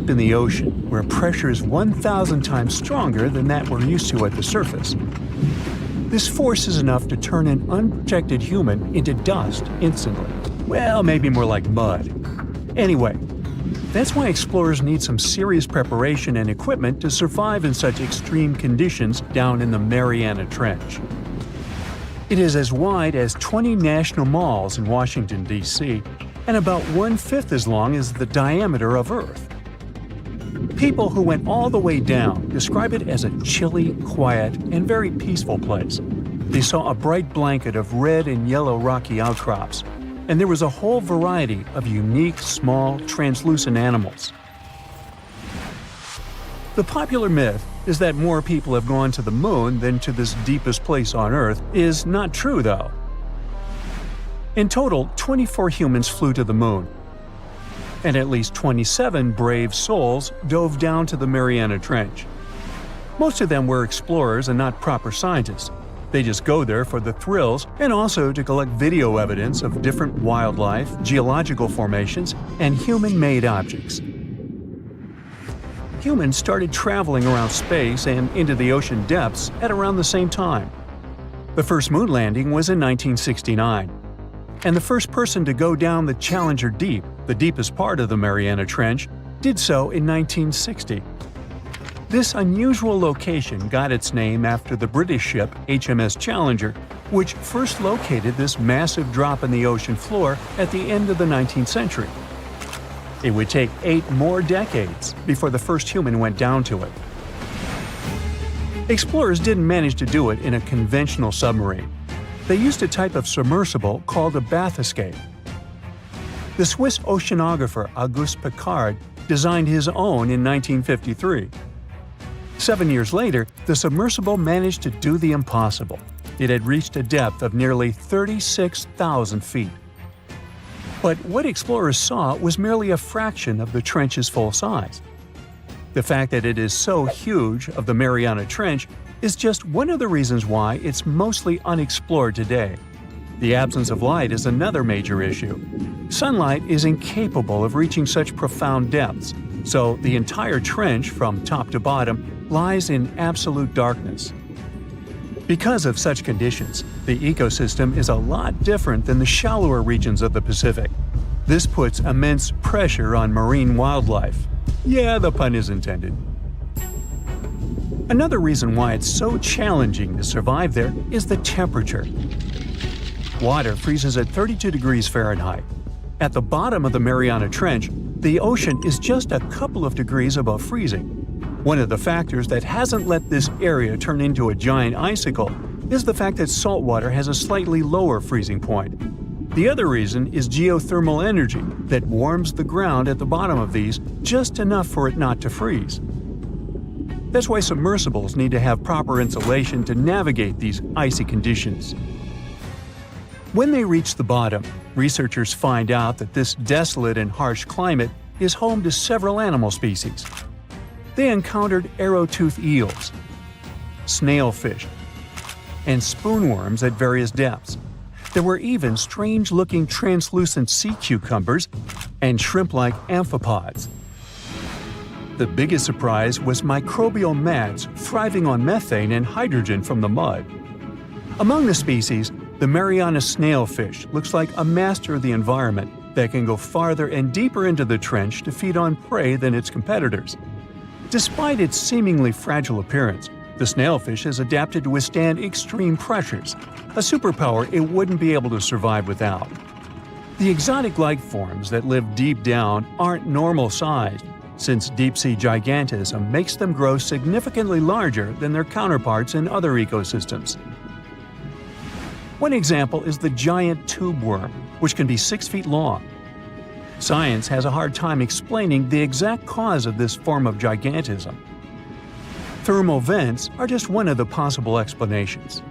deep in the ocean, where pressure is 1,000 times stronger than that we're used to at the surface. This force is enough to turn an unprotected human into dust instantly. Well, maybe more like mud. Anyway, that's why explorers need some serious preparation and equipment to survive in such extreme conditions down in the Mariana Trench. It is as wide as 20 national malls in Washington, D.C., and about 1/5 as long as the diameter of Earth. People who went all the way down describe it as a chilly, quiet, and very peaceful place. They saw a bright blanket of red and yellow rocky outcrops, and there was a whole variety of unique, small, translucent animals. The popular myth is that more people have gone to the moon than to this deepest place on Earth is not true, though. In total, 24 humans flew to the moon, and at least 27 brave souls dove down to the Mariana Trench. Most of them were explorers and not proper scientists. They just go there for the thrills and also to collect video evidence of different wildlife, geological formations, and human-made objects. Humans started traveling around space and into the ocean depths at around the same time. The first moon landing was in 1969. And the first person to go down the Challenger Deep, the deepest part of the Mariana Trench, did so in 1960. This unusual location got its name after the British ship HMS Challenger, which first located this massive drop in the ocean floor at the end of the 19th century. It would take 8 more decades before the first human went down to it. Explorers didn't manage to do it in a conventional submarine. They used a type of submersible called a bathyscaphe. The Swiss oceanographer Auguste Piccard designed his own in 1953. 7 years later, the submersible managed to do the impossible. It had reached a depth of nearly 36,000 feet. But what explorers saw was merely a fraction of the trench's full size. The fact that it is so huge of the Mariana Trench is just one of the reasons why it's mostly unexplored today. The absence of light is another major issue. Sunlight is incapable of reaching such profound depths, so the entire trench from top to bottom lies in absolute darkness. Because of such conditions, the ecosystem is a lot different than the shallower regions of the Pacific. This puts immense pressure on marine wildlife. Yeah, the pun is intended. Another reason why it's so challenging to survive there is the temperature. Water freezes at 32 degrees Fahrenheit. At the bottom of the Mariana Trench, the ocean is just a couple of degrees above freezing. One of the factors that hasn't let this area turn into a giant icicle is the fact that salt water has a slightly lower freezing point. The other reason is geothermal energy that warms the ground at the bottom of these just enough for it not to freeze. That's why submersibles need to have proper insulation to navigate these icy conditions. When they reach the bottom, researchers find out that this desolate and harsh climate is home to several animal species. They encountered arrow-toothed eels, snailfish, and spoonworms at various depths. There were even strange-looking translucent sea cucumbers and shrimp-like amphipods. The biggest surprise was microbial mats thriving on methane and hydrogen from the mud. Among the species, the Mariana snailfish looks like a master of the environment that can go farther and deeper into the trench to feed on prey than its competitors. Despite its seemingly fragile appearance, the snailfish has adapted to withstand extreme pressures, a superpower it wouldn't be able to survive without. The exotic life forms that live deep down aren't normal-sized, since deep-sea gigantism makes them grow significantly larger than their counterparts in other ecosystems. One example is the giant tubeworm, which can be 6 feet long. Science has a hard time explaining the exact cause of this form of gigantism. Thermal vents are just one of the possible explanations.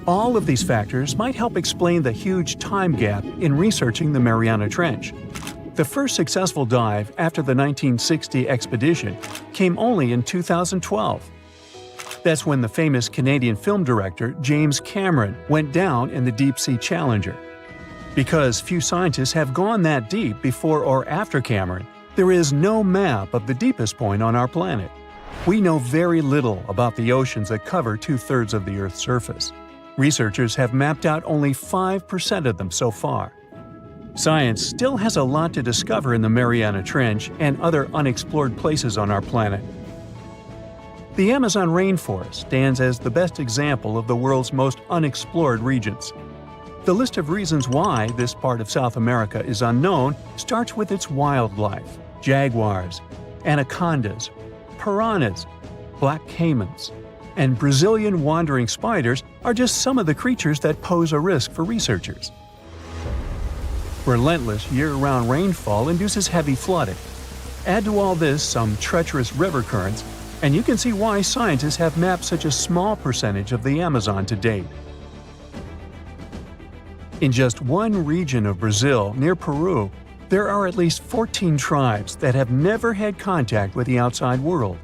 All of these factors might help explain the huge time gap in researching the Mariana Trench. The first successful dive after the 1960 expedition came only in 2012. That's when the famous Canadian film director James Cameron went down in the deep-sea Challenger. Because few scientists have gone that deep before or after Cameron, There is no map of the deepest point on our planet. We know very little about the oceans that cover 2/3 of the Earth's surface. Researchers have mapped out only 5% of them so far. Science still has a lot to discover in the Mariana Trench and other unexplored places on our planet. The Amazon rainforest stands as the best example of the world's most unexplored regions. The list of reasons why this part of South America is unknown starts with its wildlife: jaguars, anacondas, piranhas, black caimans, and Brazilian wandering spiders are just some of the creatures that pose a risk for researchers. Relentless year-round rainfall induces heavy flooding. Add to all this some treacherous river currents, and you can see why scientists have mapped such a small percentage of the Amazon to date. In just one region of Brazil, near Peru, there are at least 14 tribes that have never had contact with the outside world.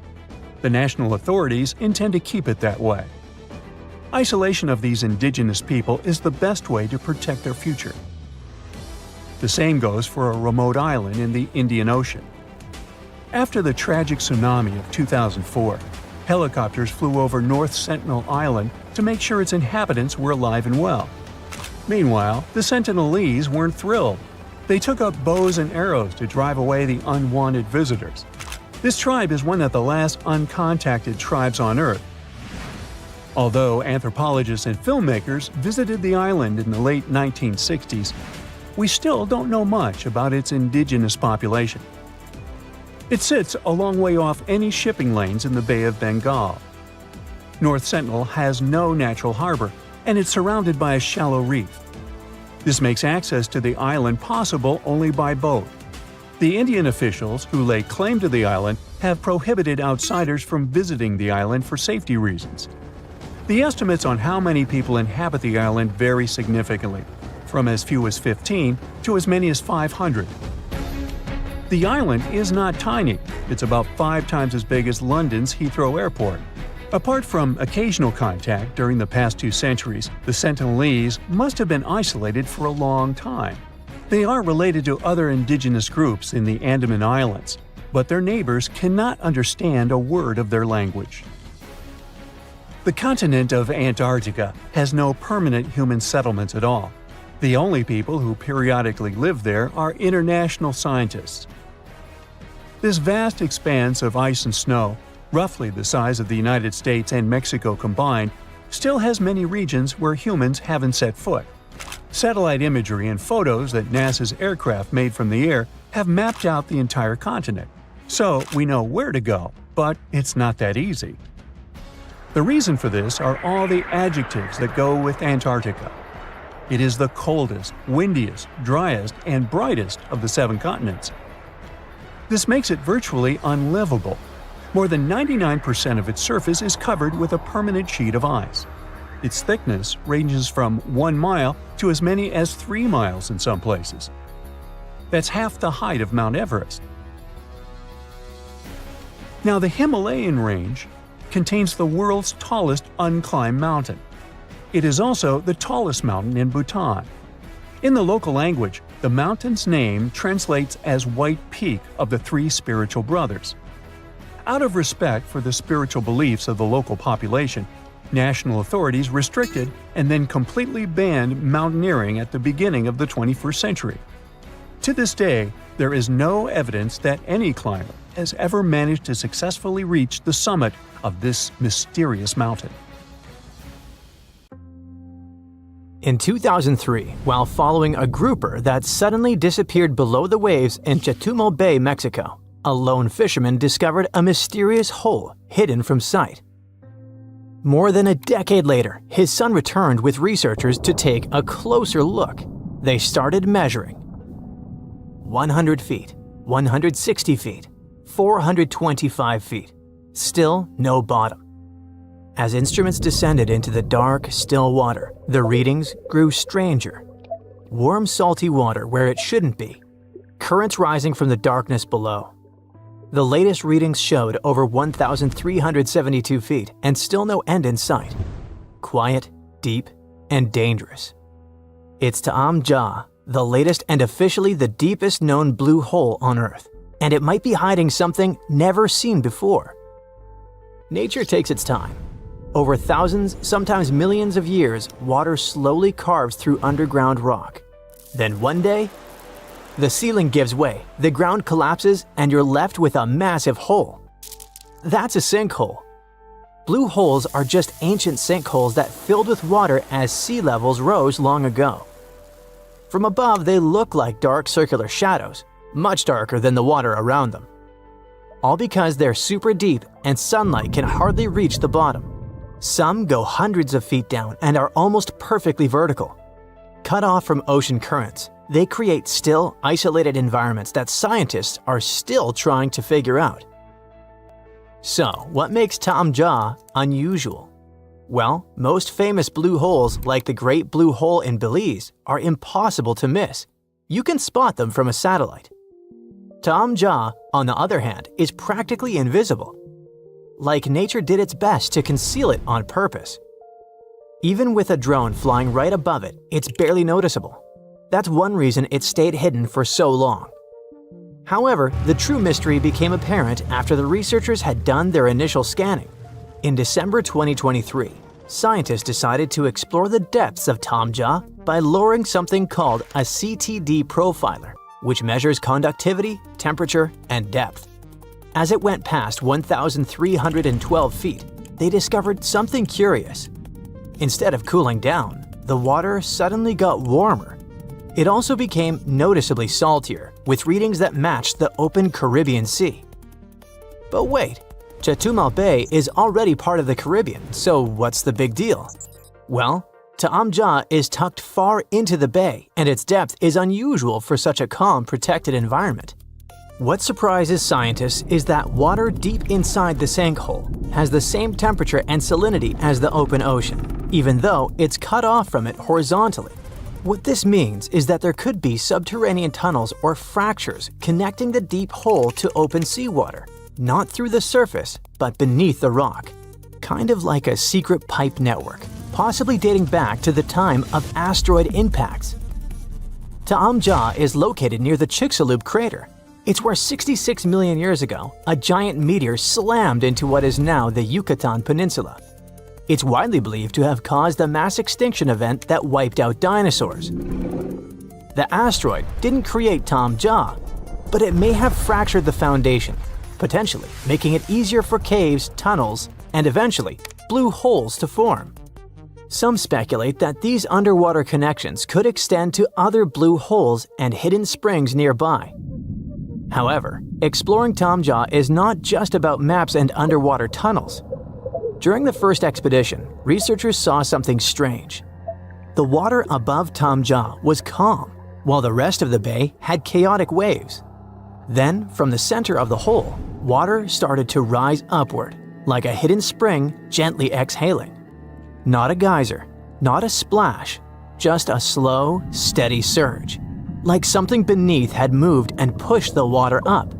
The national authorities intend to keep it that way. Isolation of these indigenous people is the best way to protect their future. The same goes for a remote island in the Indian Ocean. After the tragic tsunami of 2004, helicopters flew over North Sentinel Island to make sure its inhabitants were alive and well. Meanwhile, the Sentinelese weren't thrilled. They took up bows and arrows to drive away the unwanted visitors. This tribe is one of the last uncontacted tribes on Earth. Although anthropologists and filmmakers visited the island in the late 1960s, we still don't know much about its indigenous population. It sits a long way off any shipping lanes in the Bay of Bengal. North Sentinel has no natural harbor, and it's surrounded by a shallow reef. This makes access to the island possible only by boat. The Indian officials who lay claim to the island have prohibited outsiders from visiting the island for safety reasons. The estimates on how many people inhabit the island vary significantly, from as few as 15 to as many as 500. The island is not tiny. It's about 5 times as big as London's Heathrow Airport. Apart from occasional contact during the past 2 centuries, the Sentinelese must have been isolated for a long time. They are related to other indigenous groups in the Andaman Islands, but their neighbors cannot understand a word of their language. The continent of Antarctica has no permanent human settlements at all. The only people who periodically live there are international scientists. This vast expanse of ice and snow, roughly the size of the United States and Mexico combined, still has many regions where humans haven't set foot. Satellite imagery and photos that NASA's aircraft made from the air have mapped out the entire continent. So we know where to go, but it's not that easy. The reason for this are all the adjectives that go with Antarctica. It is the coldest, windiest, driest, and brightest of the 7 continents. This makes it virtually unlivable. More than 99% of its surface is covered with a permanent sheet of ice. Its thickness ranges from 1 mile to as many as 3 miles in some places. That's half the height of Mount Everest. Now, the Himalayan range contains the world's tallest unclimbed mountain. It is also the tallest mountain in Bhutan. In the local language, the mountain's name translates as White Peak of the 3 spiritual brothers. Out of respect for the spiritual beliefs of the local population, national authorities restricted and then completely banned mountaineering at the beginning of the 21st century. To this day, there is no evidence that any climber has ever managed to successfully reach the summit of this mysterious mountain. In 2003, while following a grouper that suddenly disappeared below the waves in Chetumal Bay, Mexico, a lone fisherman discovered a mysterious hole hidden from sight. More than a decade later, his son returned with researchers to take a closer look. They started measuring. 100 feet, 160 feet, 425 feet. Still no bottom. As instruments descended into the dark, still water, the readings grew stranger. Warm, salty water where it shouldn't be. Currents rising from the darkness below. The latest readings showed over 1,372 feet and still no end in sight. Quiet, deep, and dangerous. It's Taam Ja, the latest and officially the deepest known blue hole on Earth. and it might be hiding something never seen before. Nature takes its time. Over thousands, sometimes millions of years, water slowly carves through underground rock. Then one day, the ceiling gives way, the ground collapses, and you're left with a massive hole. That's a sinkhole. Blue holes are just ancient sinkholes that filled with water as sea levels rose long ago. From above, they look like dark circular shadows, much darker than the water around them. All because they're super deep and sunlight can hardly reach the bottom. Some go hundreds of feet down and are almost perfectly vertical. Cut off from ocean currents, they create still, isolated environments that scientists are still trying to figure out. So, what makes Taam Ja unusual? Well, most famous blue holes like the Great Blue Hole in Belize are impossible to miss. You can spot them from a satellite. Taam Ja, on the other hand, is practically invisible. Like nature did its best to conceal it on purpose. Even with a drone flying right above it, it's barely noticeable. That's one reason it stayed hidden for so long. However, the true mystery became apparent after the researchers had done their initial scanning. In December 2023, scientists decided to explore the depths of Taam Ja by lowering something called a CTD profiler, which measures conductivity, temperature, and depth. As it went past 1,312 feet, they discovered something curious. Instead of cooling down, the water suddenly got warmer. It also became noticeably saltier, with readings that matched the open Caribbean Sea. But wait, Chetumal Bay is already part of the Caribbean, so what's the big deal? Well, Taam Ja is tucked far into the bay, and its depth is unusual for such a calm, protected environment. What surprises scientists is that water deep inside the sinkhole has the same temperature and salinity as the open ocean, even though it's cut off from it horizontally. What this means is that there could be subterranean tunnels or fractures connecting the deep hole to open seawater, not through the surface, but beneath the rock. Kind of like a secret pipe network, possibly dating back to the time of asteroid impacts. Taam Ja is located near the Chicxulub crater. It's where 66 million years ago, a giant meteor slammed into what is now the Yucatan Peninsula. It's widely believed to have caused a mass extinction event that wiped out dinosaurs. The asteroid didn't create Taam Ja, but it may have fractured the foundation, potentially making it easier for caves, tunnels, and eventually blue holes to form. Some speculate that these underwater connections could extend to other blue holes and hidden springs nearby. However, exploring Taam Ja is not just about maps and underwater tunnels. During the first expedition, researchers saw something strange. The water above Taam Ja was calm, while the rest of the bay had chaotic waves. Then, from the center of the hole, water started to rise upward, like a hidden spring gently exhaling. Not a geyser, not a splash, just a slow, steady surge, like something beneath had moved and pushed the water up.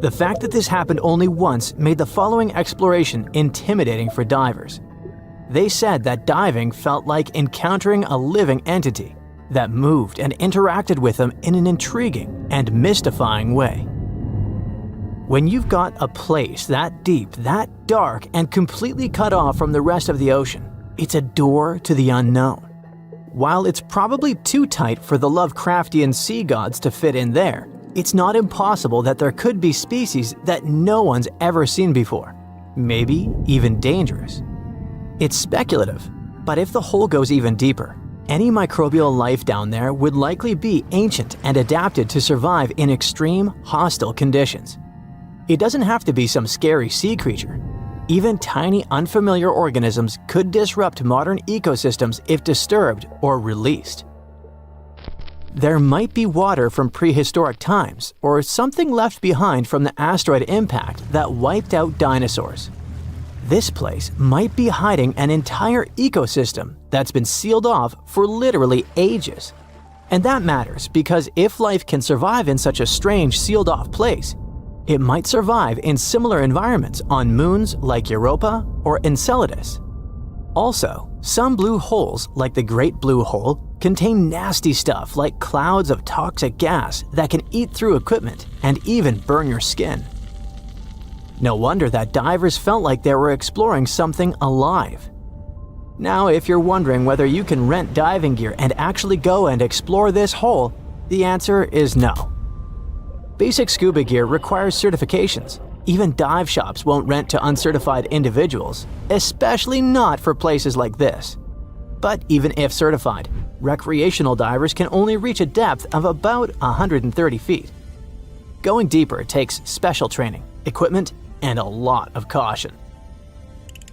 The fact that this happened only once made the following exploration intimidating for divers. They said that diving felt like encountering a living entity that moved and interacted with them in an intriguing and mystifying way. When you've got a place that deep, that dark, and completely cut off from the rest of the ocean, it's a door to the unknown. While it's probably too tight for the Lovecraftian sea gods to fit in there, it's not impossible that there could be species that no one's ever seen before, maybe even dangerous. It's speculative, but if the hole goes even deeper, any microbial life down there would likely be ancient and adapted to survive in extreme, hostile conditions. It doesn't have to be some scary sea creature. Even tiny, unfamiliar organisms could disrupt modern ecosystems if disturbed or released. There might be water from prehistoric times or something left behind from the asteroid impact that wiped out dinosaurs. This place might be hiding an entire ecosystem that's been sealed off for literally ages. And that matters because if life can survive in such a strange sealed-off place, it might survive in similar environments on moons like Europa or Enceladus. Also, some blue holes, like the Great Blue Hole, contain nasty stuff like clouds of toxic gas that can eat through equipment and even burn your skin. No wonder that divers felt like they were exploring something alive. Now, if you're wondering whether you can rent diving gear and actually go and explore this hole, the answer is no. Basic scuba gear requires certifications. Even dive shops won't rent to uncertified individuals, especially not for places like this. But even if certified, recreational divers can only reach a depth of about 130 feet. Going deeper takes special training, equipment, and a lot of caution.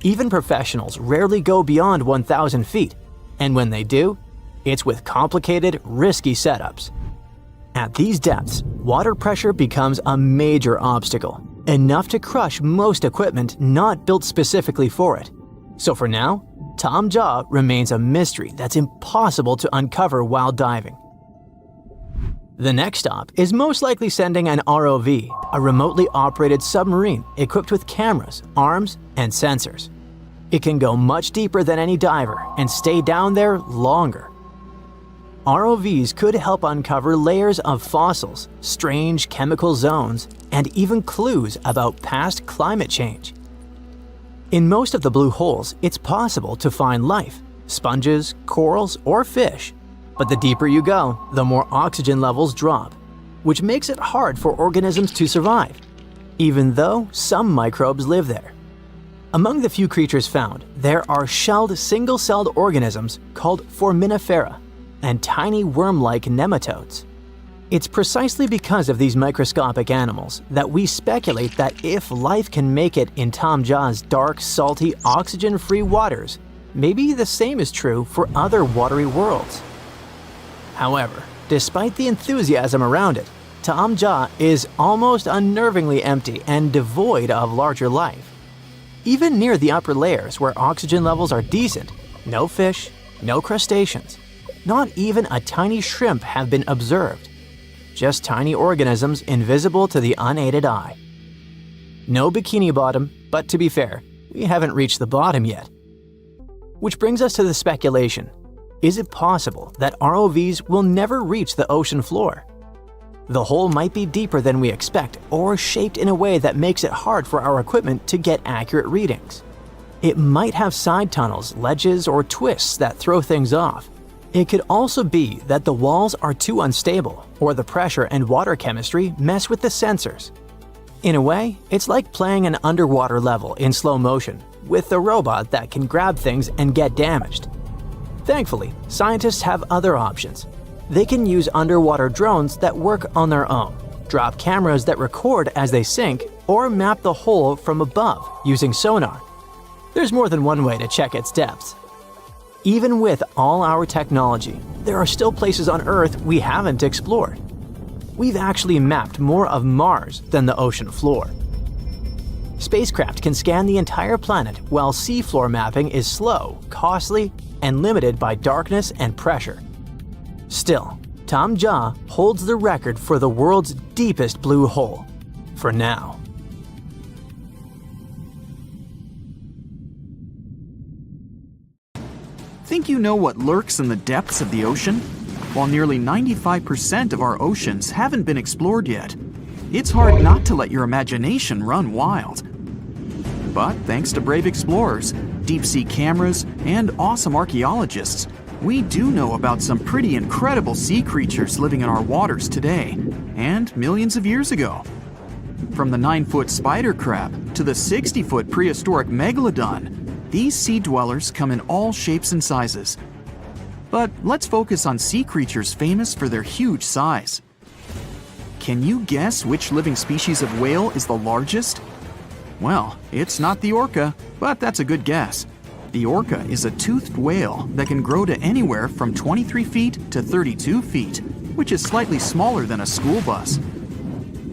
Even professionals rarely go beyond 1,000 feet, and when they do, it's with complicated, risky setups. At these depths, water pressure becomes a major obstacle, enough to crush most equipment not built specifically for it. So for now, Taam Ja remains a mystery that's impossible to uncover while diving. The next stop is most likely sending an ROV, a remotely operated submarine equipped with cameras, arms, and sensors. It can go much deeper than any diver and stay down there longer. ROVs could help uncover layers of fossils, strange chemical zones, and even clues about past climate change. In most of the blue holes, it's possible to find life, sponges, corals, or fish. But the deeper you go, the more oxygen levels drop, which makes it hard for organisms to survive, even though some microbes live there. Among the few creatures found, there are shelled single-celled organisms called foraminifera and tiny worm-like nematodes. It's precisely because of these microscopic animals that we speculate that if life can make it in Taam Ja's dark, salty, oxygen-free waters, maybe the same is true for other watery worlds. However, despite the enthusiasm around it, Taam Ja is almost unnervingly empty and devoid of larger life. Even near the upper layers where oxygen levels are decent, no fish, no crustaceans, not even a tiny shrimp have been observed. Just tiny organisms invisible to the unaided eye. No bikini bottom, but to be fair, we haven't reached the bottom yet. Which brings us to the speculation. Is it possible that ROVs will never reach the ocean floor? The hole might be deeper than we expect or shaped in a way that makes it hard for our equipment to get accurate readings. It might have side tunnels, ledges, or twists that throw things off. It could also be that the walls are too unstable or the pressure and water chemistry mess with the sensors. In a way, it's like playing an underwater level in slow motion with a robot that can grab things and get damaged. Thankfully, scientists have other options. They can use underwater drones that work on their own, drop cameras that record as they sink, or map the hole from above using sonar. There's more than one way to check its depths. Even with all our technology, there are still places on Earth we haven't explored. We've actually mapped more of Mars than the ocean floor. Spacecraft can scan the entire planet while seafloor mapping is slow, costly, and limited by darkness and pressure. Still, Taam Ja holds the record for the world's deepest blue hole, for now. Think you know what lurks in the depths of the ocean? While nearly 95% of our oceans haven't been explored yet, it's hard not to let your imagination run wild. But thanks to brave explorers, deep-sea cameras, and awesome archaeologists, we do know about some pretty incredible sea creatures living in our waters today, and millions of years ago. From the 9-foot spider crab to the 60-foot prehistoric Megalodon, these sea dwellers come in all shapes and sizes. But let's focus on sea creatures famous for their huge size. Can you guess which living species of whale is the largest? Well, it's not the orca, but that's a good guess. The orca is a toothed whale that can grow to anywhere from 23 feet to 32 feet, which is slightly smaller than a school bus.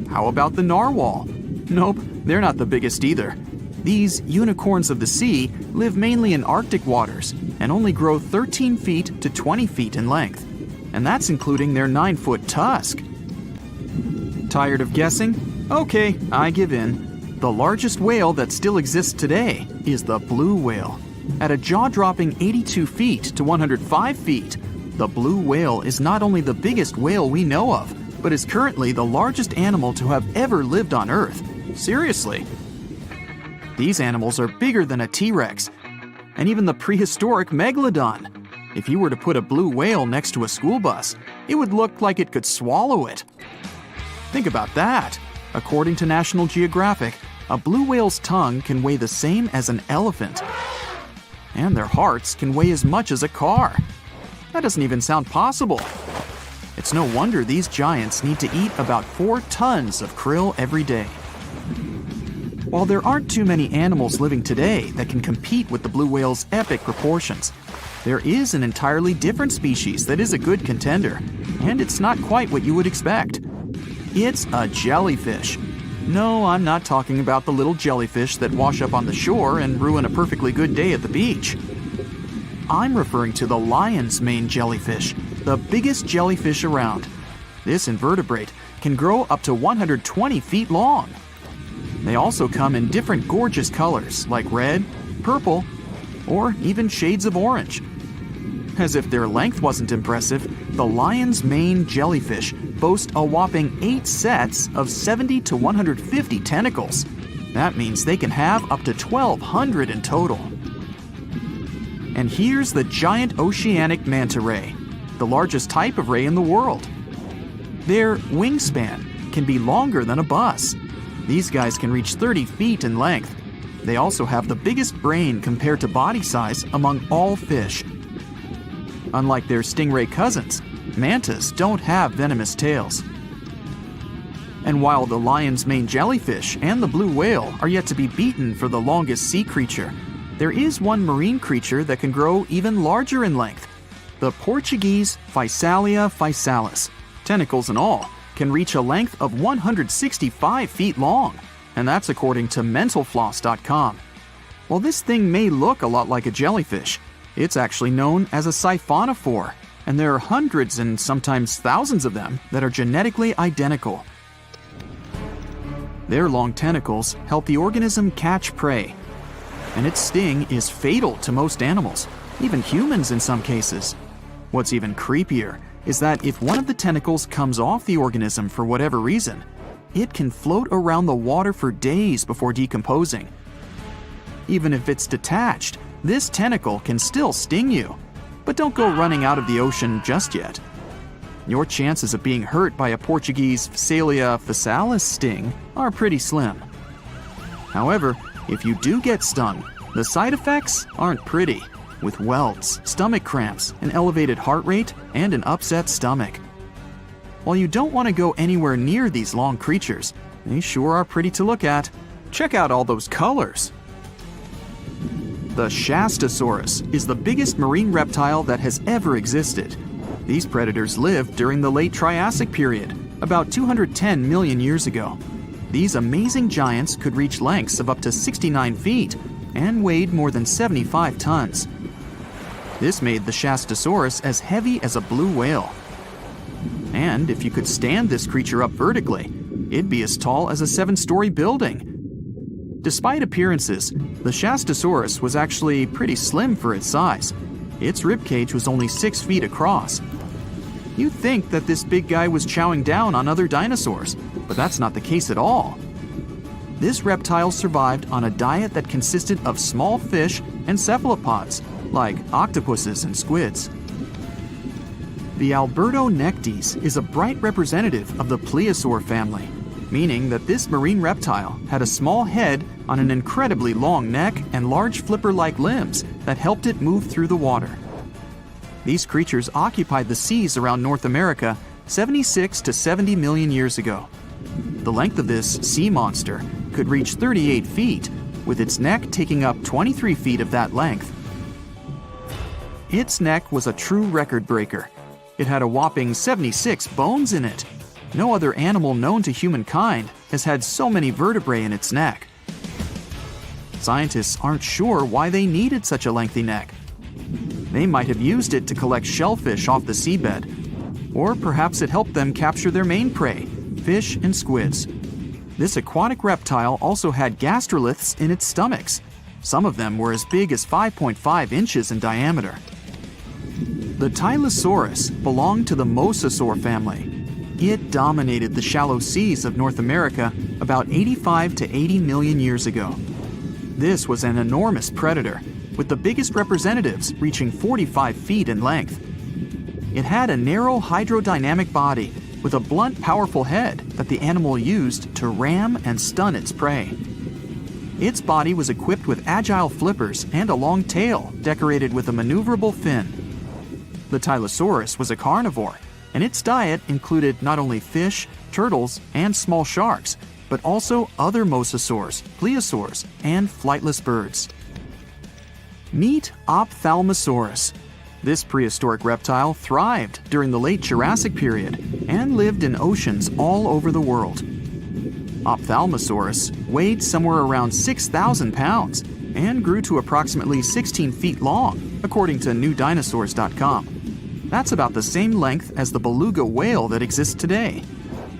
How about the narwhal? Nope, they're not the biggest either. These unicorns of the sea live mainly in Arctic waters and only grow 13 feet to 20 feet in length, and that's including their 9-foot tusk. Tired of guessing? Okay, I give in. The largest whale that still exists today is the blue whale. At a jaw-dropping 82 feet to 105 feet, The blue whale is not only the biggest whale we know of, but is currently the largest animal to have ever lived on Earth. Seriously. These animals are bigger than a T-Rex, and even the prehistoric Megalodon. If you were to put a blue whale next to a school bus, it would look like it could swallow it. Think about that. According to National Geographic, a blue whale's tongue can weigh the same as an elephant. And their hearts can weigh as much as a car. That doesn't even sound possible. It's no wonder these giants need to eat about 4 tons of krill every day. While there aren't too many animals living today that can compete with the blue whale's epic proportions, there is an entirely different species that is a good contender, and it's not quite what you would expect. It's a jellyfish. No, I'm not talking about the little jellyfish that wash up on the shore and ruin a perfectly good day at the beach. I'm referring to the lion's mane jellyfish, the biggest jellyfish around. This invertebrate can grow up to 120 feet long. They also come in different gorgeous colors like red, purple, or even shades of orange. As if their length wasn't impressive, the lion's mane jellyfish boast a whopping 8 sets of 70 to 150 tentacles. That means they can have up to 1,200 in total. And here's the giant oceanic manta ray, the largest type of ray in the world. Their wingspan can be longer than a bus. These guys can reach 30 feet in length. They also have the biggest brain compared to body size among all fish. Unlike their stingray cousins, mantas don't have venomous tails. And while the lion's mane jellyfish and the blue whale are yet to be beaten for the longest sea creature, there is one marine creature that can grow even larger in length. The Portuguese Physalia physalis, tentacles and all, can reach a length of 165 feet long, and that's according to mentalfloss.com. While this thing may look a lot like a jellyfish, it's actually known as a siphonophore, and there are hundreds and sometimes thousands of them that are genetically identical. Their long tentacles help the organism catch prey, and its sting is fatal to most animals, even humans in some cases. What's even creepier is that if one of the tentacles comes off the organism for whatever reason, it can float around the water for days before decomposing. Even if it's detached, this tentacle can still sting you. But don't go running out of the ocean just yet. Your chances of being hurt by a Portuguese Physalia physalis sting are pretty slim. However, if you do get stung, the side effects aren't pretty, with welts, stomach cramps, an elevated heart rate, and an upset stomach. While you don't want to go anywhere near these long creatures, they sure are pretty to look at. Check out all those colors. The Shastasaurus is the biggest marine reptile that has ever existed. These predators lived during the late Triassic period, about 210 million years ago. These amazing giants could reach lengths of up to 69 feet and weighed more than 75 tons. This made the Shastasaurus as heavy as a blue whale. And if you could stand this creature up vertically, it'd be as tall as a 7-story building. Despite appearances, the Shastasaurus was actually pretty slim for its size. Its ribcage was only 6 feet across. You'd think that this big guy was chowing down on other dinosaurs, but that's not the case at all. This reptile survived on a diet that consisted of small fish and cephalopods, like octopuses and squids. The Albertonectes is a bright representative of the plesiosaur family, meaning that this marine reptile had a small head on an incredibly long neck and large flipper-like limbs that helped it move through the water. These creatures occupied the seas around North America 76 to 70 million years ago. The length of this sea monster could reach 38 feet, with its neck taking up 23 feet of that length. Its neck was a true record breaker. It had a whopping 76 bones in it. No other animal known to humankind has had so many vertebrae in its neck. Scientists aren't sure why they needed such a lengthy neck. They might have used it to collect shellfish off the seabed, or perhaps it helped them capture their main prey, fish and squids. This aquatic reptile also had gastroliths in its stomachs. Some of them were as big as 5.5 inches in diameter. The Tylosaurus belonged to the Mosasaur family. It dominated the shallow seas of North America about 85 to 80 million years ago. This was an enormous predator, with the biggest representatives reaching 45 feet in length. It had a narrow hydrodynamic body with a blunt, powerful head that the animal used to ram and stun its prey. Its body was equipped with agile flippers and a long tail decorated with a maneuverable fin. The Tylosaurus was a carnivore, and its diet included not only fish, turtles, and small sharks, but also other mosasaurs, plesiosaurs, and flightless birds. Meet Ophthalmosaurus. This prehistoric reptile thrived during the late Jurassic period and lived in oceans all over the world. Ophthalmosaurus weighed somewhere around 6,000 pounds and grew to approximately 16 feet long, according to newdinosaurs.com. That's about the same length as the beluga whale that exists today.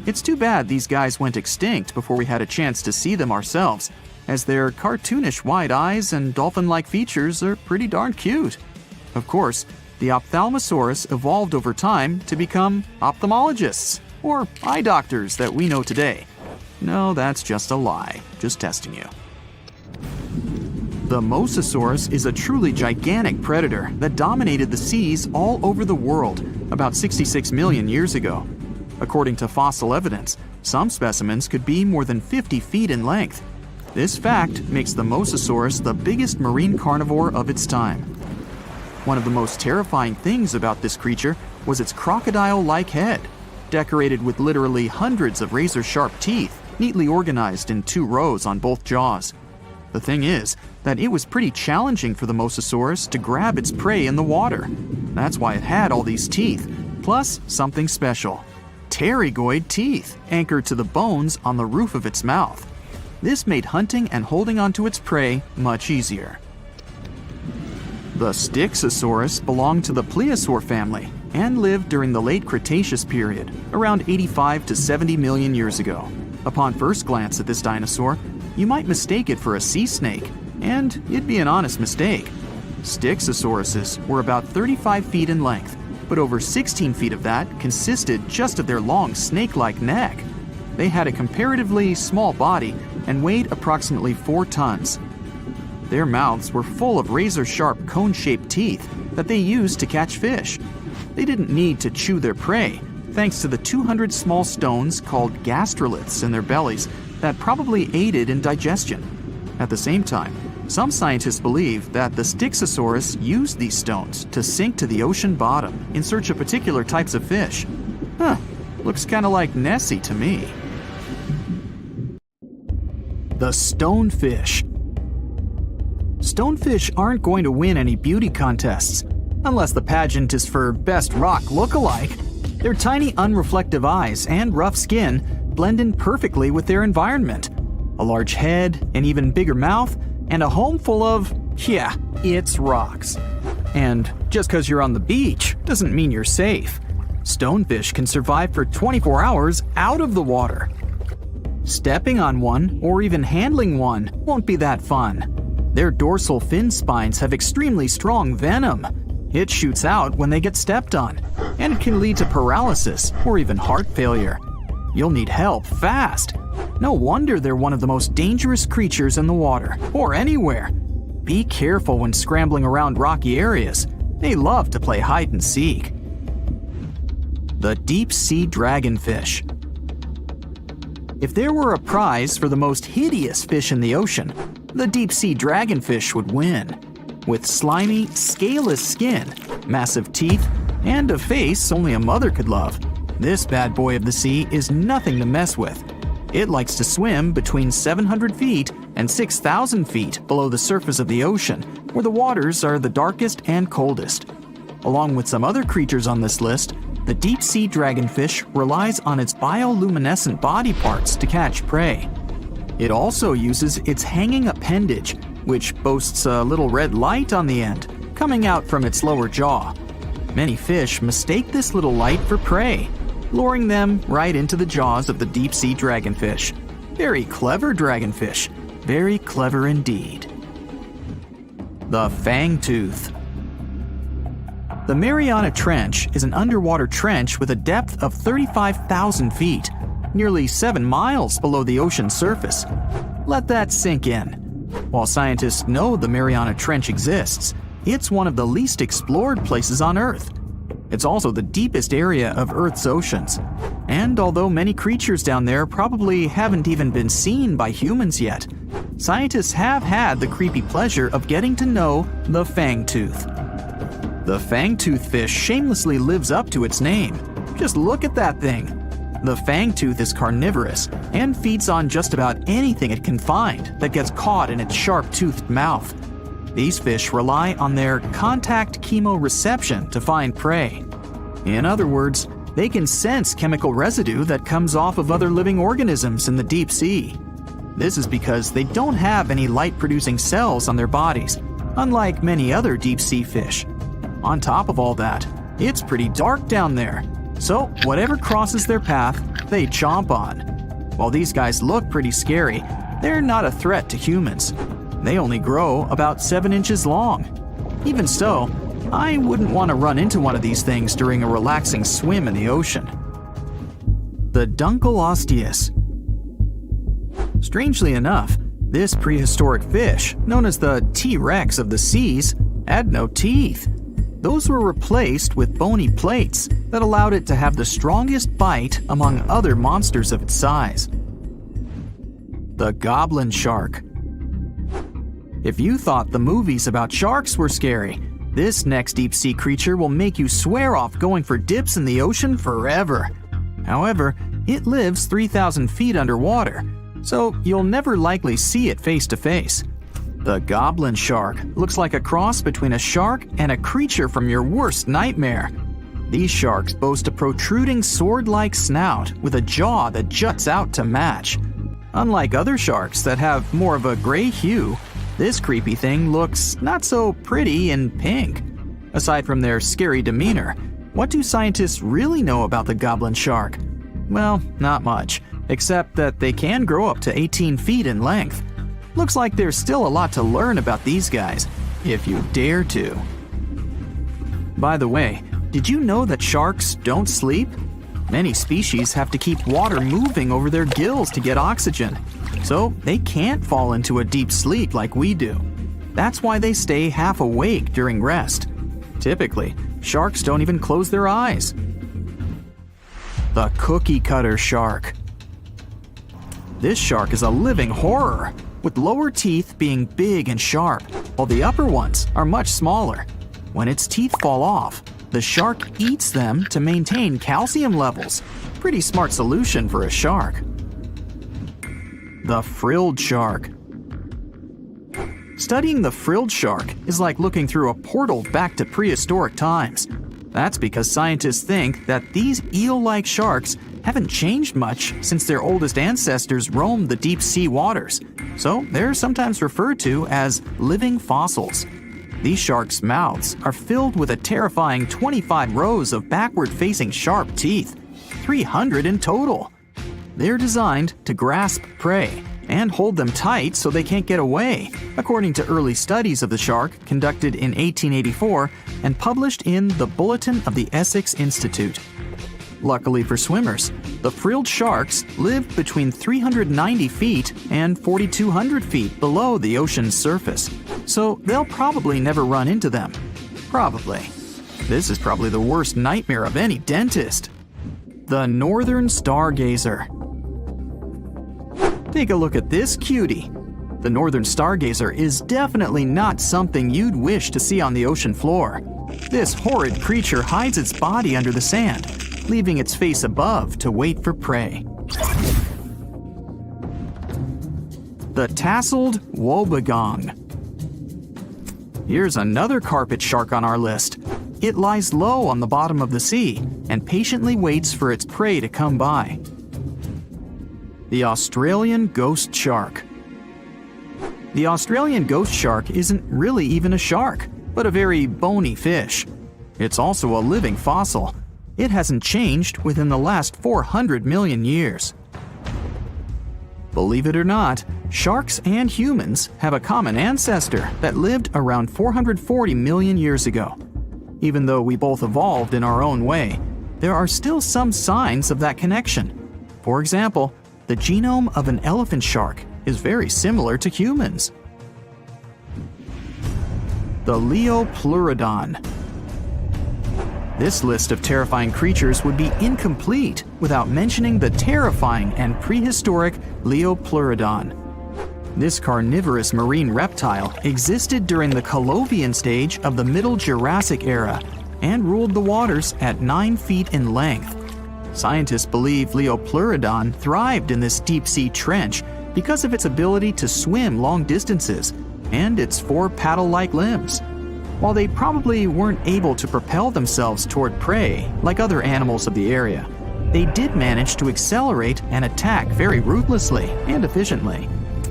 It's too bad these guys went extinct before we had a chance to see them ourselves, as their cartoonish wide eyes and dolphin-like features are pretty darn cute. Of course, the Ophthalmosaurus evolved over time to become ophthalmologists, or eye doctors that we know today. No, that's just a lie. Just testing you. The Mosasaurus is a truly gigantic predator that dominated the seas all over the world about 66 million years ago. According to fossil evidence, some specimens could be more than 50 feet in length. This fact makes the Mosasaurus the biggest marine carnivore of its time. One of the most terrifying things about this creature was its crocodile-like head, decorated with literally hundreds of razor-sharp teeth, neatly organized in 2 rows on both jaws. The thing is that it was pretty challenging for the Mosasaurus to grab its prey in the water. That's why it had all these teeth, plus something special: pterygoid teeth anchored to the bones on the roof of its mouth. This made hunting and holding onto its prey much easier. The Styxosaurus belonged to the plesiosaur family and lived during the late Cretaceous period, around 85 to 70 million years ago. Upon first glance at this dinosaur, you might mistake it for a sea snake, and it'd be an honest mistake. Styxosauruses were about 35 feet in length, but over 16 feet of that consisted just of their long snake-like neck. They had a comparatively small body and weighed approximately 4 tons. Their mouths were full of razor-sharp cone-shaped teeth that they used to catch fish. They didn't need to chew their prey, thanks to the 200 small stones called gastroliths in their bellies that probably aided in digestion. At the same time, some scientists believe that the Styxosaurus used these stones to sink to the ocean bottom in search of particular types of fish. Looks kinda like Nessie to me. The stonefish. Stonefish aren't going to win any beauty contests, unless the pageant is for best rock lookalike. Their tiny unreflective eyes and rough skin blend in perfectly with their environment. A large head, an even bigger mouth, and a home full of, it's rocks. And just because you're on the beach doesn't mean you're safe. Stonefish can survive for 24 hours out of the water. Stepping on one or even handling one won't be that fun. Their dorsal fin spines have extremely strong venom. It shoots out when they get stepped on, and it can lead to paralysis or even heart failure. You'll need help fast. No wonder they're one of the most dangerous creatures in the water, or anywhere. Be careful when scrambling around rocky areas. They love to play hide and seek. The deep-sea dragonfish. If there were a prize for the most hideous fish in the ocean, the deep-sea dragonfish would win. With slimy, scaleless skin, massive teeth, and a face only a mother could love, this bad boy of the sea is nothing to mess with. It likes to swim between 700 feet and 6,000 feet below the surface of the ocean, where the waters are the darkest and coldest. Along with some other creatures on this list, the deep-sea dragonfish relies on its bioluminescent body parts to catch prey. It also uses its hanging appendage, which boasts a little red light on the end, coming out from its lower jaw. Many fish mistake this little light for prey, luring them right into the jaws of the deep-sea dragonfish. Very clever dragonfish. Very clever indeed. The Fangtooth. The Mariana Trench is an underwater trench with a depth of 35,000 feet, nearly 7 miles below the ocean's surface. Let that sink in. While scientists know the Mariana Trench exists, it's one of the least explored places on Earth. It's also the deepest area of Earth's oceans. And although many creatures down there probably haven't even been seen by humans yet, scientists have had the creepy pleasure of getting to know the Fangtooth. The Fangtooth fish shamelessly lives up to its name. Just look at that thing. The Fangtooth is carnivorous and feeds on just about anything it can find that gets caught in its sharp-toothed mouth. These fish rely on their contact chemoreception to find prey. In other words, they can sense chemical residue that comes off of other living organisms in the deep sea. This is because they don't have any light-producing cells on their bodies, unlike many other deep-sea fish. On top of all that, it's pretty dark down there, so whatever crosses their path, they chomp on. While these guys look pretty scary, they're not a threat to humans. They only grow about 7 inches long. Even so, I wouldn't want to run into one of these things during a relaxing swim in the ocean. The Dunkelosseus. Strangely enough, this prehistoric fish, known as the T-Rex of the seas, had no teeth. Those were replaced with bony plates that allowed it to have the strongest bite among other monsters of its size. The goblin shark. If you thought the movies about sharks were scary, this next deep-sea creature will make you swear off going for dips in the ocean forever. However, it lives 3,000 feet underwater, so you'll never likely see it face to face. The goblin shark looks like a cross between a shark and a creature from your worst nightmare. These sharks boast a protruding sword-like snout with a jaw that juts out to match. Unlike other sharks that have more of a gray hue, this creepy thing looks not so pretty and pink. Aside from their scary demeanor, what do scientists really know about the goblin shark? Well, not much, except that they can grow up to 18 feet in length. Looks like there's still a lot to learn about these guys, if you dare to. By the way, did you know that sharks don't sleep? Many species have to keep water moving over their gills to get oxygen, so they can't fall into a deep sleep like we do. That's why they stay half awake during rest. Typically, sharks don't even close their eyes. The cookie cutter shark. This shark is a living horror, with lower teeth being big and sharp, while the upper ones are much smaller. When its teeth fall off, the shark eats them to maintain calcium levels. Pretty smart solution for a shark. The frilled shark. Studying the frilled shark is like looking through a portal back to prehistoric times. That's because scientists think that these eel-like sharks haven't changed much since their oldest ancestors roamed the deep sea waters, so they're sometimes referred to as living fossils. These sharks' mouths are filled with a terrifying 25 rows of backward-facing sharp teeth, 300 in total. They're designed to grasp prey and hold them tight so they can't get away, according to early studies of the shark conducted in 1884 and published in the Bulletin of the Essex Institute. Luckily for swimmers, the frilled sharks live between 390 feet and 4,200 feet below the ocean's surface, so they'll probably never run into them. Probably. This is probably the worst nightmare of any dentist. The northern stargazer. Take a look at this cutie. The northern stargazer is definitely not something you'd wish to see on the ocean floor. This horrid creature hides its body under the sand, leaving its face above to wait for prey. The tasseled wobbegong. Here's another carpet shark on our list. It lies low on the bottom of the sea and patiently waits for its prey to come by. The Australian ghost shark. The Australian ghost shark isn't really even a shark, but a very bony fish. It's also a living fossil. It hasn't changed within the last 400 million years. Believe it or not, sharks and humans have a common ancestor that lived around 440 million years ago. Even though we both evolved in our own way, there are still some signs of that connection. For example, the genome of an elephant shark is very similar to humans. The Leopleurodon. This list of terrifying creatures would be incomplete without mentioning the terrifying and prehistoric Leopleurodon. This carnivorous marine reptile existed during the Colovian stage of the Middle Jurassic era and ruled the waters at 9 feet in length. Scientists believe Leopleurodon thrived in this deep-sea trench because of its ability to swim long distances and its 4 paddle-like limbs. While they probably weren't able to propel themselves toward prey like other animals of the area, they did manage to accelerate and attack very ruthlessly and efficiently.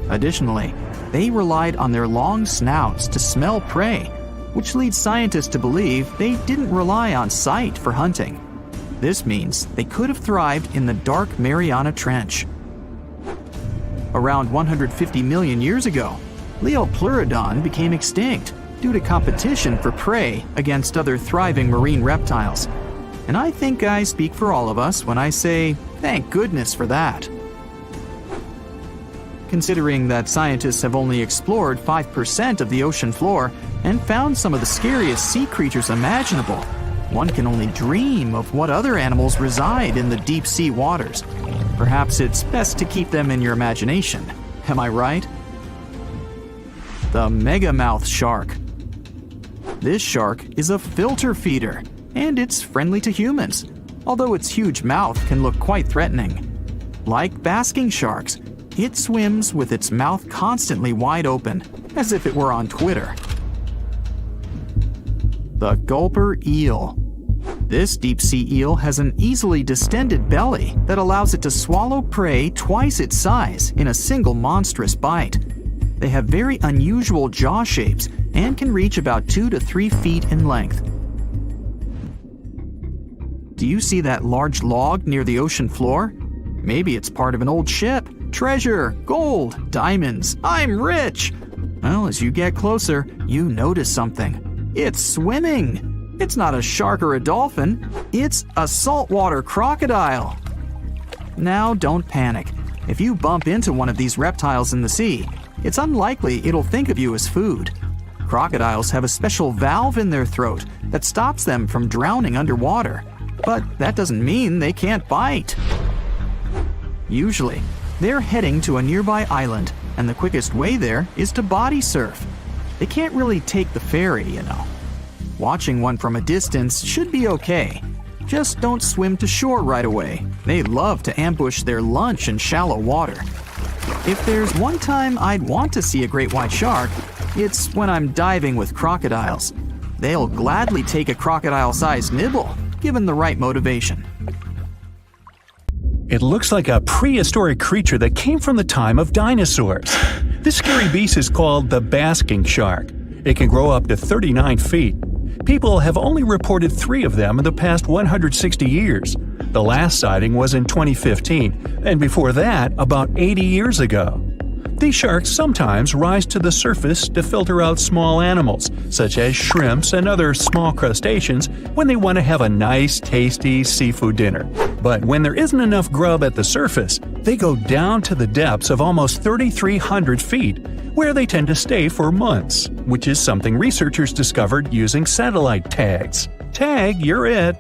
Additionally, they relied on their long snouts to smell prey, which leads scientists to believe they didn't rely on sight for hunting. This means they could have thrived in the dark Mariana Trench. Around 150 million years ago, Leopleurodon became extinct due to competition for prey against other thriving marine reptiles. And I think I speak for all of us when I say, thank goodness for that. Considering that scientists have only explored 5% of the ocean floor and found some of the scariest sea creatures imaginable, one can only dream of what other animals reside in the deep sea waters. Perhaps it's best to keep them in your imagination. Am I right? The megamouth shark. This shark is a filter feeder, and it's friendly to humans, although its huge mouth can look quite threatening. Like basking sharks, it swims with its mouth constantly wide open, as if it were on Twitter. The gulper eel. This deep-sea eel has an easily distended belly that allows it to swallow prey twice its size in a single monstrous bite. They have very unusual jaw shapes and can reach about 2 to 3 feet in length. Do you see that large log near the ocean floor? Maybe it's part of an old ship. Treasure, gold, diamonds, I'm rich! Well, as you get closer, you notice something. It's swimming! It's not a shark or a dolphin, it's a saltwater crocodile! Now don't panic. If you bump into one of these reptiles in the sea, it's unlikely it'll think of you as food. Crocodiles have a special valve in their throat that stops them from drowning underwater, but that doesn't mean they can't bite. Usually, they're heading to a nearby island, and the quickest way there is to body surf. They can't really take the ferry, you know. Watching one from a distance should be okay. Just don't swim to shore right away. They love to ambush their lunch in shallow water. If there's one time I'd want to see a great white shark, it's when I'm diving with crocodiles. They'll gladly take a crocodile-sized nibble, given the right motivation. It looks like a prehistoric creature that came from the time of dinosaurs. This scary beast is called the basking shark. It can grow up to 39 feet. People have only reported 3 of them in the past 160 years. The last sighting was in 2015, and before that, about 80 years ago. These sharks sometimes rise to the surface to filter out small animals, such as shrimps and other small crustaceans, when they want to have a nice, tasty seafood dinner. But when there isn't enough grub at the surface, they go down to the depths of almost 3,300 feet, where they tend to stay for months, which is something researchers discovered using satellite tags. Tag, you're it!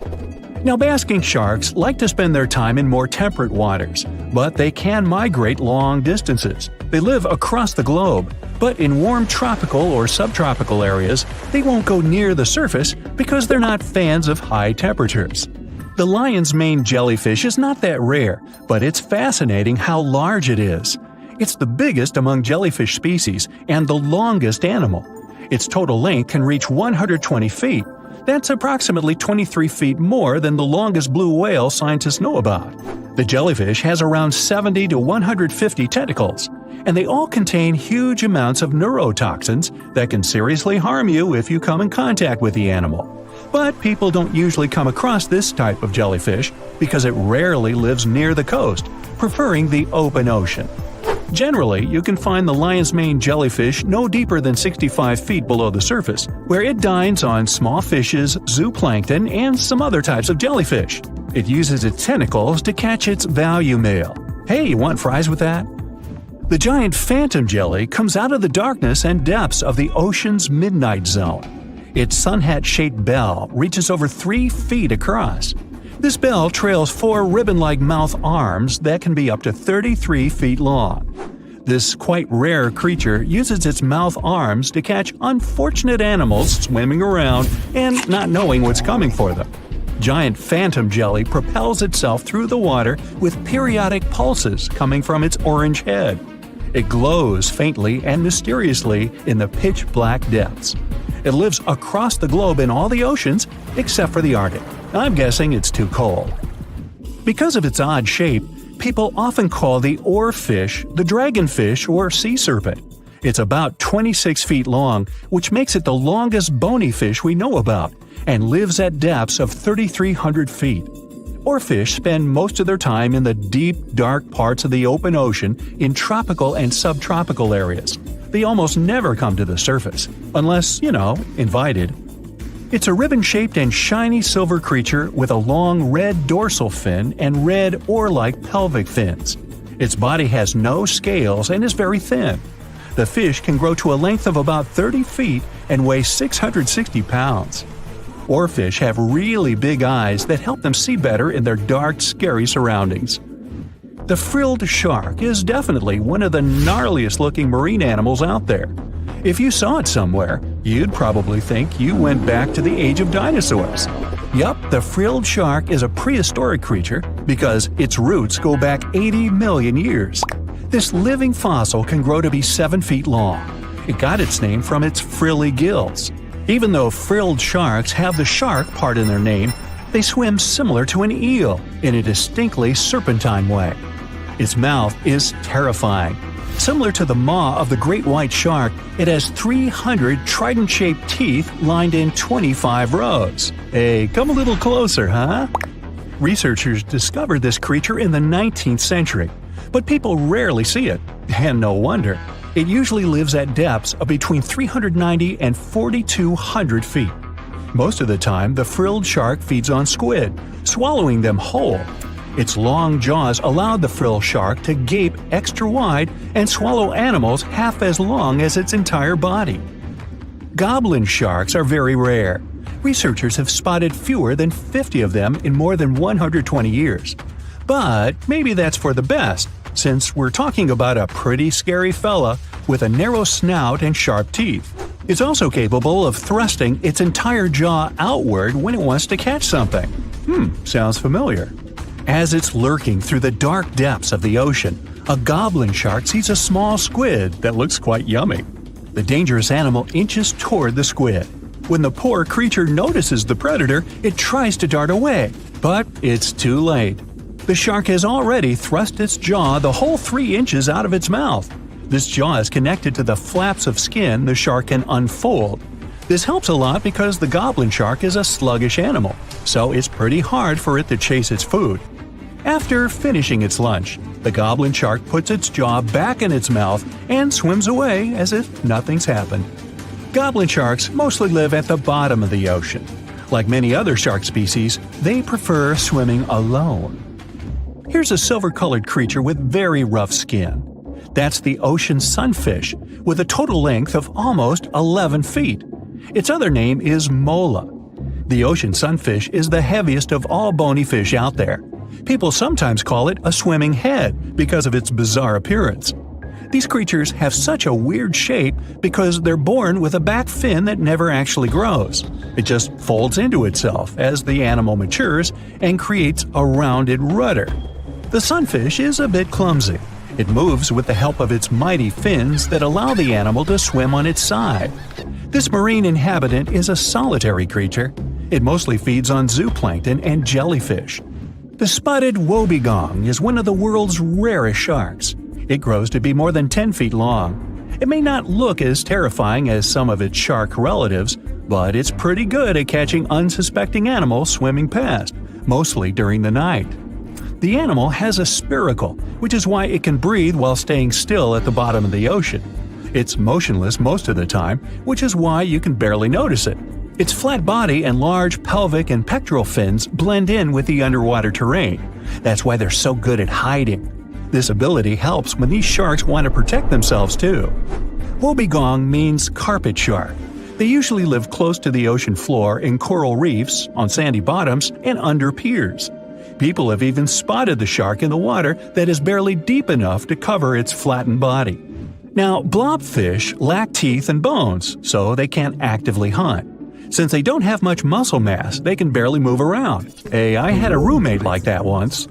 Now, basking sharks like to spend their time in more temperate waters, but they can migrate long distances. They live across the globe, but in warm tropical or subtropical areas, they won't go near the surface because they're not fans of high temperatures. The lion's mane jellyfish is not that rare, but it's fascinating how large it is. It's the biggest among jellyfish species and the longest animal. Its total length can reach 120 feet. That's approximately 23 feet more than the longest blue whale scientists know about. The jellyfish has around 70 to 150 tentacles, and they all contain huge amounts of neurotoxins that can seriously harm you if you come in contact with the animal. But people don't usually come across this type of jellyfish because it rarely lives near the coast, preferring the open ocean. Generally, you can find the lion's mane jellyfish no deeper than 65 feet below the surface, where it dines on small fishes, zooplankton, and some other types of jellyfish. It uses its tentacles to catch its value meal. Hey, you want fries with that? The giant phantom jelly comes out of the darkness and depths of the ocean's midnight zone. Its sun hat-shaped bell reaches over 3 feet across. This bell trails 4 ribbon-like mouth arms that can be up to 33 feet long. This quite rare creature uses its mouth arms to catch unfortunate animals swimming around and not knowing what's coming for them. Giant phantom jelly propels itself through the water with periodic pulses coming from its orange head. It glows faintly and mysteriously in the pitch-black depths. It lives across the globe in all the oceans except for the Arctic. I'm guessing it's too cold. Because of its odd shape, people often call the oarfish the dragonfish or sea serpent. It's about 26 feet long, which makes it the longest bony fish we know about, and lives at depths of 3,300 feet. Oarfish spend most of their time in the deep, dark parts of the open ocean in tropical and subtropical areas. They almost never come to the surface, unless, invited. It's a ribbon-shaped and shiny silver creature with a long red dorsal fin and red oar-like pelvic fins. Its body has no scales and is very thin. The fish can grow to a length of about 30 feet and weigh 660 pounds. Oarfish have really big eyes that help them see better in their dark, scary surroundings. The frilled shark is definitely one of the gnarliest-looking marine animals out there. If you saw it somewhere, you'd probably think you went back to the age of dinosaurs. Yup, the frilled shark is a prehistoric creature because its roots go back 80 million years. This living fossil can grow to be 7 feet long. It got its name from its frilly gills. Even though frilled sharks have the shark part in their name, they swim similar to an eel in a distinctly serpentine way. Its mouth is terrifying. Similar to the maw of the great white shark, it has 300 trident-shaped teeth lined in 25 rows. Hey, come a little closer, huh? Researchers discovered this creature in the 19th century, but people rarely see it, and no wonder. It usually lives at depths of between 390 and 4,200 feet. Most of the time, the frilled shark feeds on squid, swallowing them whole. Its long jaws allowed the frilled shark to gape extra wide and swallow animals half as long as its entire body. Goblin sharks are very rare. Researchers have spotted fewer than 50 of them in more than 120 years. But maybe that's for the best, since we're talking about a pretty scary fella with a narrow snout and sharp teeth. It's also capable of thrusting its entire jaw outward when it wants to catch something. Sounds familiar. As it's lurking through the dark depths of the ocean, a goblin shark sees a small squid that looks quite yummy. The dangerous animal inches toward the squid. When the poor creature notices the predator, it tries to dart away, but it's too late. The shark has already thrust its jaw the whole 3 inches out of its mouth. This jaw is connected to the flaps of skin the shark can unfold. This helps a lot because the goblin shark is a sluggish animal, so it's pretty hard for it to chase its food. After finishing its lunch, the goblin shark puts its jaw back in its mouth and swims away as if nothing's happened. Goblin sharks mostly live at the bottom of the ocean. Like many other shark species, they prefer swimming alone. Here's a silver-colored creature with very rough skin. That's the ocean sunfish, with a total length of almost 11 feet. Its other name is mola. The ocean sunfish is the heaviest of all bony fish out there. People sometimes call it a swimming head because of its bizarre appearance. These creatures have such a weird shape because they're born with a back fin that never actually grows. It just folds into itself as the animal matures and creates a rounded rudder. The sunfish is a bit clumsy. It moves with the help of its mighty fins that allow the animal to swim on its side. This marine inhabitant is a solitary creature. It mostly feeds on zooplankton and jellyfish. The spotted wobbegong is one of the world's rarest sharks. It grows to be more than 10 feet long. It may not look as terrifying as some of its shark relatives, but it's pretty good at catching unsuspecting animals swimming past, mostly during the night. The animal has a spiracle, which is why it can breathe while staying still at the bottom of the ocean. It's motionless most of the time, which is why you can barely notice it. Its flat body and large pelvic and pectoral fins blend in with the underwater terrain. That's why they're so good at hiding. This ability helps when these sharks want to protect themselves too. Wobbegong means carpet shark. They usually live close to the ocean floor in coral reefs, on sandy bottoms, and under piers. People have even spotted the shark in the water that is barely deep enough to cover its flattened body. Now, blobfish lack teeth and bones, so they can't actively hunt. Since they don't have much muscle mass, they can barely move around. Hey, I had a roommate like that once.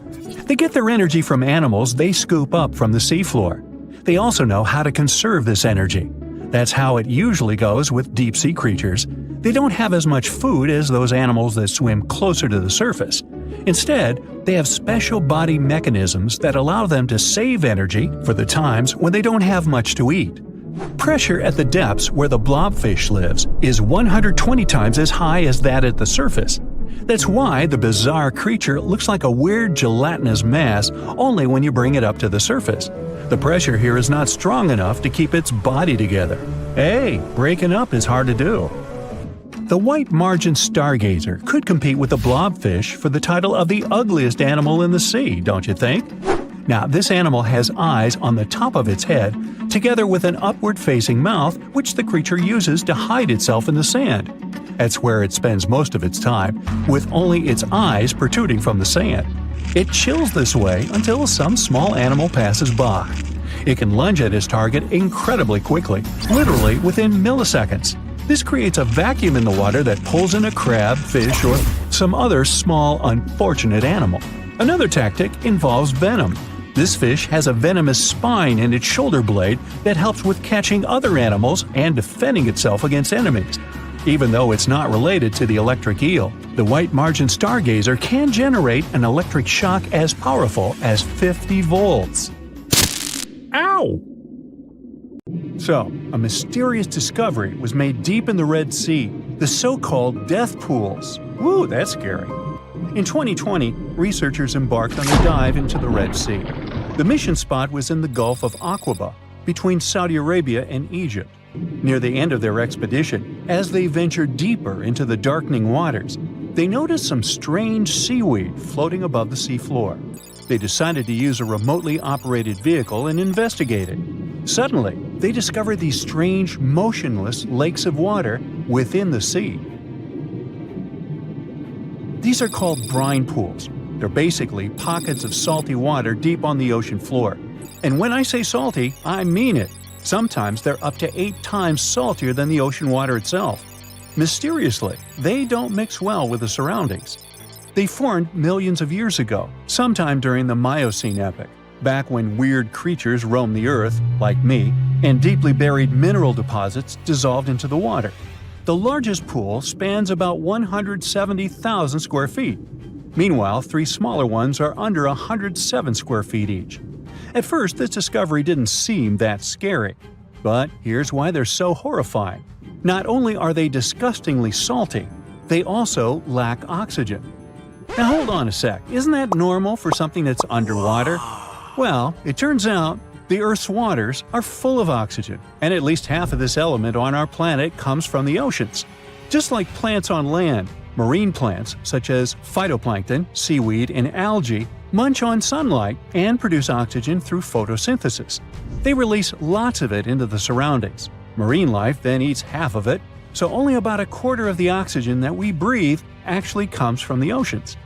They get their energy from animals they scoop up from the seafloor. They also know how to conserve this energy. That's how it usually goes with deep-sea creatures. They don't have as much food as those animals that swim closer to the surface. Instead, they have special body mechanisms that allow them to save energy for the times when they don't have much to eat. Pressure at the depths where the blobfish lives is 120 times as high as that at the surface. That's why the bizarre creature looks like a weird gelatinous mass only when you bring it up to the surface. The pressure here is not strong enough to keep its body together. Hey, breaking up is hard to do. The white margin stargazer could compete with the blobfish for the title of the ugliest animal in the sea, don't you think? Now, this animal has eyes on the top of its head, together with an upward-facing mouth which the creature uses to hide itself in the sand. That's where it spends most of its time, with only its eyes protruding from the sand. It chills this way until some small animal passes by. It can lunge at its target incredibly quickly, literally within milliseconds. This creates a vacuum in the water that pulls in a crab, fish, or some other small, unfortunate animal. Another tactic involves venom. This fish has a venomous spine in its shoulder blade that helps with catching other animals and defending itself against enemies. Even though it's not related to the electric eel, the white margin stargazer can generate an electric shock as powerful as 50 volts. Ow! So, a mysterious discovery was made deep in the Red Sea, the so-called death pools. Woo, that's scary. In 2020, researchers embarked on a dive into the Red Sea. The mission spot was in the Gulf of Aqaba, between Saudi Arabia and Egypt. Near the end of their expedition, as they ventured deeper into the darkening waters, they noticed some strange seaweed floating above the seafloor. They decided to use a remotely operated vehicle and investigate it. Suddenly, they discovered these strange, motionless lakes of water within the sea. These are called brine pools. They're basically pockets of salty water deep on the ocean floor. And when I say salty, I mean it. Sometimes they're up to 8 times saltier than the ocean water itself. Mysteriously, they don't mix well with the surroundings. They formed millions of years ago, sometime during the Miocene epoch, back when weird creatures roamed the earth, like me, and deeply buried mineral deposits dissolved into the water. The largest pool spans about 170,000 square feet. Meanwhile, 3 smaller ones are under 107 square feet each. At first, this discovery didn't seem that scary. But here's why they're so horrifying. Not only are they disgustingly salty, they also lack oxygen. Now hold on a sec, isn't that normal for something that's underwater? Well, it turns out the Earth's waters are full of oxygen, and at least half of this element on our planet comes from the oceans. Just like plants on land, marine plants such as phytoplankton, seaweed, and algae munch on sunlight and produce oxygen through photosynthesis. They release lots of it into the surroundings. Marine life then eats half of it, so only about a quarter of the oxygen that we breathe actually comes from the oceans.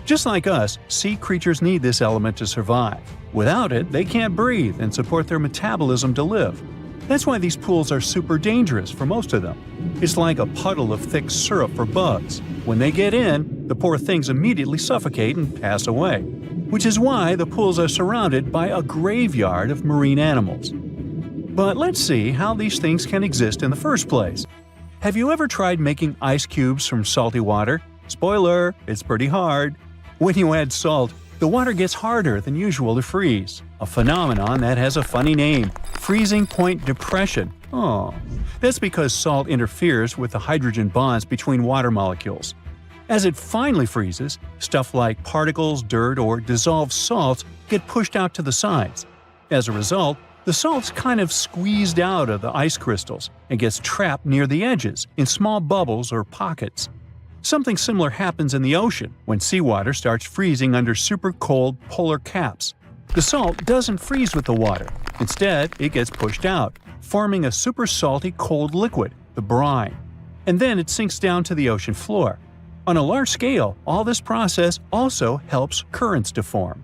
Just like us, sea creatures need this element to survive. Without it, they can't breathe and support their metabolism to live. That's why these pools are super dangerous for most of them. It's like a puddle of thick syrup for bugs. When they get in, the poor things immediately suffocate and pass away. Which is why the pools are surrounded by a graveyard of marine animals. But let's see how these things can exist in the first place. Have you ever tried making ice cubes from salty water? Spoiler, it's pretty hard. When you add salt, the water gets harder than usual to freeze, a phenomenon that has a funny name, freezing point depression. Oh, that's because salt interferes with the hydrogen bonds between water molecules. As it finally freezes, stuff like particles, dirt, or dissolved salts get pushed out to the sides. As a result, the salt's kind of squeezed out of the ice crystals and gets trapped near the edges in small bubbles or pockets. Something similar happens in the ocean when seawater starts freezing under super cold polar caps. The salt doesn't freeze with the water. Instead, it gets pushed out, forming a super salty cold liquid, the brine. And then it sinks down to the ocean floor. On a large scale, all this process also helps currents to form.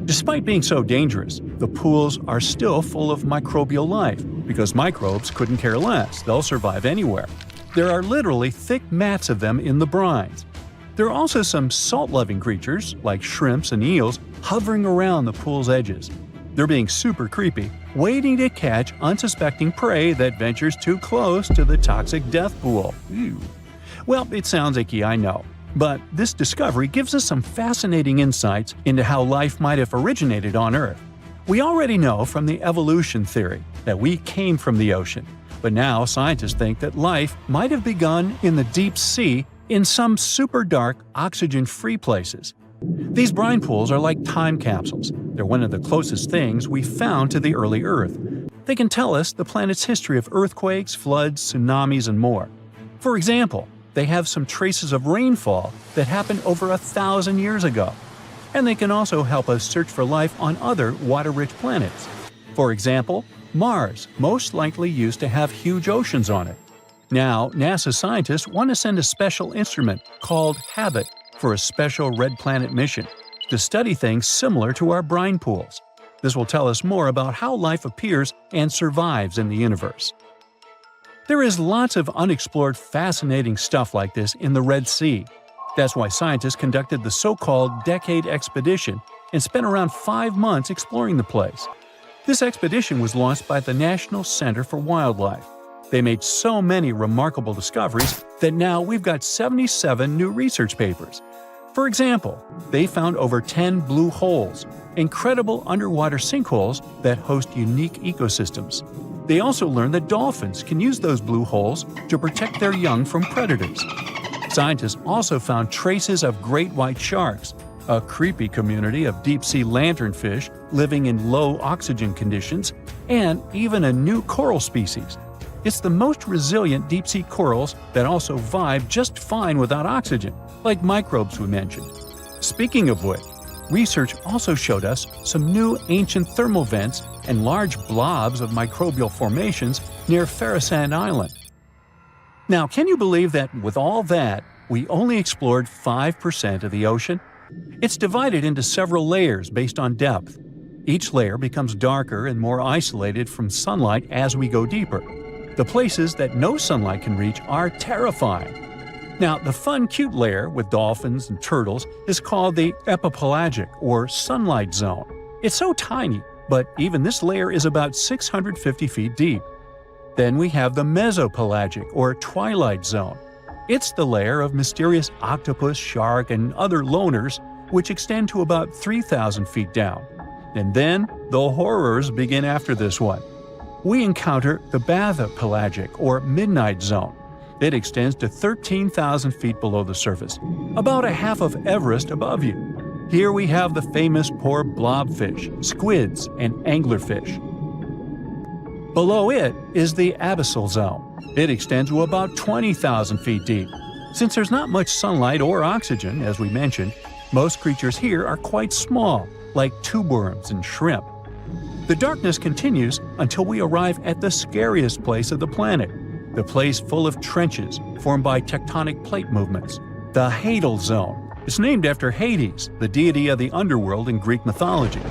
Despite being so dangerous, the pools are still full of microbial life, because microbes couldn't care less, they'll survive anywhere. There are literally thick mats of them in the brines. There are also some salt-loving creatures, like shrimps and eels, hovering around the pool's edges. They're being super creepy, waiting to catch unsuspecting prey that ventures too close to the toxic death pool. Ew. Well, it sounds icky, I know. But this discovery gives us some fascinating insights into how life might have originated on Earth. We already know from the evolution theory that we came from the ocean, but now scientists think that life might have begun in the deep sea in some super dark, oxygen-free places. These brine pools are like time capsules. They're one of the closest things we found to the early Earth. They can tell us the planet's history of earthquakes, floods, tsunamis, and more. For example, they have some traces of rainfall that happened over 1,000 years ago. And they can also help us search for life on other water-rich planets. For example, Mars most likely used to have huge oceans on it. Now, NASA scientists want to send a special instrument called HABIT for a special red planet mission to study things similar to our brine pools. This will tell us more about how life appears and survives in the universe. There is lots of unexplored fascinating stuff like this in the Red Sea. That's why scientists conducted the so-called Decade Expedition and spent around 5 months exploring the place. This expedition was launched by the National Center for Wildlife. They made so many remarkable discoveries that now we've got 77 new research papers. For example, they found over 10 blue holes, incredible underwater sinkholes that host unique ecosystems. They also learned that dolphins can use those blue holes to protect their young from predators. Scientists also found traces of great white sharks, a creepy community of deep-sea lanternfish living in low oxygen conditions, and even a new coral species. It's the most resilient deep-sea corals that also vibe just fine without oxygen, like microbes we mentioned. Speaking of which, research also showed us some new ancient thermal vents and large blobs of microbial formations near Farasand Island. Now, can you believe that with all that, we only explored 5% of the ocean? It's divided into several layers based on depth. Each layer becomes darker and more isolated from sunlight as we go deeper. The places that no sunlight can reach are terrifying. Now, the fun, cute layer with dolphins and turtles is called the epipelagic or sunlight zone. It's so tiny, but even this layer is about 650 feet deep. Then we have the mesopelagic or twilight zone. It's the layer of mysterious octopus, shark, and other loners which extend to about 3,000 feet down. And then the horrors begin after this one. We encounter the bathypelagic or midnight zone. It extends to 13,000 feet below the surface, about a half of Everest above you. Here we have the famous poor blobfish, squids, and anglerfish. Below it is the abyssal zone. It extends to about 20,000 feet deep. Since there's not much sunlight or oxygen, as we mentioned, most creatures here are quite small, like tubeworms and shrimp. The darkness continues until we arrive at the scariest place of the planet, the place full of trenches formed by tectonic plate movements, the Hadal Zone. It's named after Hades, the deity of the underworld in Greek mythology.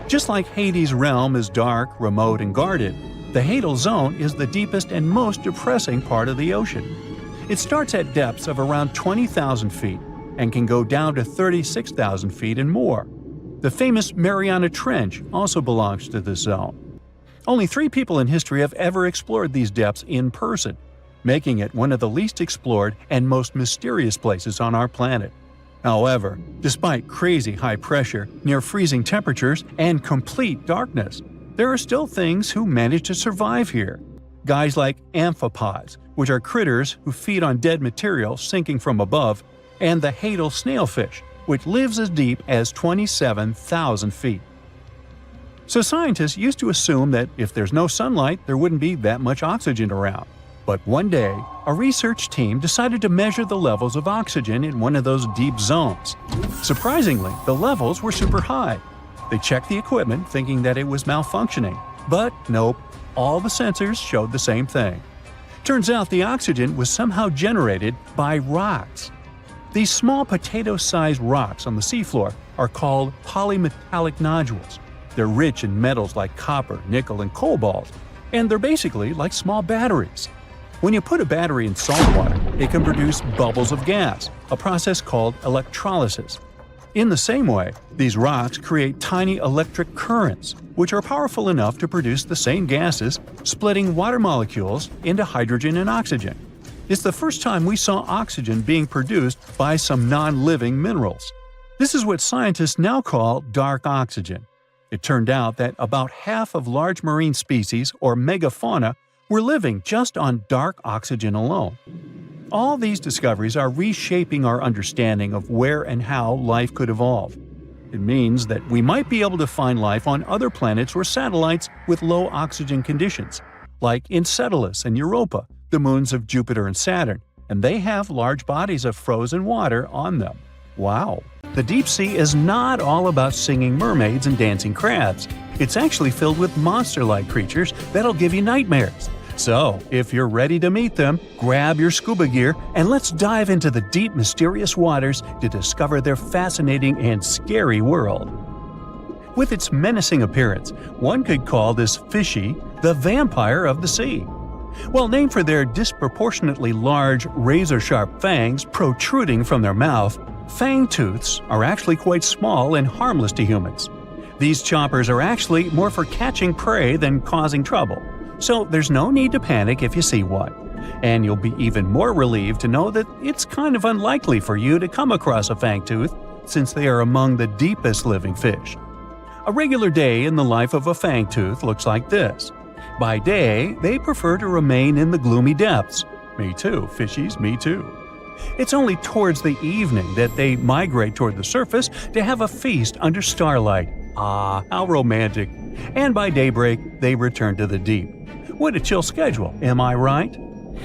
Just like Hades' realm is dark, remote, and guarded, the Hadal Zone is the deepest and most depressing part of the ocean. It starts at depths of around 20,000 feet and can go down to 36,000 feet and more. The famous Mariana Trench also belongs to this zone. Only 3 people in history have ever explored these depths in person, making it one of the least explored and most mysterious places on our planet. However, despite crazy high pressure, near freezing temperatures, and complete darkness, there are still things who manage to survive here. Guys like amphipods, which are critters who feed on dead material sinking from above, and the Hadal snailfish, which lives as deep as 27,000 feet. So scientists used to assume that if there's no sunlight, there wouldn't be that much oxygen around. But one day, a research team decided to measure the levels of oxygen in one of those deep zones. Surprisingly, the levels were super high. They checked the equipment thinking that it was malfunctioning, but nope, all the sensors showed the same thing. Turns out the oxygen was somehow generated by rocks. These small potato-sized rocks on the seafloor are called polymetallic nodules. They're rich in metals like copper, nickel, and cobalt, and they're basically like small batteries. When you put a battery in salt water, it can produce bubbles of gas, a process called electrolysis. In the same way, these rocks create tiny electric currents, which are powerful enough to produce the same gases, splitting water molecules into hydrogen and oxygen. It's the first time we saw oxygen being produced by some non-living minerals. This is what scientists now call dark oxygen. It turned out that about half of large marine species, or megafauna, were living just on dark oxygen alone. All these discoveries are reshaping our understanding of where and how life could evolve. It means that we might be able to find life on other planets or satellites with low oxygen conditions, like Enceladus and Europa, the moons of Jupiter and Saturn, and they have large bodies of frozen water on them. Wow! The deep sea is not all about singing mermaids and dancing crabs. It's actually filled with monster-like creatures that'll give you nightmares. So, if you're ready to meet them, grab your scuba gear and let's dive into the deep, mysterious waters to discover their fascinating and scary world. With its menacing appearance, one could call this fishy the vampire of the sea. Well, named for their disproportionately large, razor-sharp fangs protruding from their mouth, fangtooths are actually quite small and harmless to humans. These choppers are actually more for catching prey than causing trouble. So there's no need to panic if you see one. And you'll be even more relieved to know that it's kind of unlikely for you to come across a fangtooth, since they are among the deepest living fish. A regular day in the life of a fangtooth looks like this. By day, they prefer to remain in the gloomy depths. Me too, fishies, me too. It's only towards the evening that they migrate toward the surface to have a feast under starlight. Ah, how romantic. And by daybreak, they return to the deep. What a chill schedule, am I right?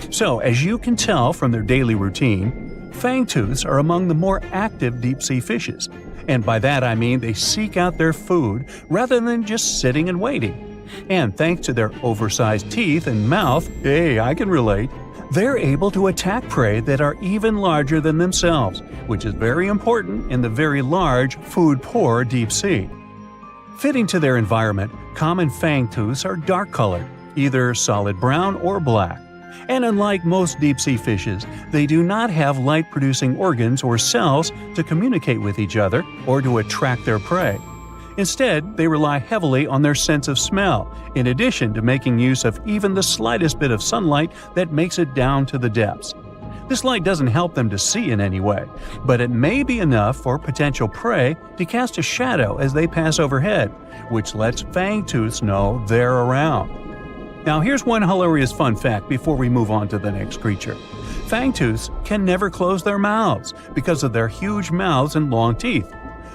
So, as you can tell from their daily routine, fangtooths are among the more active deep-sea fishes. And by that I mean they seek out their food rather than just sitting and waiting. And thanks to their oversized teeth and mouth, hey, I can relate, they're able to attack prey that are even larger than themselves, which is very important in the very large, food-poor deep sea. Fitting to their environment, common fangtooths are dark-colored, either solid brown or black. And unlike most deep-sea fishes, they do not have light-producing organs or cells to communicate with each other or to attract their prey. Instead, they rely heavily on their sense of smell, in addition to making use of even the slightest bit of sunlight that makes it down to the depths. This light doesn't help them to see in any way, but it may be enough for potential prey to cast a shadow as they pass overhead, which lets fangtooths know they're around. Now here's one hilarious fun fact before we move on to the next creature. Fangtooths can never close their mouths because of their huge mouths and long teeth.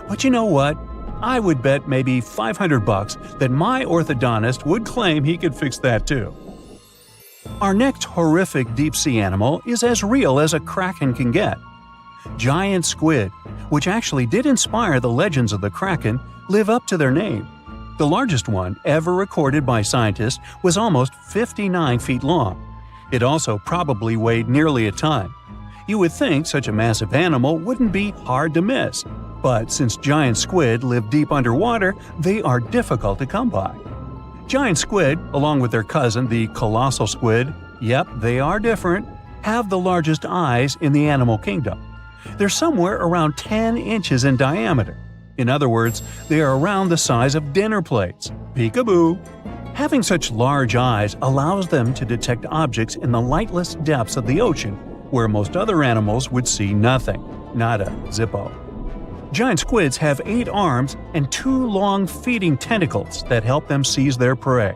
But you know what? I would bet maybe $500 that my orthodontist would claim he could fix that too. Our next horrific deep-sea animal is as real as a Kraken can get. Giant squid, which actually did inspire the legends of the Kraken, live up to their name. The largest one ever recorded by scientists was almost 59 feet long. It also probably weighed nearly a ton. You would think such a massive animal wouldn't be hard to miss, but since giant squid live deep underwater, they are difficult to come by. Giant squid, along with their cousin, the colossal squid, yep, they are different, have the largest eyes in the animal kingdom. They're somewhere around 10 inches in diameter. In other words, they are around the size of dinner plates. Peekaboo! Having such large eyes allows them to detect objects in the lightless depths of the ocean, where most other animals would see nothing. Nada, zippo. Giant squids have 8 arms and 2 long feeding tentacles that help them seize their prey.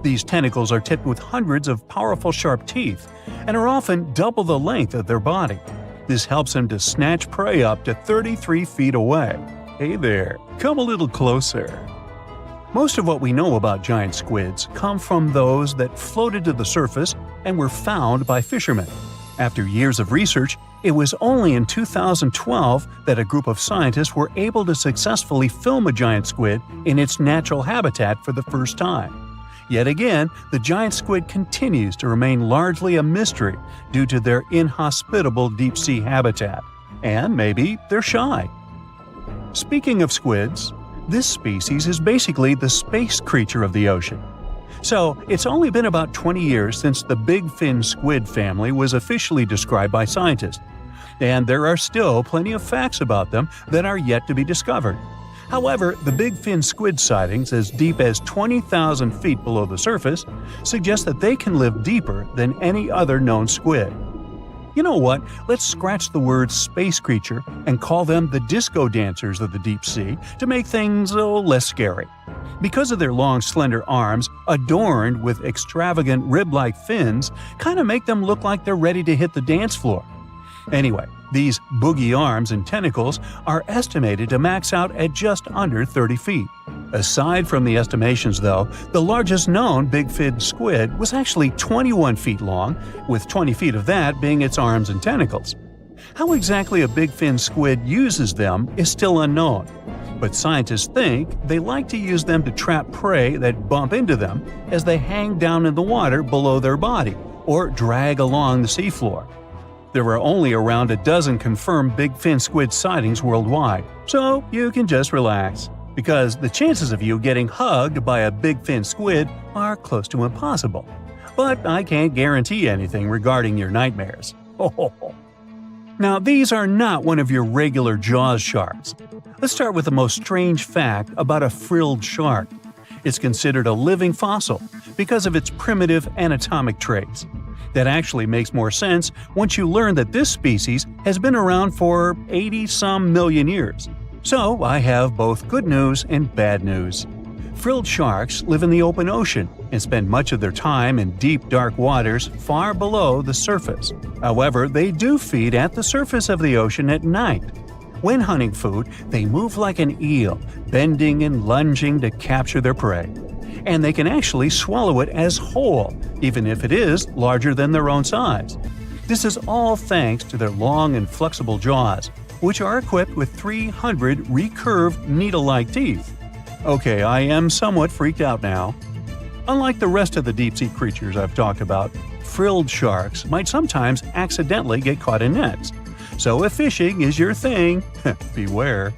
These tentacles are tipped with hundreds of powerful sharp teeth and are often double the length of their body. This helps them to snatch prey up to 33 feet away. Hey there, come a little closer. Most of what we know about giant squids come from those that floated to the surface and were found by fishermen. After years of research, it was only in 2012 that a group of scientists were able to successfully film a giant squid in its natural habitat for the first time. Yet again, the giant squid continues to remain largely a mystery due to their inhospitable deep-sea habitat. And maybe they're shy. Speaking of squids, this species is basically the space creature of the ocean. So, it's only been about 20 years since the big fin squid family was officially described by scientists. And there are still plenty of facts about them that are yet to be discovered. However, the big fin squid sightings as deep as 20,000 feet below the surface suggest that they can live deeper than any other known squid. You know what? Let's scratch the word space creature and call them the disco dancers of the deep sea to make things less scary. Because of their long, slender arms, adorned with extravagant rib-like fins, kind of make them look like they're ready to hit the dance floor. Anyway, these boogie arms and tentacles are estimated to max out at just under 30 feet. Aside from the estimations though, the largest known big fin squid was actually 21 feet long, with 20 feet of that being its arms and tentacles. How exactly a big fin squid uses them is still unknown, but scientists think they like to use them to trap prey that bump into them as they hang down in the water below their body or drag along the seafloor. There are only around a dozen confirmed big fin squid sightings worldwide, so you can just relax, because the chances of you getting hugged by a big fin squid are close to impossible. But I can't guarantee anything regarding your nightmares. Now, these are not one of your regular Jaws sharks. Let's start with the most strange fact about a frilled shark. It's considered a living fossil because of its primitive anatomic traits. That actually makes more sense once you learn that this species has been around for 80-some million years. So I have both good news and bad news. Frilled sharks live in the open ocean and spend much of their time in deep, dark waters far below the surface. However, they do feed at the surface of the ocean at night. When hunting food, they move like an eel, bending and lunging to capture their prey. And they can actually swallow it as whole, even if it is larger than their own size. This is all thanks to their long and flexible jaws, which are equipped with 300 recurved needle-like teeth. Okay, I am somewhat freaked out now. Unlike the rest of the deep-sea creatures I've talked about, frilled sharks might sometimes accidentally get caught in nets. So if fishing is your thing, beware.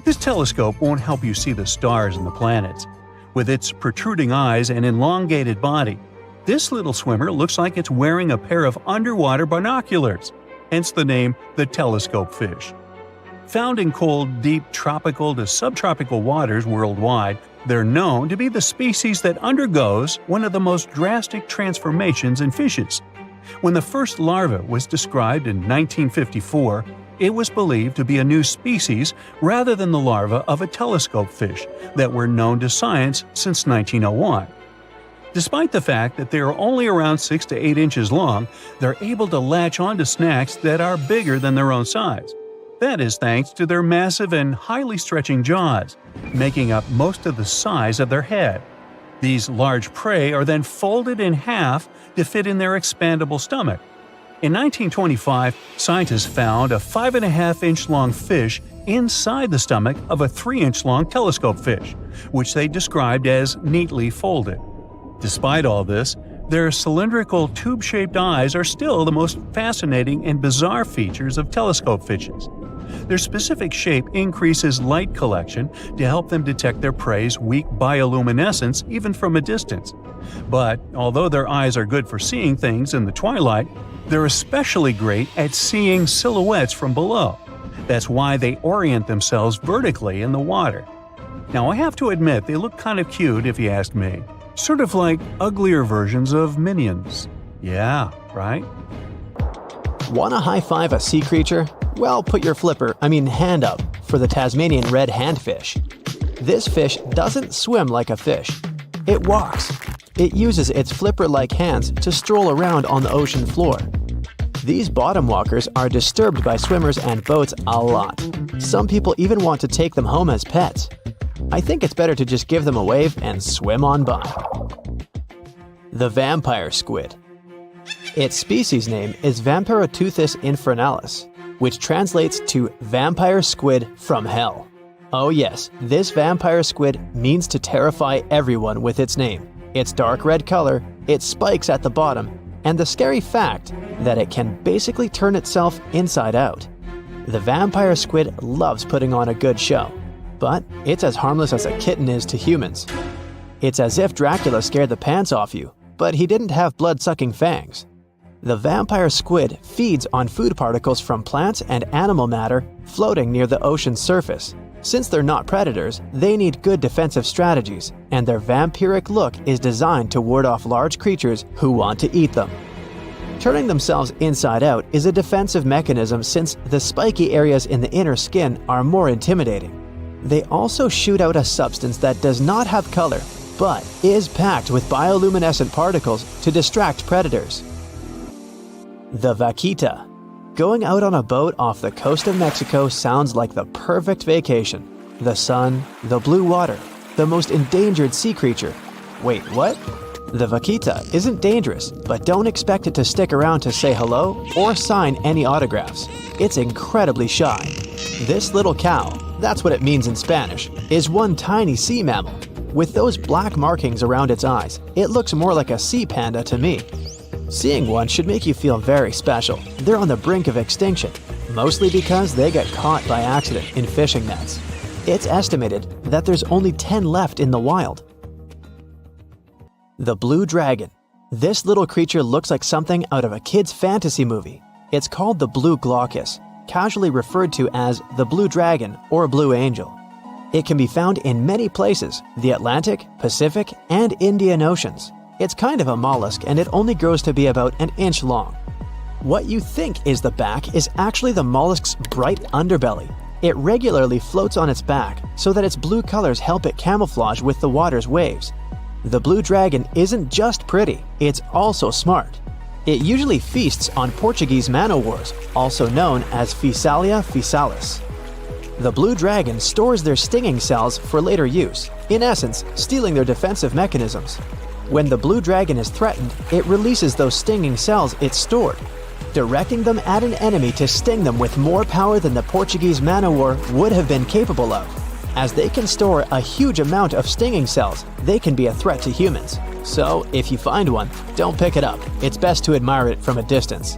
This telescope won't help you see the stars and the planets. With its protruding eyes and elongated body, this little swimmer looks like it's wearing a pair of underwater binoculars, hence the name the telescope fish. Found in cold, deep tropical to subtropical waters worldwide, they're known to be the species that undergoes one of the most drastic transformations in fishes. When the first larva was described in 1954, it was believed to be a new species rather than the larva of a telescope fish that were known to science since 1901. Despite the fact that they are only around 6 to 8 inches long, they're able to latch onto snacks that are bigger than their own size. That is thanks to their massive and highly stretching jaws, making up most of the size of their head. These large prey are then folded in half to fit in their expandable stomach. In 1925, scientists found a 5.5-inch long fish inside the stomach of a 3-inch long telescope fish, which they described as neatly folded. Despite all this, their cylindrical tube-shaped eyes are still the most fascinating and bizarre features of telescope fishes. Their specific shape increases light collection to help them detect their prey's weak bioluminescence even from a distance. But although their eyes are good for seeing things in the twilight, they're especially great at seeing silhouettes from below. That's why they orient themselves vertically in the water. Now, I have to admit they look kind of cute if you ask me. Sort of like uglier versions of minions. Yeah, right? Wanna high-five a sea creature? Well, put your hand up for the Tasmanian red handfish. This fish doesn't swim like a fish. It walks. It uses its flipper-like hands to stroll around on the ocean floor. These bottom walkers are disturbed by swimmers and boats a lot. Some people even want to take them home as pets. I think it's better to just give them a wave and swim on by. The vampire squid. Its species name is Vampiroteuthis infernalis, which translates to vampire squid from hell. Oh yes, this vampire squid means to terrify everyone with its name, its dark red color, its spikes at the bottom, and the scary fact that it can basically turn itself inside out. The vampire squid loves putting on a good show, but it's as harmless as a kitten is to humans. It's as if Dracula scared the pants off you, but he didn't have blood-sucking fangs. The vampire squid feeds on food particles from plants and animal matter floating near the ocean's surface. Since they're not predators, they need good defensive strategies, and their vampiric look is designed to ward off large creatures who want to eat them. Turning themselves inside out is a defensive mechanism since the spiky areas in the inner skin are more intimidating. They also shoot out a substance that does not have color, but is packed with bioluminescent particles to distract predators. The vaquita. Going out on a boat off the coast of Mexico sounds like the perfect vacation. The sun, the blue water, the most endangered sea creature. Wait, what? The vaquita isn't dangerous, but don't expect it to stick around to say hello or sign any autographs. It's incredibly shy. This little cow, that's what it means in Spanish, is one tiny sea mammal. With those black markings around its eyes, it looks more like a sea panda to me. Seeing one should make you feel very special. They're on the brink of extinction, mostly because they got caught by accident in fishing nets. It's estimated that there's only 10 left in the wild. The blue dragon. This little creature looks like something out of a kid's fantasy movie. It's called the blue glaucus, casually referred to as the blue dragon or blue angel. It can be found in many places, the Atlantic, Pacific, and Indian Oceans. It's kind of a mollusk and it only grows to be about an inch long. What you think is the back is actually the mollusk's bright underbelly. It regularly floats on its back so that its blue colors help it camouflage with the water's waves. The blue dragon isn't just pretty, it's also smart. It usually feasts on Portuguese man-o'-wars, also known as Physalia physalis. The blue dragon stores their stinging cells for later use, in essence, stealing their defensive mechanisms. When the blue dragon is threatened, it releases those stinging cells it stored, directing them at an enemy to sting them with more power than the Portuguese man-o'-war would have been capable of. As they can store a huge amount of stinging cells, they can be a threat to humans. So, if you find one, don't pick it up. It's best to admire it from a distance.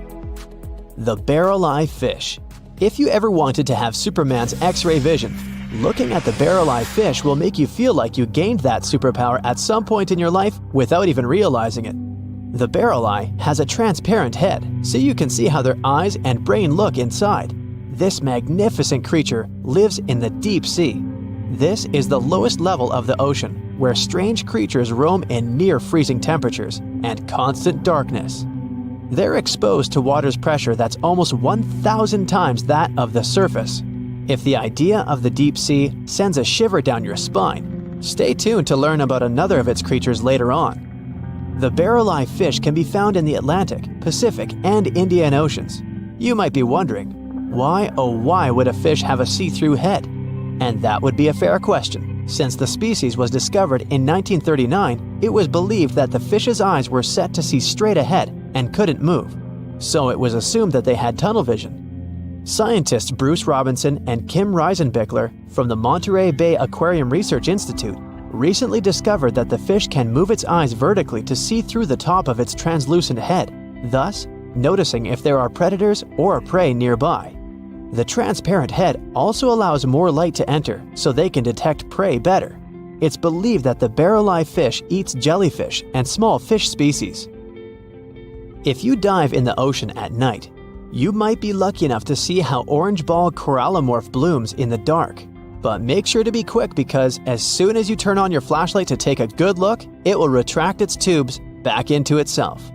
The barrel-eye fish. If you ever wanted to have Superman's X-ray vision, looking at the barrel-eye fish will make you feel like you gained that superpower at some point in your life without even realizing it. The barrel eye has a transparent head, so you can see how their eyes and brain look inside. This magnificent creature lives in the deep sea. This is the lowest level of the ocean, where strange creatures roam in near-freezing temperatures and constant darkness. They're exposed to water's pressure that's almost 1,000 times that of the surface. If the idea of the deep sea sends a shiver down your spine, stay tuned to learn about another of its creatures later on. The barrel-eye fish can be found in the Atlantic, Pacific, and Indian Oceans. You might be wondering, why oh why would a fish have a see-through head? And that would be a fair question. Since the species was discovered in 1939, it was believed that the fish's eyes were set to see straight ahead and couldn't move. So it was assumed that they had tunnel vision. Scientists Bruce Robinson and Kim Reisenbichler from the Monterey Bay Aquarium Research Institute recently discovered that the fish can move its eyes vertically to see through the top of its translucent head, thus noticing if there are predators or prey nearby. The transparent head also allows more light to enter so they can detect prey better. It's believed that the barrel-eye fish eats jellyfish and small fish species. If you dive in the ocean at night, you might be lucky enough to see how orange ball corallomorph blooms in the dark. But make sure to be quick because as soon as you turn on your flashlight to take a good look, it will retract its tubes back into itself.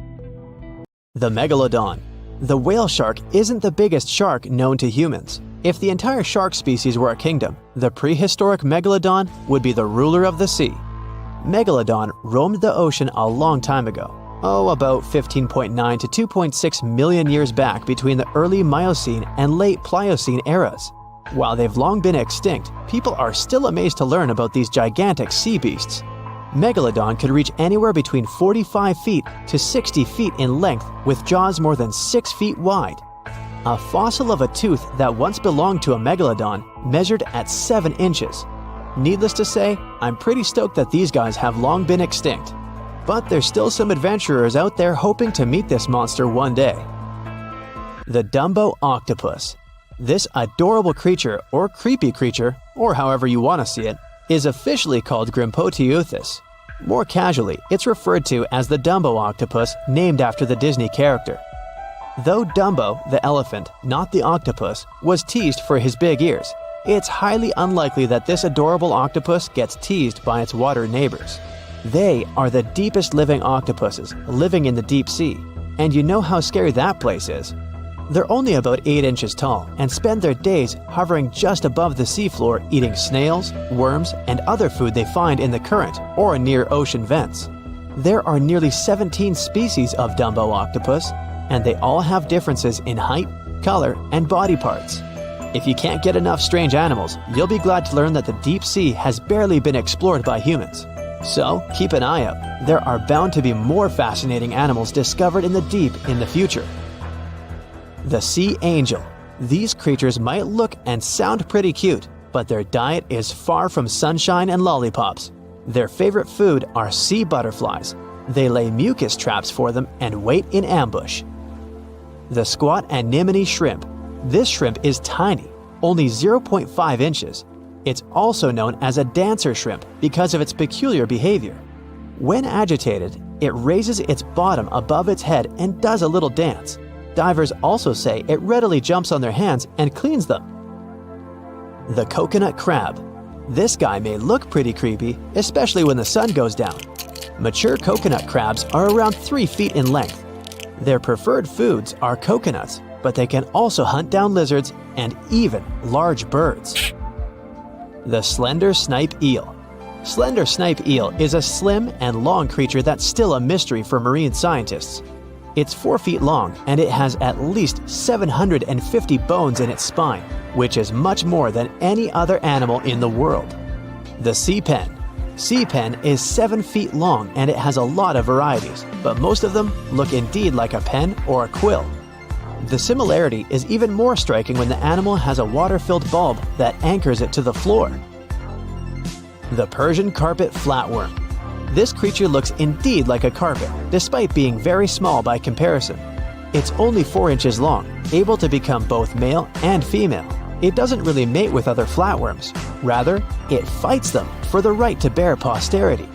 The Megalodon. The whale shark isn't the biggest shark known to humans. If the entire shark species were a kingdom, the prehistoric Megalodon would be the ruler of the sea. Megalodon roamed the ocean a long time ago. about 15.9 to 2.6 million years back between the early Miocene and late Pliocene eras. While they've long been extinct, people are still amazed to learn about these gigantic sea beasts. Megalodon could reach anywhere between 45 feet to 60 feet in length with jaws more than 6 feet wide. A fossil of a tooth that once belonged to a megalodon measured at 7 inches. Needless to say, I'm pretty stoked that these guys have long been extinct. But there's still some adventurers out there hoping to meet this monster one day. The Dumbo octopus. This adorable creature, or creepy creature, or however you want to see it, is officially called Grimpoteuthis. More casually, it's referred to as the Dumbo octopus, named after the Disney character. Though Dumbo, the elephant, not the octopus, was teased for his big ears, it's highly unlikely that this adorable octopus gets teased by its water neighbors. They are the deepest living octopuses, living in the deep sea, and you know how scary that place is. They're only about 8 inches tall and spend their days hovering just above the seafloor eating snails, worms, and other food they find in the current or near ocean vents. There are nearly 17 species of Dumbo octopus, and they all have differences in height, color, and body parts. If you can't get enough strange animals, you'll be glad to learn that the deep sea has barely been explored by humans. So, keep an eye out. There are bound to be more fascinating animals discovered in the deep in the future. The sea angel. These creatures might look and sound pretty cute, but their diet is far from sunshine and lollipops. Their favorite food are sea butterflies. They lay mucus traps for them and wait in ambush. The squat anemone shrimp. This shrimp is tiny, only 0.5 inches. It's also known as a dancer shrimp because of its peculiar behavior. When agitated, it raises its bottom above its head and does a little dance. Divers also say it readily jumps on their hands and cleans them. The coconut crab. This guy may look pretty creepy, especially when the sun goes down. Mature coconut crabs are around 3 feet in length. Their preferred foods are coconuts, but they can also hunt down lizards and even large birds. The slender snipe eel. Slender snipe eel is a slim and long creature that's still a mystery for marine scientists. It's 4 feet long and it has at least 750 bones in its spine, which is much more than any other animal in the world. The sea pen. Sea pen is 7 feet long and it has a lot of varieties, but most of them look indeed like a pen or a quill. The similarity is even more striking when the animal has a water-filled bulb that anchors it to the floor. The Persian carpet flatworm. This creature looks indeed like a carpet, despite being very small by comparison. It's only 4 inches long, able to become both male and female. It doesn't really mate with other flatworms. Rather, it fights them for the right to bear posterity.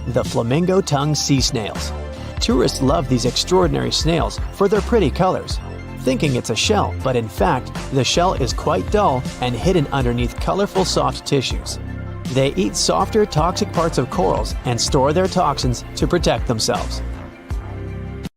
The flamingo-tongued sea snails. Tourists love these extraordinary snails for their pretty colors, thinking it's a shell, but in fact, the shell is quite dull and hidden underneath colorful soft tissues. They eat softer, toxic parts of corals and store their toxins to protect themselves.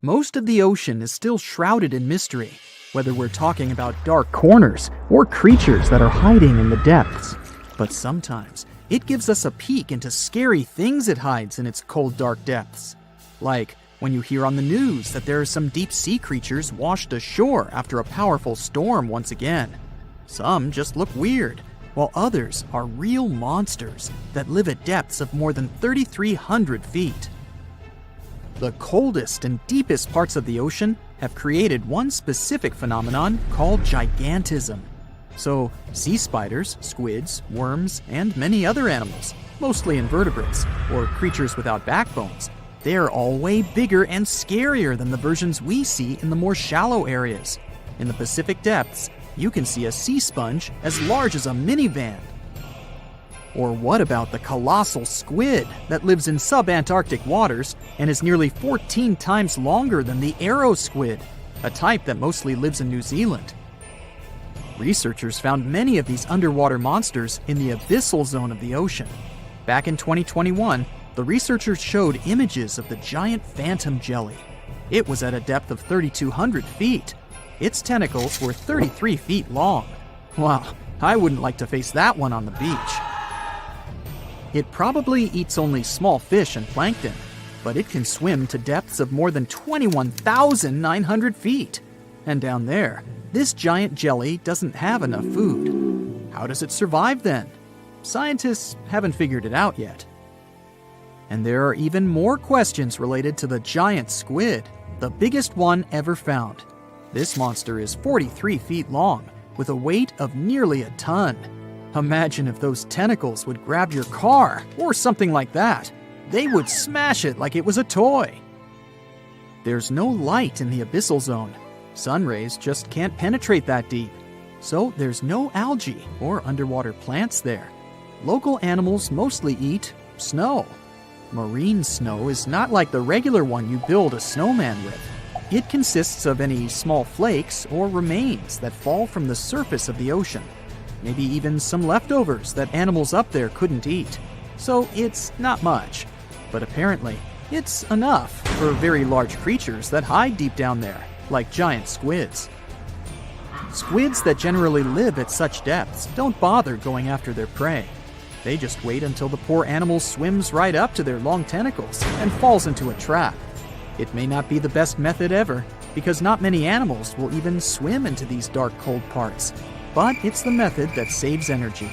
Most of the ocean is still shrouded in mystery, whether we're talking about dark corners or creatures that are hiding in the depths. But sometimes, it gives us a peek into scary things it hides in its cold, dark depths. Like when you hear on the news that there are some deep-sea creatures washed ashore after a powerful storm once again. Some just look weird, while others are real monsters that live at depths of more than 3,300 feet. The coldest and deepest parts of the ocean have created one specific phenomenon called gigantism. So, sea spiders, squids, worms, and many other animals, mostly invertebrates, or creatures without backbones, they're all way bigger and scarier than the versions we see in the more shallow areas. In the Pacific depths, you can see a sea sponge as large as a minivan. Or what about the colossal squid that lives in sub-Antarctic waters and is nearly 14 times longer than the arrow squid, a type that mostly lives in New Zealand? Researchers found many of these underwater monsters in the abyssal zone of the ocean. Back in 2021, the researchers showed images of the giant phantom jelly. It was at a depth of 3,200 feet. Its tentacles were 33 feet long. Wow, I wouldn't like to face that one on the beach. It probably eats only small fish and plankton. but it can swim to depths of more than 21,900 feet. And down there, this giant jelly doesn't have enough food. How does it survive then? Scientists haven't figured it out yet. And there are even more questions related to the giant squid, the biggest one ever found. This monster is 43 feet long, with a weight of nearly a ton. Imagine if those tentacles would grab your car, or something like that. They would smash it like it was a toy. There's no light in the abyssal zone. Sun rays just can't penetrate that deep. So there's no algae or underwater plants there. Local animals mostly eat snow. Marine snow is not like the regular one you build a snowman with. It consists of any small flakes or remains that fall from the surface of the ocean. Maybe even some leftovers that animals up there couldn't eat. So it's not much. But apparently, it's enough for very large creatures that hide deep down there, like giant squids. Squids that generally live at such depths don't bother going after their prey. They just wait until the poor animal swims right up to their long tentacles and falls into a trap. It may not be the best method ever, because not many animals will even swim into these dark, cold parts. But it's the method that saves energy.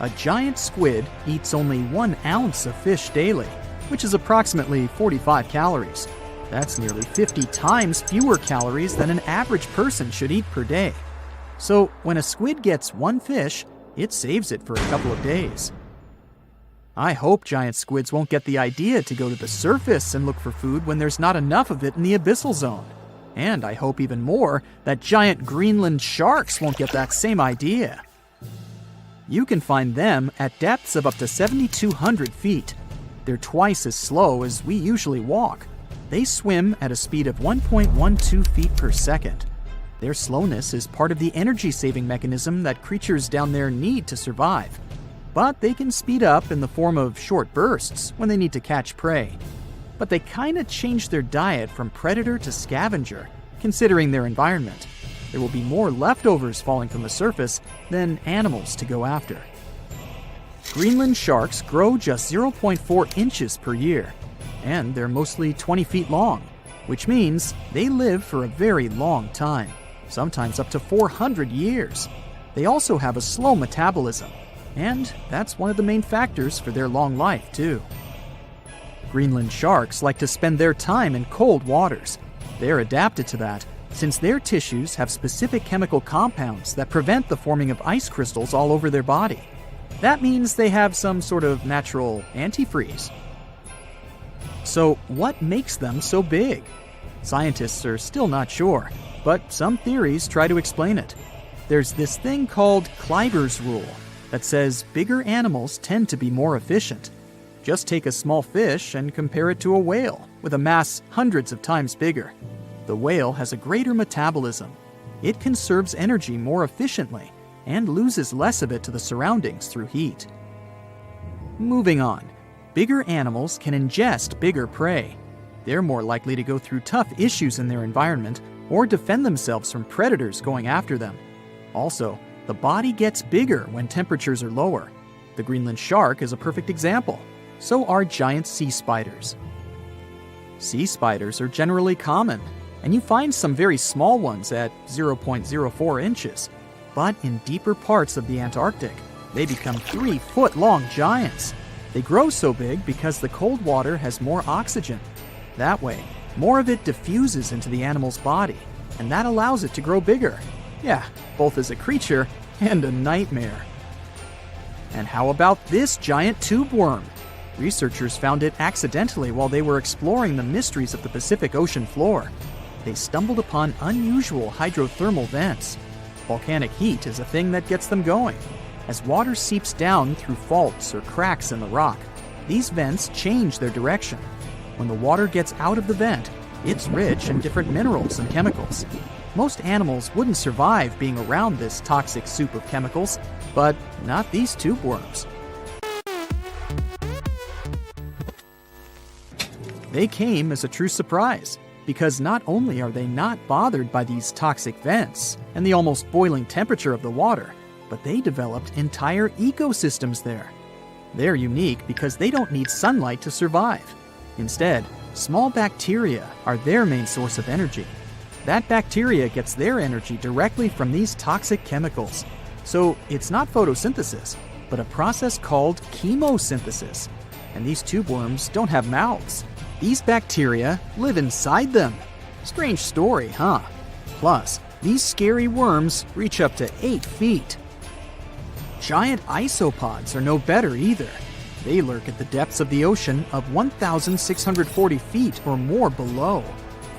A giant squid eats only 1 ounce of fish daily, which is approximately 45 calories. That's nearly 50 times fewer calories than an average person should eat per day. So when a squid gets 1 fish, it saves it for a couple of days. I hope giant squids won't get the idea to go to the surface and look for food when there's not enough of it in the abyssal zone. And I hope even more that giant Greenland sharks won't get that same idea. You can find them at depths of up to 7,200 feet. They're twice as slow as we usually walk. They swim at a speed of 1.12 feet per second. Their slowness is part of the energy-saving mechanism that creatures down there need to survive. But they can speed up in the form of short bursts when they need to catch prey. But they kinda change their diet from predator to scavenger, considering their environment. There will be more leftovers falling from the surface than animals to go after. Greenland sharks grow just 0.4 inches per year, and they're mostly 20 feet long, which means they live for a very long time, sometimes up to 400 years. They also have a slow metabolism, and that's one of the main factors for their long life, too. Greenland sharks like to spend their time in cold waters. They're adapted to that, since their tissues have specific chemical compounds that prevent the forming of ice crystals all over their body. That means they have some sort of natural antifreeze. So what makes them so big? Scientists are still not sure, but some theories try to explain it. There's this thing called Kleiber's rule that says bigger animals tend to be more efficient. Just take a small fish and compare it to a whale with a mass hundreds of times bigger. The whale has a greater metabolism. It conserves energy more efficiently and loses less of it to the surroundings through heat. Moving on, bigger animals can ingest bigger prey. They're more likely to go through tough issues in their environment or defend themselves from predators going after them. Also, the body gets bigger when temperatures are lower. The Greenland shark is a perfect example. So are giant sea spiders. Sea spiders are generally common, and you find some very small ones at 0.04 inches. But in deeper parts of the Antarctic, they become 3-foot-long giants. They grow so big because the cold water has more oxygen. That way, more of it diffuses into the animal's body, and that allows it to grow bigger. Yeah, both as a creature and a nightmare. And how about this giant tubeworm? Researchers found it accidentally while they were exploring the mysteries of the Pacific Ocean floor. They stumbled upon unusual hydrothermal vents. Volcanic heat is a thing that gets them going. As water seeps down through faults or cracks in the rock, these vents change their direction. When the water gets out of the vent, it's rich in different minerals and chemicals. Most animals wouldn't survive being around this toxic soup of chemicals, but not these tubeworms. They came as a true surprise, because not only are they not bothered by these toxic vents and the almost boiling temperature of the water, but they developed entire ecosystems there. They're unique because they don't need sunlight to survive. Instead, small bacteria are their main source of energy. That bacteria gets their energy directly from these toxic chemicals. So it's not photosynthesis, but a process called chemosynthesis. And these tubeworms don't have mouths. These bacteria live inside them. Strange story, huh? Plus, these scary worms reach up to 8 feet. Giant isopods are no better either. They lurk at the depths of the ocean of 1,640 feet or more below,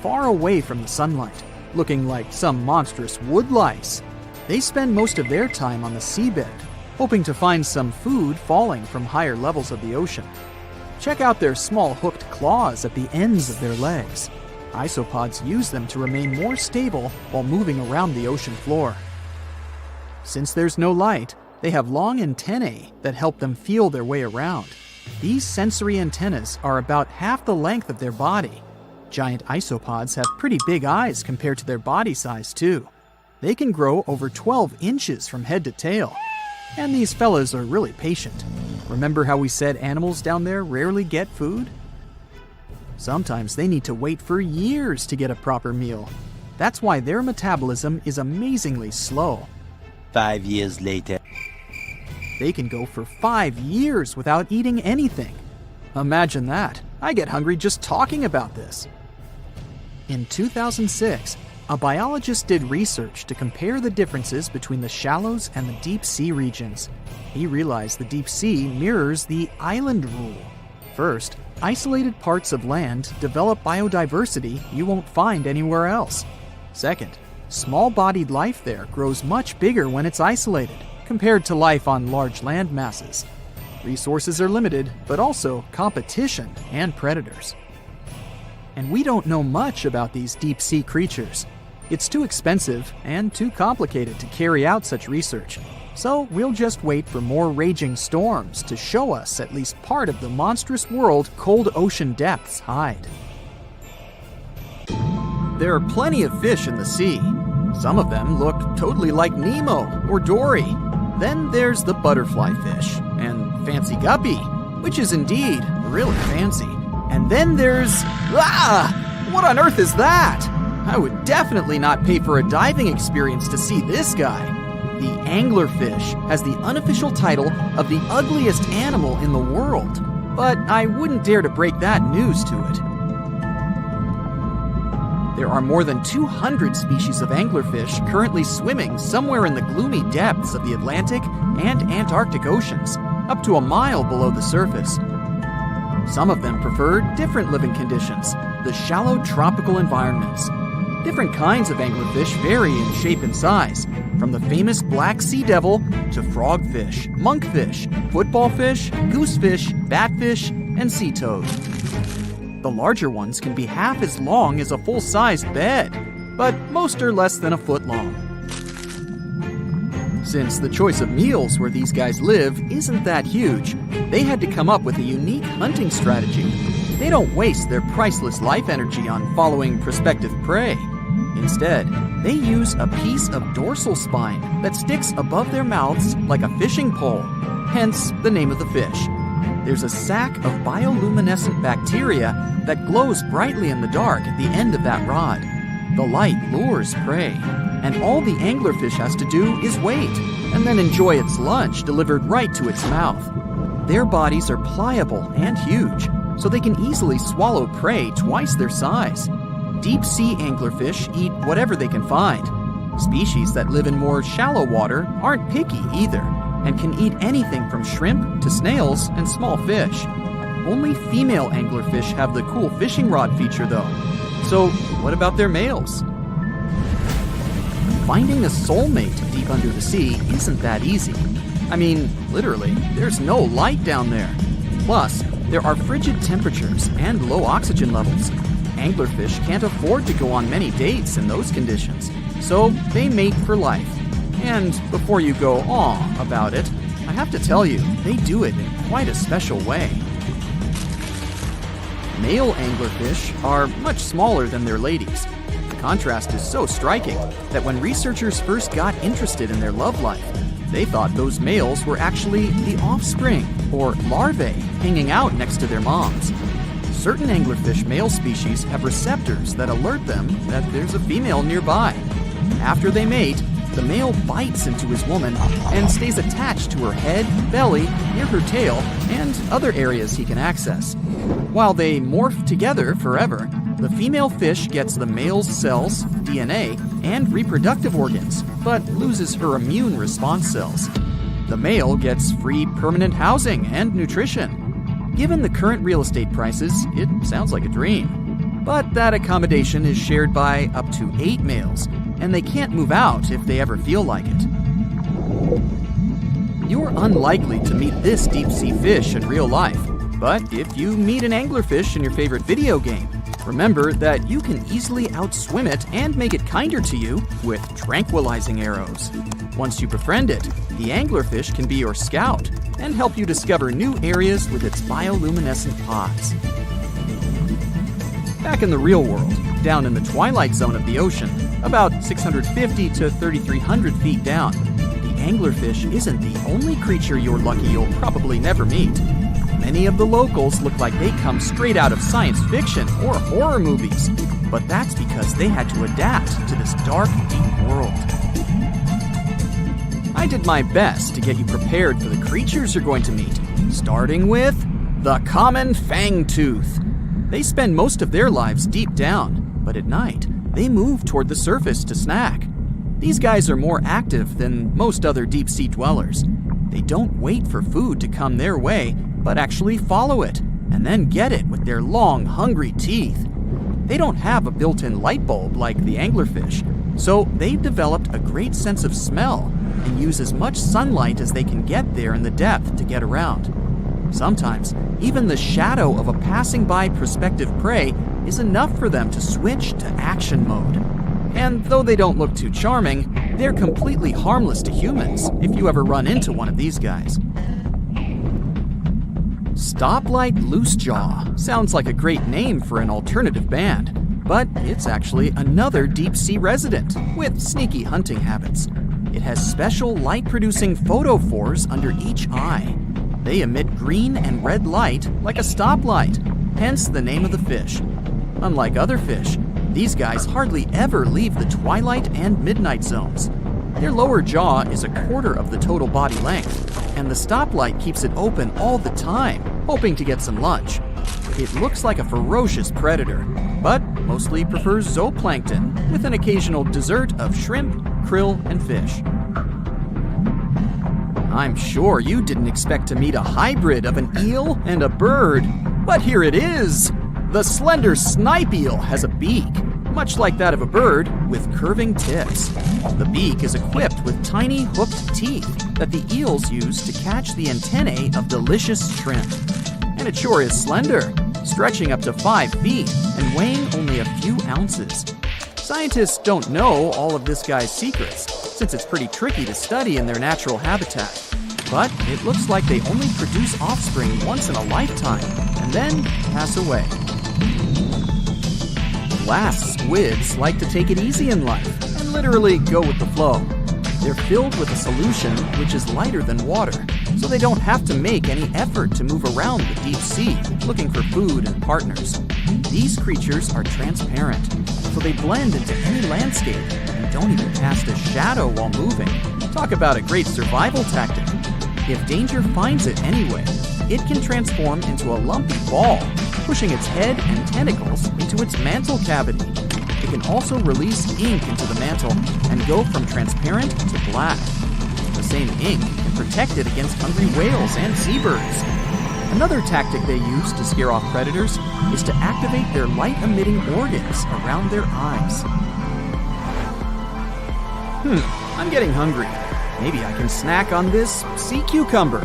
far away from the sunlight, looking like some monstrous wood lice. They spend most of their time on the seabed, hoping to find some food falling from higher levels of the ocean. Check out their small hooked claws at the ends of their legs. Isopods use them to remain more stable while moving around the ocean floor. Since there's no light, they have long antennae that help them feel their way around. These sensory antennas are about half the length of their body. Giant isopods have pretty big eyes compared to their body size too. They can grow over 12 inches from head to tail. And these fellas are really patient. Remember how we said animals down there rarely get food? Sometimes they need to wait for years to get a proper meal. That's why their metabolism is amazingly slow. 5 years later. They can go for 5 years without eating anything. Imagine that. I get hungry just talking about this. In 2006, a biologist did research to compare the differences between the shallows and the deep sea regions. He realized the deep sea mirrors the island rule. First, isolated parts of land develop biodiversity you won't find anywhere else. Second, small-bodied life there grows much bigger when it's isolated, compared to life on large land masses. Resources are limited, but also competition and predators. And we don't know much about these deep-sea creatures. It's too expensive and too complicated to carry out such research. So we'll just wait for more raging storms to show us at least part of the monstrous world cold ocean depths hide. There are plenty of fish in the sea. Some of them look totally like Nemo or Dory. Then there's the butterfly fish and fancy guppy, which is indeed really fancy. And then there's... what on earth is that? I would definitely not pay for a diving experience to see this guy. The anglerfish has the unofficial title of the ugliest animal in the world, but I wouldn't dare to break that news to it. There are more than 200 species of anglerfish currently swimming somewhere in the gloomy depths of the Atlantic and Antarctic oceans, up to a mile below the surface. Some of them prefer different living conditions, the shallow tropical environments. Different kinds of anglerfish vary in shape and size, from the famous black sea devil to frogfish, monkfish, footballfish, goosefish, batfish, and sea toad. The larger ones can be half as long as a full-sized bed, but most are less than a foot long. Since the choice of meals where these guys live isn't that huge, they had to come up with a unique hunting strategy. They don't waste their priceless life energy on following prospective prey. Instead, they use a piece of dorsal spine that sticks above their mouths like a fishing pole, hence the name of the fish. There's a sac of bioluminescent bacteria that glows brightly in the dark at the end of that rod. The light lures prey, and all the anglerfish has to do is wait, and then enjoy its lunch delivered right to its mouth. Their bodies are pliable and huge, so they can easily swallow prey twice their size. Deep-sea anglerfish eat whatever they can find. Species that live in more shallow water aren't picky either, and can eat anything from shrimp to snails and small fish. Only female anglerfish have the cool fishing rod feature though. So what about their males? Finding a soulmate deep under the sea isn't that easy. I mean, literally, there's no light down there. Plus, there are frigid temperatures and low oxygen levels. Anglerfish can't afford to go on many dates in those conditions, so they mate for life. And before you go aw about it, I have to tell you, they do it in quite a special way. Male anglerfish are much smaller than their ladies. The contrast is so striking that when researchers first got interested in their love life, they thought those males were actually the offspring, or larvae, hanging out next to their moms. Certain anglerfish male species have receptors that alert them that there's a female nearby. After they mate, the male bites into his woman and stays attached to her head, belly, near her tail, and other areas he can access. While they morph together forever, the female fish gets the male's cells, DNA, and reproductive organs, but loses her immune response cells. The male gets free permanent housing and nutrition. Given the current real estate prices, it sounds like a dream. But that accommodation is shared by up to 8 males, and they can't move out if they ever feel like it. You're unlikely to meet this deep-sea fish in real life, but if you meet an anglerfish in your favorite video game, remember that you can easily outswim it and make it kinder to you with tranquilizing arrows. Once you befriend it, the anglerfish can be your scout and help you discover new areas with its bioluminescent pods. Back in the real world, down in the twilight zone of the ocean, about 650 to 3,300 feet down, the anglerfish isn't the only creature you're lucky you'll probably never meet. Many of the locals look like they come straight out of science fiction or horror movies, but that's because they had to adapt to this dark, deep world. I did my best to get you prepared for the creatures you're going to meet, starting with the common Fangtooth. They spend most of their lives deep down, but at night, they move toward the surface to snack. These guys are more active than most other deep-sea dwellers. They don't wait for food to come their way, but actually follow it, and then get it with their long, hungry teeth. They don't have a built-in light bulb like the anglerfish, so they've developed a great sense of smell and use as much sunlight as they can get there in the depth to get around. Sometimes, even the shadow of a passing by prospective prey is enough for them to switch to action mode. And though they don't look too charming, they're completely harmless to humans if you ever run into one of these guys. Stoplight Loosejaw sounds like a great name for an alternative band, but it's actually another deep-sea resident with sneaky hunting habits. It has special light-producing photophores under each eye. They emit green and red light like a stoplight, hence the name of the fish. Unlike other fish, these guys hardly ever leave the twilight and midnight zones. Their lower jaw is a quarter of the total body length, and the stoplight keeps it open all the time, hoping to get some lunch. It looks like a ferocious predator, but mostly prefers zooplankton with an occasional dessert of shrimp, krill, and fish. I'm sure you didn't expect to meet a hybrid of an eel and a bird, but here it is! The slender snipe eel has a beak, much like that of a bird, with curving tips. The beak is equipped with tiny hooked teeth that the eels use to catch the antennae of delicious shrimp. And it sure is slender, stretching up to 5 feet and weighing only a few ounces. Scientists don't know all of this guy's secrets, since it's pretty tricky to study in their natural habitat. But it looks like they only produce offspring once in a lifetime, and then pass away. Glass squids like to take it easy in life and literally go with the flow. They're filled with a solution which is lighter than water, so they don't have to make any effort to move around the deep sea looking for food and partners. These creatures are transparent, so they blend into any landscape and don't even cast a shadow while moving. Talk about a great survival tactic. If danger finds it anyway, it can transform into a lumpy ball, pushing its head and tentacles into its mantle cavity. It can also release ink into the mantle and go from transparent to black. The same ink can protect it against hungry whales and seabirds. Another tactic they use to scare off predators is to activate their light-emitting organs around their eyes. I'm getting hungry. Maybe I can snack on this sea cucumber.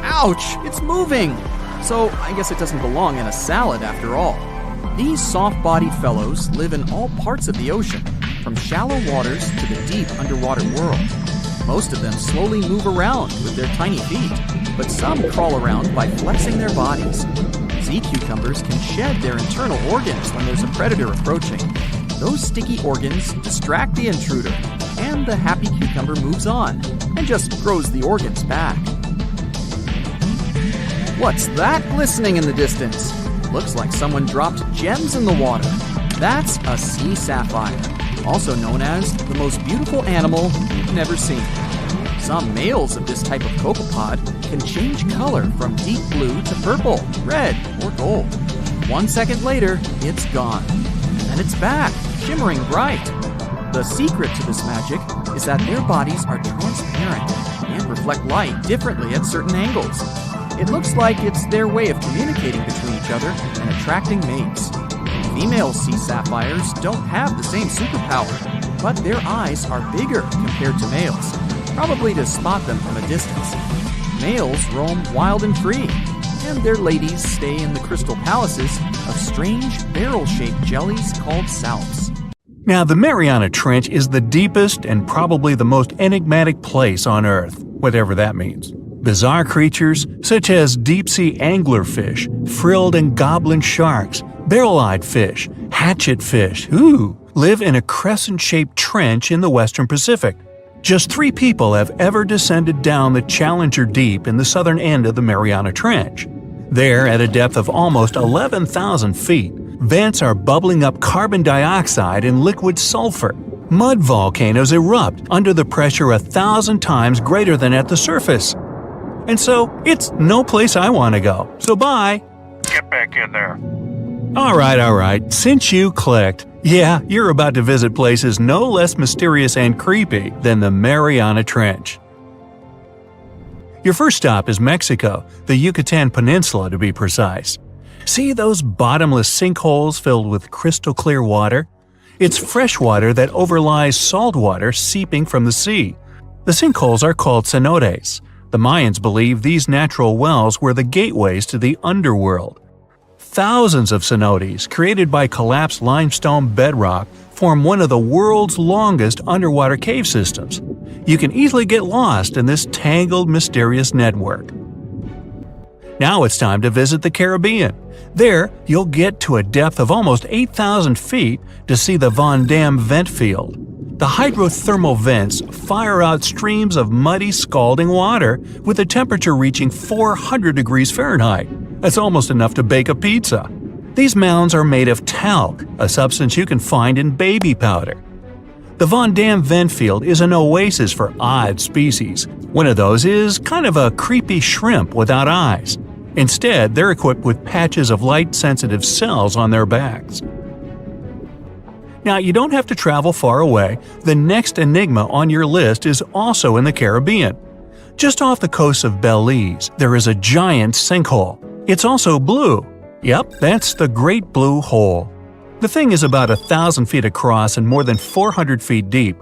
Ouch, it's moving! So I guess it doesn't belong in a salad after all. These soft-bodied fellows live in all parts of the ocean, from shallow waters to the deep underwater world. Most of them slowly move around with their tiny feet, but some crawl around by flexing their bodies. Sea cucumbers can shed their internal organs when there's a predator approaching. Those sticky organs distract the intruder, and the happy cucumber moves on and just grows the organs back. What's that glistening in the distance? Looks like someone dropped gems in the water. That's a sea sapphire, also known as the most beautiful animal you've never seen. Some males of this type of copepod can change color from deep blue to purple, red, or gold. 1 second later, it's gone. And it's back, shimmering bright. The secret to this magic is that their bodies are transparent and reflect light differently at certain angles. It looks like it's their way of communicating between each other and attracting mates. Female sea sapphires don't have the same superpower, but their eyes are bigger compared to males, probably to spot them from a distance. Males roam wild and free, and their ladies stay in the crystal palaces of strange barrel-shaped jellies called salps. Now, the Mariana Trench is the deepest and probably the most enigmatic place on Earth, whatever that means. Bizarre creatures such as deep-sea anglerfish, frilled and goblin sharks, barrel-eyed fish, hatchetfish, live in a crescent-shaped trench in the western Pacific. Just 3 people have ever descended down the Challenger Deep in the southern end of the Mariana Trench. There, at a depth of almost 11,000 feet, vents are bubbling up carbon dioxide and liquid sulfur. Mud volcanoes erupt under the pressure 1,000 times greater than at the surface. And so, it's no place I want to go. So bye! Get back in there. Alright, since you clicked, yeah, you're about to visit places no less mysterious and creepy than the Mariana Trench. Your first stop is Mexico, the Yucatan Peninsula to be precise. See those bottomless sinkholes filled with crystal clear water? It's fresh water that overlies salt water seeping from the sea. The sinkholes are called cenotes. The Mayans believe these natural wells were the gateways to the underworld. Thousands of cenotes, created by collapsed limestone bedrock, form one of the world's longest underwater cave systems. You can easily get lost in this tangled, mysterious network. Now it's time to visit the Caribbean. There, you'll get to a depth of almost 8,000 feet to see the Van Dam vent field. The hydrothermal vents fire out streams of muddy, scalding water with a temperature reaching 400 degrees Fahrenheit. That's almost enough to bake a pizza. These mounds are made of talc, a substance you can find in baby powder. The Van Dam vent field is an oasis for odd species. One of those is kind of a creepy shrimp without eyes. Instead, they're equipped with patches of light-sensitive cells on their backs. Now, you don't have to travel far away. The next enigma on your list is also in the Caribbean. Just off the coast of Belize, there is a giant sinkhole. It's also blue. Yep, that's the Great Blue Hole. The thing is about 1,000 feet across and more than 400 feet deep.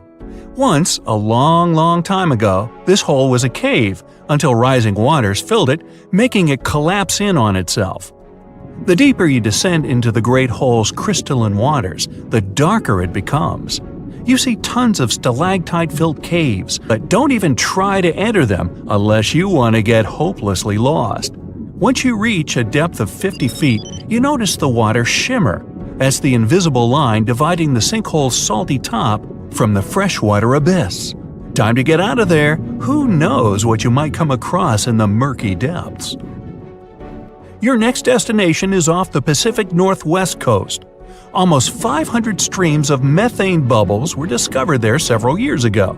Once, a long time ago, this hole was a cave until rising waters filled it, making it collapse in on itself. The deeper you descend into the Great Hole's crystalline waters, the darker it becomes. You see tons of stalactite-filled caves, but don't even try to enter them unless you want to get hopelessly lost. Once you reach a depth of 50 feet, you notice the water shimmer. That's the invisible line dividing the sinkhole's salty top from the freshwater abyss. Time to get out of there. Who knows what you might come across in the murky depths? Your next destination is off the Pacific Northwest coast. Almost 500 streams of methane bubbles were discovered there several years ago.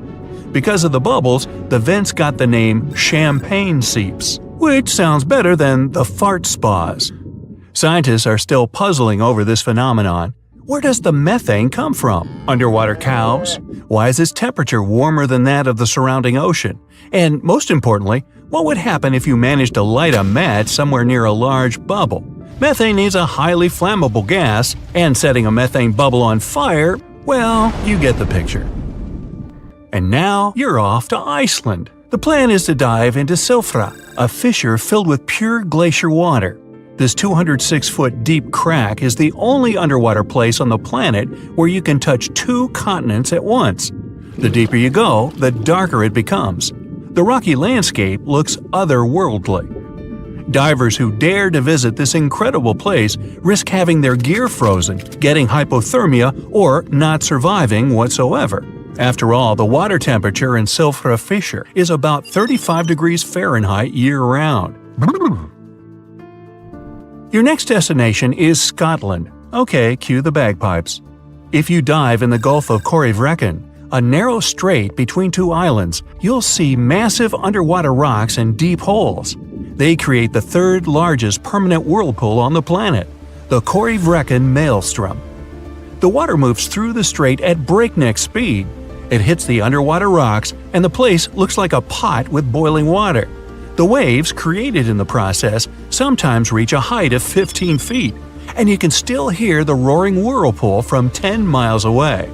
Because of the bubbles, the vents got the name champagne seeps, which sounds better than the fart spas. Scientists are still puzzling over this phenomenon. Where does the methane come from? Underwater cows? Why is its temperature warmer than that of the surrounding ocean? And most importantly, what would happen if you managed to light a match somewhere near a large bubble? Methane is a highly flammable gas, and setting a methane bubble on fire, well, you get the picture. And now you're off to Iceland. The plan is to dive into Silfra, a fissure filled with pure glacier water. This 206-foot deep crack is the only underwater place on the planet where you can touch 2 continents at once. The deeper you go, the darker it becomes. The rocky landscape looks otherworldly. Divers who dare to visit this incredible place risk having their gear frozen, getting hypothermia, or not surviving whatsoever. After all, the water temperature in Silfra Fissure is about 35 degrees Fahrenheit year-round. Your next destination is Scotland. Okay, cue the bagpipes. If you dive in the Gulf of Corryvreckan, a narrow strait between two islands, you'll see massive underwater rocks and deep holes. They create the third largest permanent whirlpool on the planet, the Corryvreckan Maelstrom. The water moves through the strait at breakneck speed. It hits the underwater rocks, and the place looks like a pot with boiling water. The waves created in the process sometimes reach a height of 15 feet, and you can still hear the roaring whirlpool from 10 miles away.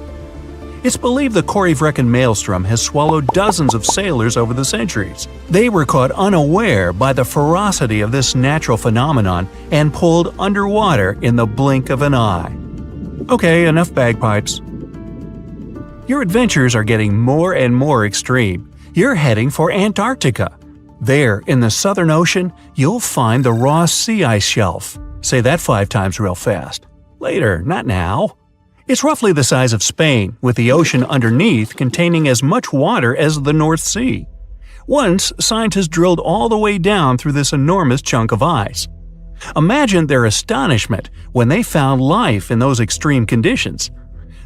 It's believed the Corryvreckan Maelstrom has swallowed dozens of sailors over the centuries. They were caught unaware by the ferocity of this natural phenomenon and pulled underwater in the blink of an eye. Okay, enough bagpipes. Your adventures are getting more and more extreme. You're heading for Antarctica. There, in the Southern Ocean, you'll find the Ross Sea Ice Shelf. Say that 5 times real fast. Later, not now. It's roughly the size of Spain, with the ocean underneath containing as much water as the North Sea. Once, scientists drilled all the way down through this enormous chunk of ice. Imagine their astonishment when they found life in those extreme conditions.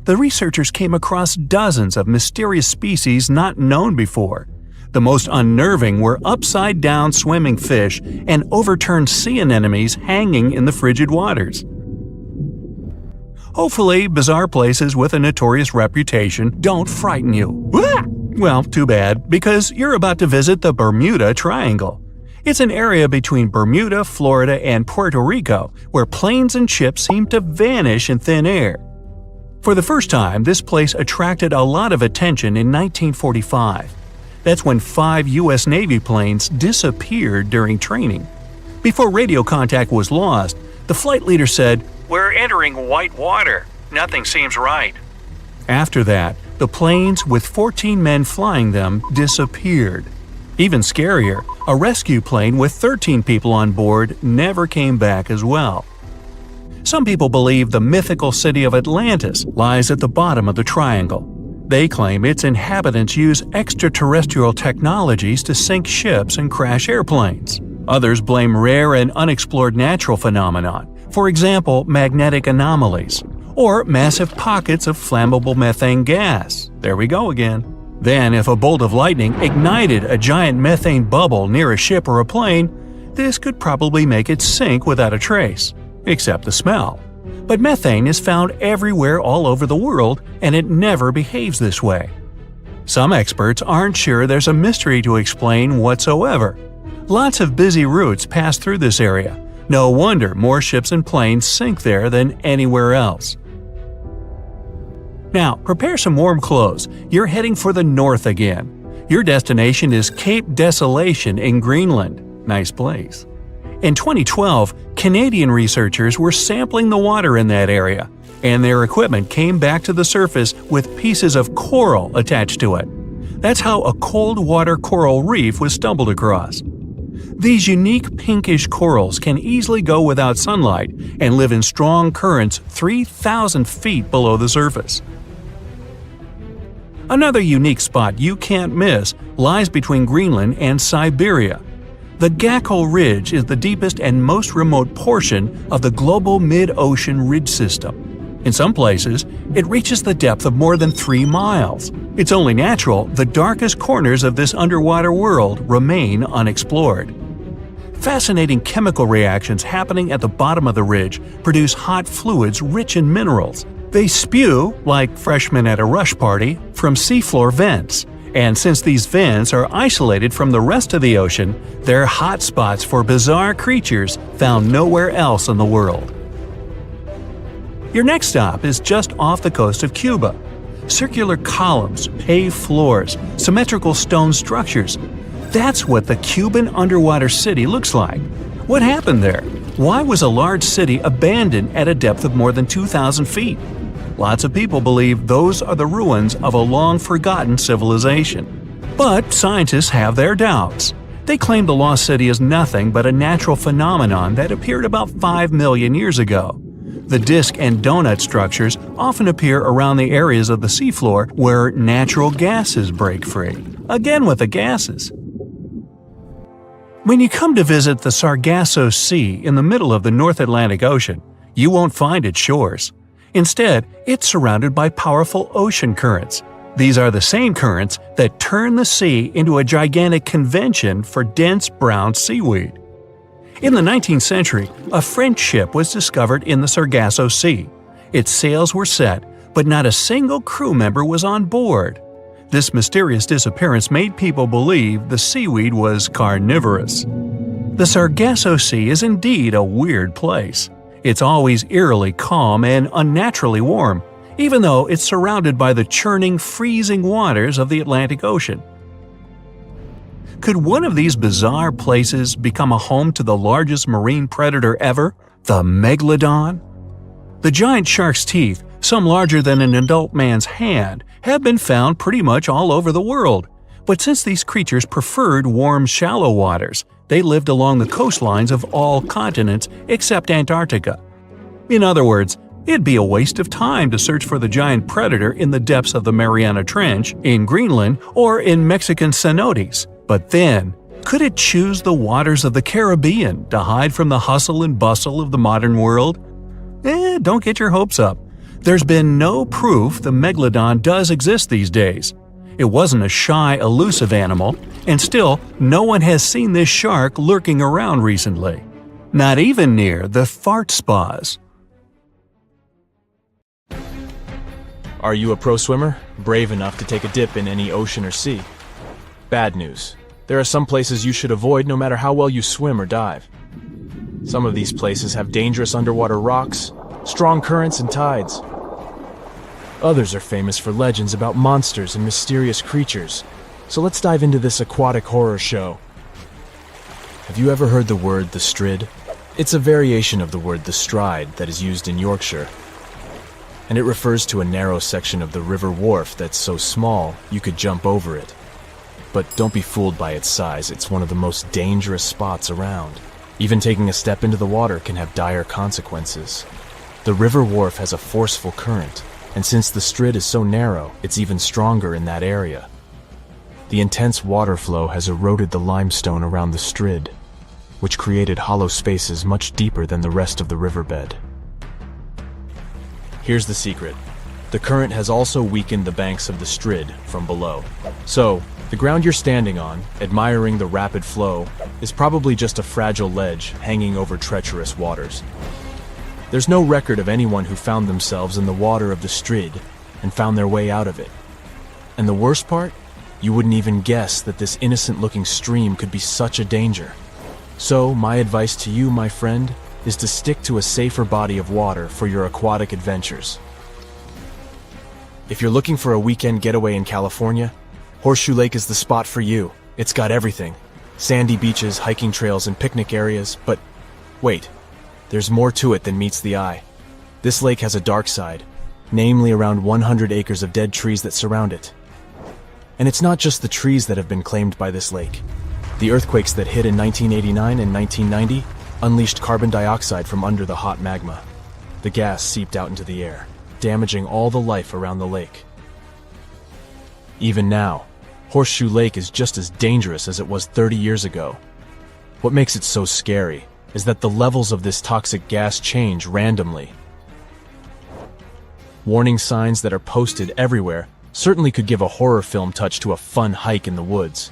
The researchers came across dozens of mysterious species not known before. The most unnerving were upside-down swimming fish and overturned sea anemones hanging in the frigid waters. Hopefully, bizarre places with a notorious reputation don't frighten you. Well, too bad, because you're about to visit the Bermuda Triangle. It's an area between Bermuda, Florida, and Puerto Rico where planes and ships seem to vanish in thin air. For the first time, this place attracted a lot of attention in 1945. That's when 5 U.S. Navy planes disappeared during training. Before radio contact was lost, the flight leader said, "We're entering white water. Nothing seems right." After that, the planes with 14 men flying them disappeared. Even scarier, a rescue plane with 13 people on board never came back as well. Some people believe the mythical city of Atlantis lies at the bottom of the triangle. They claim its inhabitants use extraterrestrial technologies to sink ships and crash airplanes. Others blame rare and unexplored natural phenomena, for example magnetic anomalies, or massive pockets of flammable methane gas. There we go again. Then, if a bolt of lightning ignited a giant methane bubble near a ship or a plane, this could probably make it sink without a trace, except the smell. But methane is found everywhere all over the world, and it never behaves this way. Some experts aren't sure there's a mystery to explain whatsoever. Lots of busy routes pass through this area. No wonder more ships and planes sink there than anywhere else. Now, prepare some warm clothes. You're heading for the north again. Your destination is Cape Desolation in Greenland. Nice place. In 2012, Canadian researchers were sampling the water in that area, and their equipment came back to the surface with pieces of coral attached to it. That's how a cold water coral reef was stumbled across. These unique pinkish corals can easily go without sunlight and live in strong currents 3,000 feet below the surface. Another unique spot you can't miss lies between Greenland and Siberia. The Gakkel Ridge is the deepest and most remote portion of the global mid-ocean ridge system. In some places, it reaches the depth of more than 3 miles. It's only natural the darkest corners of this underwater world remain unexplored. Fascinating chemical reactions happening at the bottom of the ridge produce hot fluids rich in minerals. They spew, like freshmen at a rush party, from seafloor vents. And since these vents are isolated from the rest of the ocean, they're hot spots for bizarre creatures found nowhere else in the world. Your next stop is just off the coast of Cuba. Circular columns, paved floors, symmetrical stone structures. That's what the Cuban underwater city looks like. What happened there? Why was a large city abandoned at a depth of more than 2,000 feet? Lots of people believe those are the ruins of a long-forgotten civilization. But scientists have their doubts. They claim the lost city is nothing but a natural phenomenon that appeared about 5 million years ago. The disc and donut structures often appear around the areas of the seafloor where natural gases break free. Again with the gases. When you come to visit the Sargasso Sea in the middle of the North Atlantic Ocean, you won't find its shores. Instead, it's surrounded by powerful ocean currents. These are the same currents that turn the sea into a gigantic convention for dense brown seaweed. In the 19th century, a French ship was discovered in the Sargasso Sea. Its sails were set, but not a single crew member was on board. This mysterious disappearance made people believe the seaweed was carnivorous. The Sargasso Sea is indeed a weird place. It's always eerily calm and unnaturally warm, even though it's surrounded by the churning, freezing waters of the Atlantic Ocean. Could one of these bizarre places become a home to the largest marine predator ever, the Megalodon? The giant shark's teeth, some larger than an adult man's hand, have been found pretty much all over the world. But since these creatures preferred warm, shallow waters, they lived along the coastlines of all continents except Antarctica. In other words, it'd be a waste of time to search for the giant predator in the depths of the Mariana Trench, in Greenland, or in Mexican cenotes. But then, could it choose the waters of the Caribbean to hide from the hustle and bustle of the modern world? Don't get your hopes up. There's been no proof the Megalodon does exist these days. It wasn't a shy, elusive animal, and still, no one has seen this shark lurking around recently. Not even near the fart spas. Are you a pro swimmer? Brave enough to take a dip in any ocean or sea? Bad news. There are some places you should avoid no matter how well you swim or dive. Some of these places have dangerous underwater rocks, strong currents and tides. Others are famous for legends about monsters and mysterious creatures. So let's dive into this aquatic horror show. Have you ever heard the word the strid? It's a variation of the word the stride that is used in Yorkshire. And it refers to a narrow section of the river wharf that's so small you could jump over it. But don't be fooled by its size, it's one of the most dangerous spots around. Even taking a step into the water can have dire consequences. The river wharf has a forceful current, and since the strid is so narrow, it's even stronger in that area. The intense water flow has eroded the limestone around the strid, which created hollow spaces much deeper than the rest of the riverbed. Here's the secret. The current has also weakened the banks of the strid from below. So, the ground you're standing on, admiring the rapid flow, is probably just a fragile ledge hanging over treacherous waters. There's no record of anyone who found themselves in the water of the strid and found their way out of it. And the worst part? You wouldn't even guess that this innocent-looking stream could be such a danger. So, my advice to you, my friend, is to stick to a safer body of water for your aquatic adventures. If you're looking for a weekend getaway in California, Horseshoe Lake is the spot for you. It's got everything. Sandy beaches, hiking trails, and picnic areas, but wait, there's more to it than meets the eye. This lake has a dark side, namely around 100 acres of dead trees that surround it. And it's not just the trees that have been claimed by this lake. The earthquakes that hit in 1989 and 1990 unleashed carbon dioxide from under the hot magma. The gas seeped out into the air, damaging all the life around the lake. Even now, Horseshoe Lake is just as dangerous as it was 30 years ago. What makes it so scary is that the levels of this toxic gas change randomly. Warning signs that are posted everywhere certainly could give a horror film touch to a fun hike in the woods.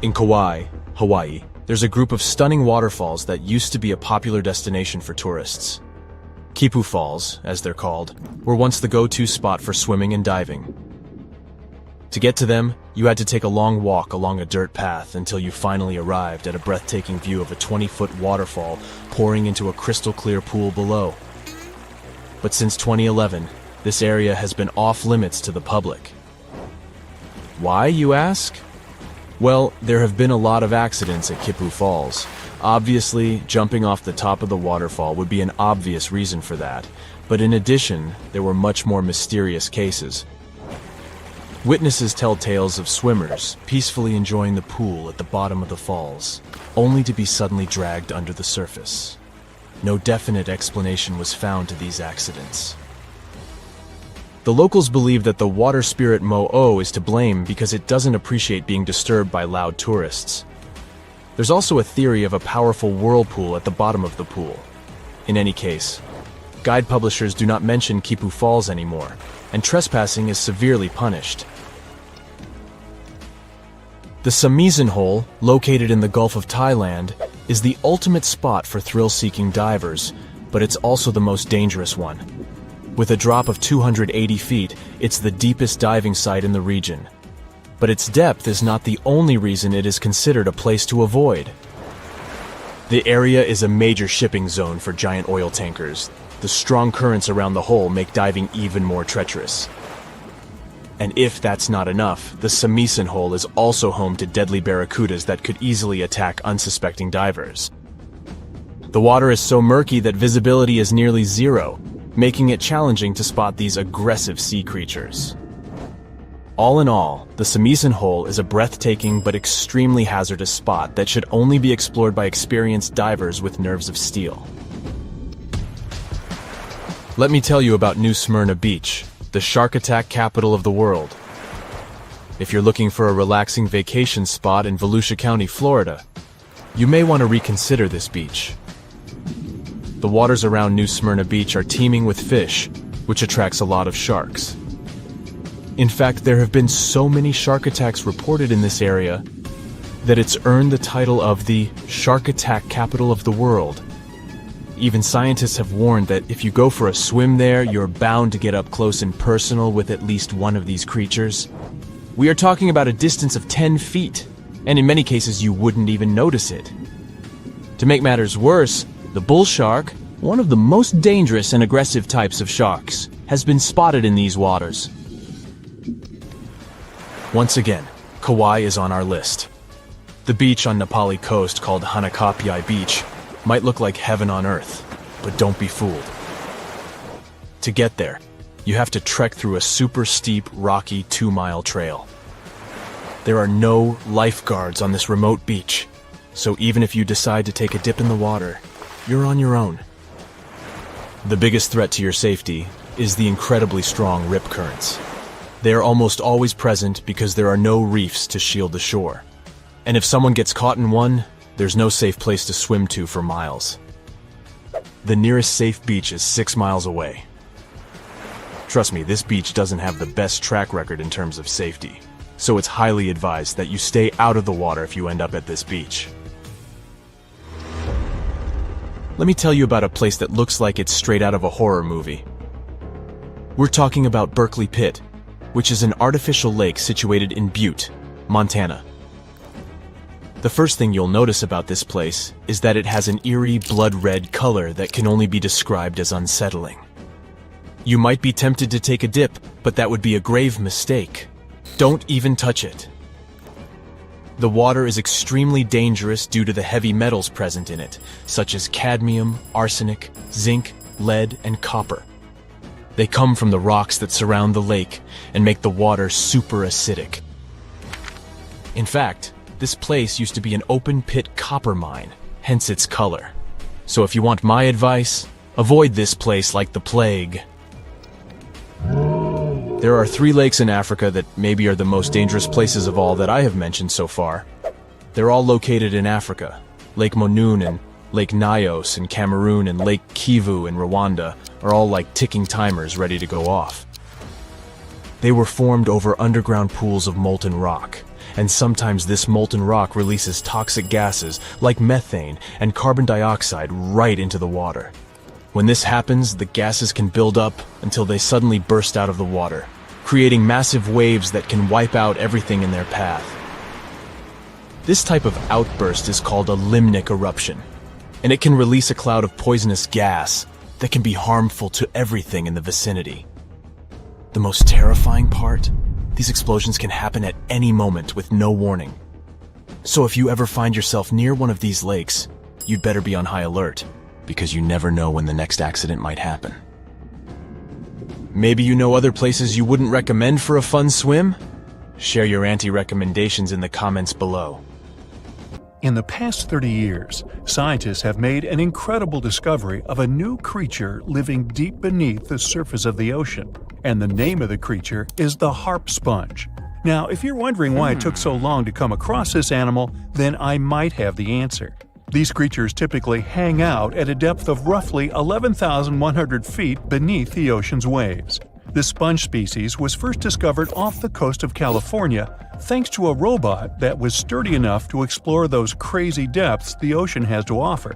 In Kauai, Hawaii, there's a group of stunning waterfalls that used to be a popular destination for tourists. Kipu Falls, as they're called, were once the go-to spot for swimming and diving. To get to them, you had to take a long walk along a dirt path until you finally arrived at a breathtaking view of a 20-foot waterfall pouring into a crystal-clear pool below. But since 2011, this area has been off-limits to the public. Why, you ask? Well, there have been a lot of accidents at Kipu Falls. Obviously, jumping off the top of the waterfall would be an obvious reason for that, but in addition, there were much more mysterious cases. Witnesses tell tales of swimmers peacefully enjoying the pool at the bottom of the falls, only to be suddenly dragged under the surface. No definite explanation was found to these accidents. The locals believe that the water spirit Mo'o is to blame because it doesn't appreciate being disturbed by loud tourists. There's also a theory of a powerful whirlpool at the bottom of the pool. In any case, guide publishers do not mention Kipu Falls anymore, and trespassing is severely punished. The Samisen Hole, located in the Gulf of Thailand, is the ultimate spot for thrill-seeking divers, but it's also the most dangerous one. With a drop of 280 feet, it's the deepest diving site in the region. But its depth is not the only reason it is considered a place to avoid. The area is a major shipping zone for giant oil tankers. The strong currents around the hole make diving even more treacherous. And if that's not enough, the Samisen Hole is also home to deadly barracudas that could easily attack unsuspecting divers. The water is so murky that visibility is nearly zero, making it challenging to spot these aggressive sea creatures. All in all, the Samisen Hole is a breathtaking but extremely hazardous spot that should only be explored by experienced divers with nerves of steel. Let me tell you about New Smyrna Beach, the shark attack capital of the world. If you're looking for a relaxing vacation spot in Volusia County, Florida, you may want to reconsider this beach. The waters around New Smyrna Beach are teeming with fish, which attracts a lot of sharks. In fact, there have been so many shark attacks reported in this area that it's earned the title of the shark attack capital of the world. Even scientists have warned that if you go for a swim there, you're bound to get up close and personal with at least one of these creatures. We are talking about a distance of 10 feet, and in many cases you wouldn't even notice it. To make matters worse, the bull shark, one of the most dangerous and aggressive types of sharks, has been spotted in these waters. Once again, Kauai is on our list. The beach on Nepali coast called Hanakapiai Beach might look like heaven on earth, but don't be fooled. To get there, you have to trek through a super steep, rocky 2-mile trail. There are no lifeguards on this remote beach, so even if you decide to take a dip in the water, you're on your own. The biggest threat to your safety is the incredibly strong rip currents. They are almost always present because there are no reefs to shield the shore. And if someone gets caught in one, there's no safe place to swim to for miles. The nearest safe beach is 6 miles away. Trust me, this beach doesn't have the best track record in terms of safety, so it's highly advised that you stay out of the water if you end up at this beach. Let me tell you about a place that looks like it's straight out of a horror movie. We're talking about Berkeley Pit, which is an artificial lake situated in Butte, Montana. The first thing you'll notice about this place is that it has an eerie blood-red color that can only be described as unsettling. You might be tempted to take a dip, but that would be a grave mistake. Don't even touch it. The water is extremely dangerous due to the heavy metals present in it, such as cadmium, arsenic, zinc, lead, and copper. They come from the rocks that surround the lake and make the water super acidic. In fact, this place used to be an open-pit copper mine, hence its color. So if you want my advice, avoid this place like the plague. There are 3 lakes in Africa that maybe are the most dangerous places of all that I have mentioned so far. They're all located in Africa. Lake Monoun and Lake Nyos in Cameroon and Lake Kivu in Rwanda are all like ticking timers ready to go off. They were formed over underground pools of molten rock, and sometimes this molten rock releases toxic gases like methane and carbon dioxide right into the water. When this happens, the gases can build up until they suddenly burst out of the water, creating massive waves that can wipe out everything in their path. This type of outburst is called a limnic eruption, and it can release a cloud of poisonous gas that can be harmful to everything in the vicinity. The most terrifying part? These explosions can happen at any moment with no warning. So if you ever find yourself near one of these lakes, you'd better be on high alert, because you never know when the next accident might happen. Maybe you know other places you wouldn't recommend for a fun swim? Share your anti-recommendations in the comments below. In the past 30 years, scientists have made an incredible discovery of a new creature living deep beneath the surface of the ocean. and the name of the creature is the harp sponge. Now, if you're wondering why it took so long to come across this animal, then I might have the answer. These creatures typically hang out at a depth of roughly 11,100 feet beneath the ocean's waves. This sponge species was first discovered off the coast of California thanks to a robot that was sturdy enough to explore those crazy depths the ocean has to offer.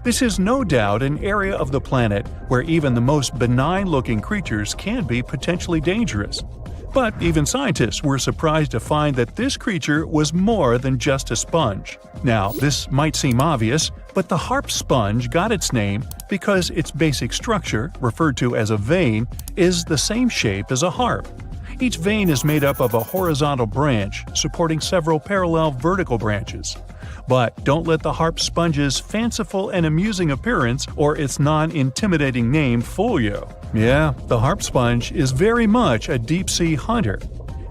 This is no doubt an area of the planet where even the most benign-looking creatures can be potentially dangerous. But even scientists were surprised to find that this creature was more than just a sponge. Now, this might seem obvious, but the harp sponge got its name because its basic structure, referred to as a vein, is the same shape as a harp. Each vein is made up of a horizontal branch supporting several parallel vertical branches. But don't let the harp sponge's fanciful and amusing appearance or its non-intimidating name fool you. Yeah, the harp sponge is very much a deep-sea hunter.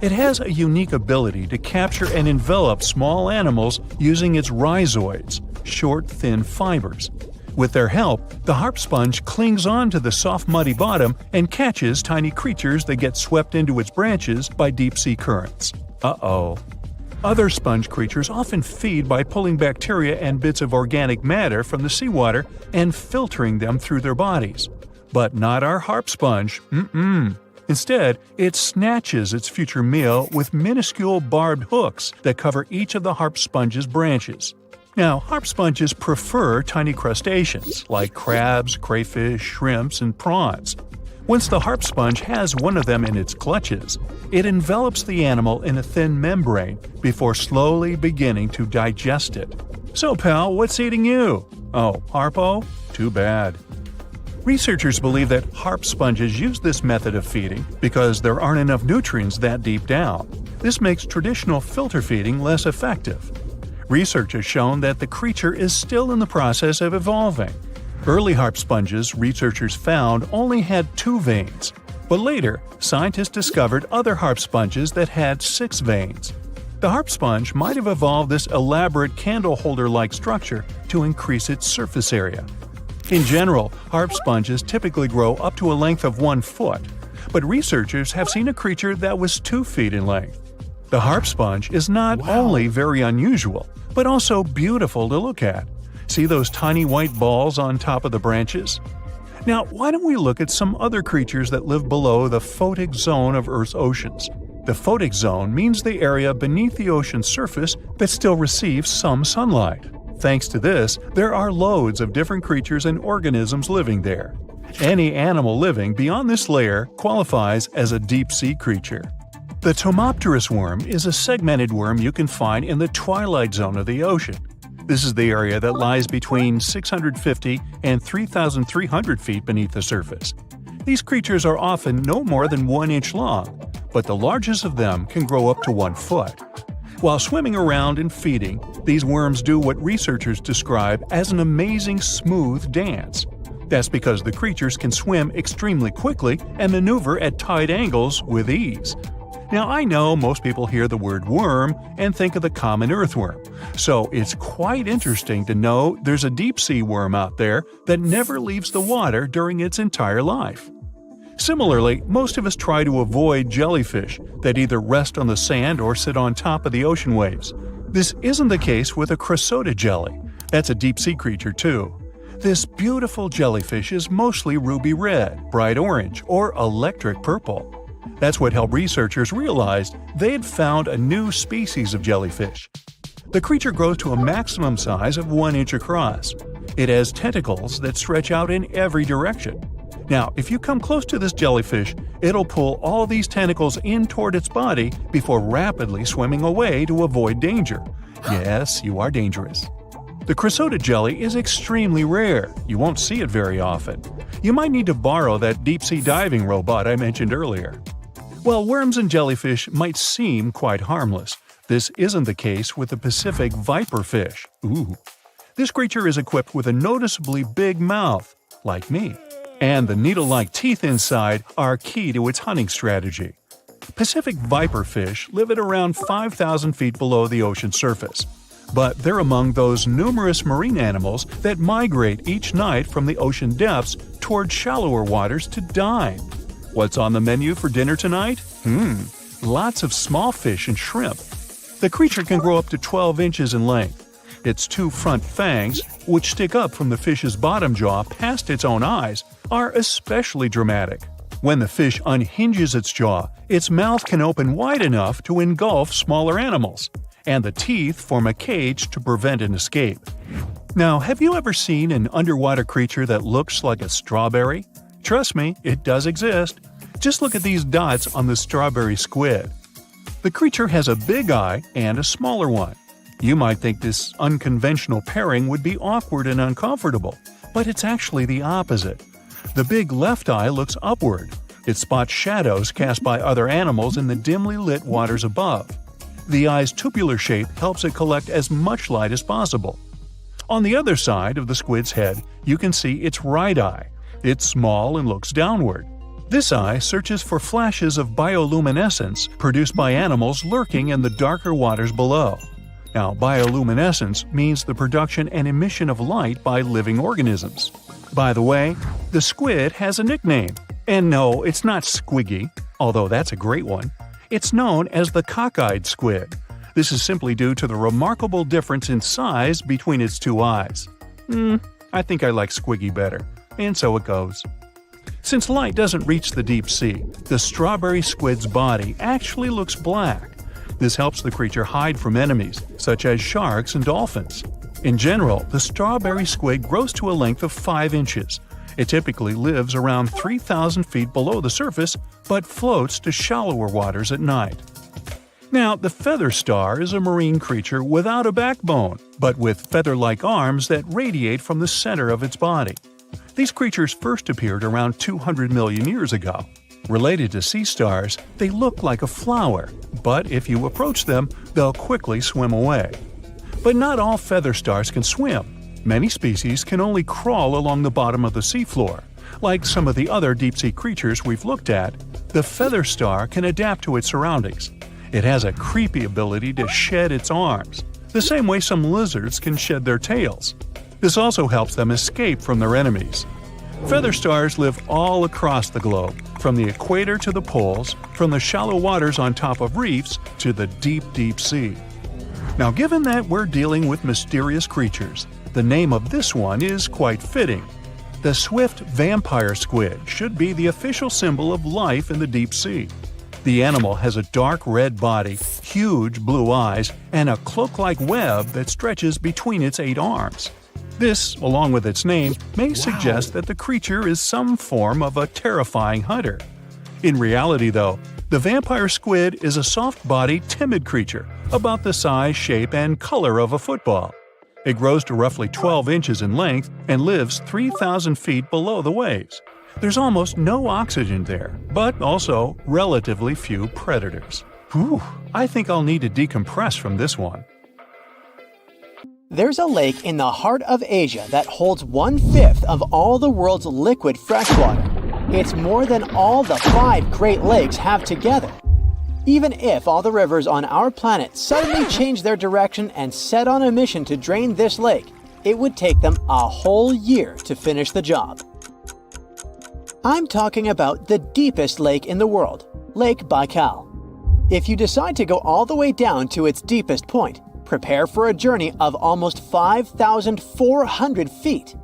It has a unique ability to capture and envelop small animals using its rhizoids, short, thin fibers. With their help, the harp sponge clings on to the soft, muddy bottom and catches tiny creatures that get swept into its branches by deep-sea currents. Uh-oh. Other sponge creatures often feed by pulling bacteria and bits of organic matter from the seawater and filtering them through their bodies. But not our harp sponge. Instead, it snatches its future meal with minuscule barbed hooks that cover each of the harp sponge's branches. Now, harp sponges prefer tiny crustaceans like crabs, crayfish, shrimps, and prawns. Once the harp sponge has one of them in its clutches, it envelops the animal in a thin membrane before slowly beginning to digest it. So, pal, what's eating you? Oh, Harpo? Too bad. Researchers believe that harp sponges use this method of feeding because there aren't enough nutrients that deep down. This makes traditional filter feeding less effective. Research has shown that the creature is still in the process of evolving. Early harp sponges, researchers found, only had 2 veins, but later, scientists discovered other harp sponges that had 6 veins. The harp sponge might have evolved this elaborate candle holder-like structure to increase its surface area. In general, harp sponges typically grow up to a length of 1 foot, but researchers have seen a creature that was 2 feet in length. The harp sponge is not only very unusual, but also beautiful to look at. See those tiny white balls on top of the branches? Now, why don't we look at some other creatures that live below the photic zone of Earth's oceans? The photic zone means the area beneath the ocean's surface that still receives some sunlight. Thanks to this, there are loads of different creatures and organisms living there. Any animal living beyond this layer qualifies as a deep-sea creature. The Tomopterus worm is a segmented worm you can find in the twilight zone of the ocean. This is the area that lies between 650 and 3,300 feet beneath the surface. These creatures are often no more than 1 inch long, but the largest of them can grow up to 1 foot. While swimming around and feeding, these worms do what researchers describe as an amazing smooth dance. That's because the creatures can swim extremely quickly and maneuver at tight angles with ease. Now, I know most people hear the word worm and think of the common earthworm, so it's quite interesting to know there's a deep-sea worm out there that never leaves the water during its entire life. Similarly, most of us try to avoid jellyfish that either rest on the sand or sit on top of the ocean waves. This isn't the case with a Chrysota jelly. That's a deep-sea creature too. This beautiful jellyfish is mostly ruby red, bright orange, or electric purple. That's what helped researchers realize they had found a new species of jellyfish. The creature grows to a maximum size of 1 inch across. It has tentacles that stretch out in every direction. Now, if you come close to this jellyfish, it'll pull all these tentacles in toward its body before rapidly swimming away to avoid danger. Yes, you are dangerous. The Chrysota jelly is extremely rare. You won't see it very often. You might need to borrow that deep-sea diving robot I mentioned earlier. While worms and jellyfish might seem quite harmless, this isn't the case with the Pacific viperfish. Ooh. This creature is equipped with a noticeably big mouth, like me, and the needle-like teeth inside are key to its hunting strategy. Pacific viperfish live at around 5,000 feet below the ocean surface, but they're among those numerous marine animals that migrate each night from the ocean depths toward shallower waters to dine. What's on the menu for dinner tonight? Lots of small fish and shrimp. The creature can grow up to 12 inches in length. Its two front fangs, which stick up from the fish's bottom jaw past its own eyes, are especially dramatic. When the fish unhinges its jaw, its mouth can open wide enough to engulf smaller animals, and the teeth form a cage to prevent an escape. Now, have you ever seen an underwater creature that looks like a strawberry? Trust me, it does exist. Just look at these dots on the strawberry squid. The creature has a big eye and a smaller one. You might think this unconventional pairing would be awkward and uncomfortable, but it's actually the opposite. The big left eye looks upward. It spots shadows cast by other animals in the dimly lit waters above. The eye's tubular shape helps it collect as much light as possible. On the other side of the squid's head, you can see its right eye. It's small and looks downward. This eye searches for flashes of bioluminescence produced by animals lurking in the darker waters below. Now, bioluminescence means the production and emission of light by living organisms. By the way, the squid has a nickname. And no, it's not Squiggy, although that's a great one. It's known as the cockeyed squid. This is simply due to the remarkable difference in size between its two eyes. I think I like Squiggy better, and so it goes. Since light doesn't reach the deep sea, the strawberry squid's body actually looks black. This helps the creature hide from enemies, such as sharks and dolphins. In general, the strawberry squid grows to a length of 5 inches. It typically lives around 3,000 feet below the surface, but floats to shallower waters at night. Now, the feather star is a marine creature without a backbone, but with feather-like arms that radiate from the center of its body. These creatures first appeared around 200 million years ago. Related to sea stars, they look like a flower, but if you approach them, they'll quickly swim away. But not all feather stars can swim. Many species can only crawl along the bottom of the seafloor. Like some of the other deep-sea creatures we've looked at, the feather star can adapt to its surroundings. It has a creepy ability to shed its arms, the same way some lizards can shed their tails. This also helps them escape from their enemies. Feather stars live all across the globe, from the equator to the poles, from the shallow waters on top of reefs to the deep, deep sea. Now, given that we're dealing with mysterious creatures, the name of this one is quite fitting. The swift vampire squid should be the official symbol of life in the deep sea. The animal has a dark red body, huge blue eyes, and a cloak-like web that stretches between its 8 arms. This, along with its name, may suggest that the creature is some form of a terrifying hunter. In reality, though, the vampire squid is a soft-bodied, timid creature, about the size, shape, and color of a football. It grows to roughly 12 inches in length and lives 3,000 feet below the waves. There's almost no oxygen there, but also relatively few predators. Whew, I think I'll need to decompress from this one. There's a lake in the heart of Asia that holds 1/5 of all the world's liquid freshwater. It's more than all the 5 Great Lakes have together. Even if all the rivers on our planet suddenly change their direction and set on a mission to drain this lake, it would take them a whole year to finish the job. I'm talking about the deepest lake in the world, Lake Baikal. If you decide to go all the way down to its deepest point, prepare for a journey of almost 5,400 feet.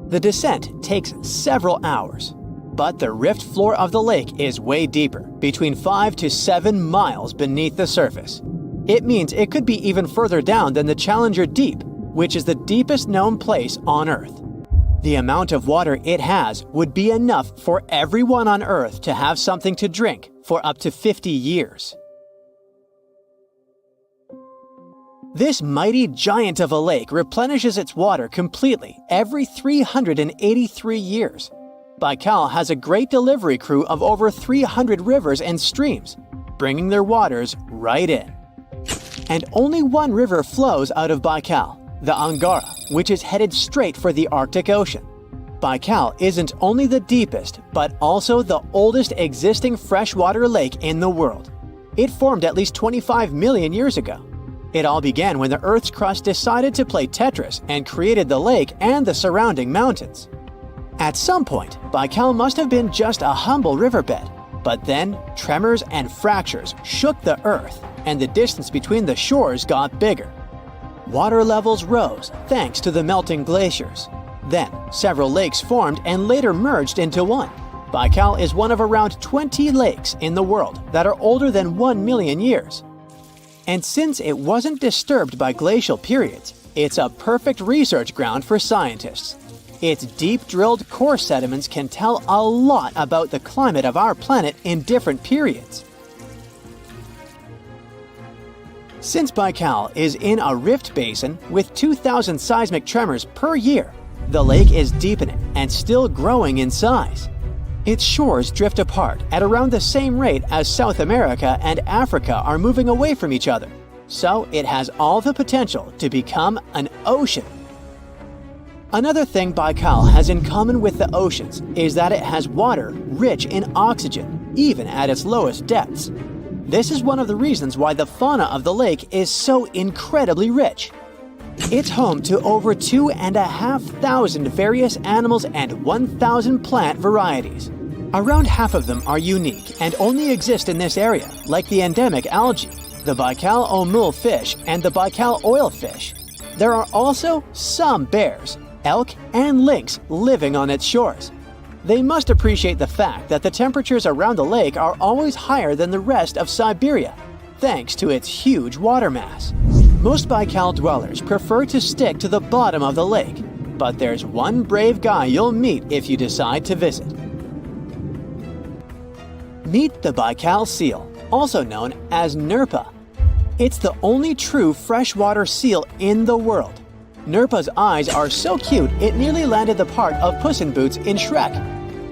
The descent takes several hours, but the rift floor of the lake is way deeper, between 5 to 7 miles beneath the surface. It means it could be even further down than the Challenger Deep, which is the deepest known place on Earth. The amount of water it has would be enough for everyone on Earth to have something to drink for up to 50 years. This mighty giant of a lake replenishes its water completely every 383 years. Baikal has a great delivery crew of over 300 rivers and streams, bringing their waters right in. And only one river flows out of Baikal, the Angara, which is headed straight for the Arctic Ocean. Baikal isn't only the deepest, but also the oldest existing freshwater lake in the world. It formed at least 25 million years ago. It all began when the Earth's crust decided to play Tetris and created the lake and the surrounding mountains. At some point, Baikal must have been just a humble riverbed, but then tremors and fractures shook the earth, and the distance between the shores got bigger. Water levels rose thanks to the melting glaciers. Then, several lakes formed and later merged into one. Baikal is one of around 20 lakes in the world that are older than 1 million years. And since it wasn't disturbed by glacial periods, it's a perfect research ground for scientists. Its deep-drilled core sediments can tell a lot about the climate of our planet in different periods. Since Baikal is in a rift basin with 2,000 seismic tremors per year, the lake is deepening and still growing in size. Its shores drift apart at around the same rate as South America and Africa are moving away from each other, so it has all the potential to become an ocean. Another thing Baikal has in common with the oceans is that it has water rich in oxygen, even at its lowest depths. This is one of the reasons why the fauna of the lake is so incredibly rich. It's home to over 2,500 various animals and 1,000 plant varieties. Around half of them are unique and only exist in this area, like the endemic algae, the Baikal omul fish, and the Baikal oilfish. There are also some bears, elk, and lynx living on its shores. They must appreciate the fact that the temperatures around the lake are always higher than the rest of Siberia, thanks to its huge water mass. Most Baikal dwellers prefer to stick to the bottom of the lake, but there's one brave guy you'll meet if you decide to visit. Meet the Baikal seal, also known as Nerpa. It's the only true freshwater seal in the world. Nerpa's eyes are so cute it nearly landed the part of Puss in Boots in Shrek.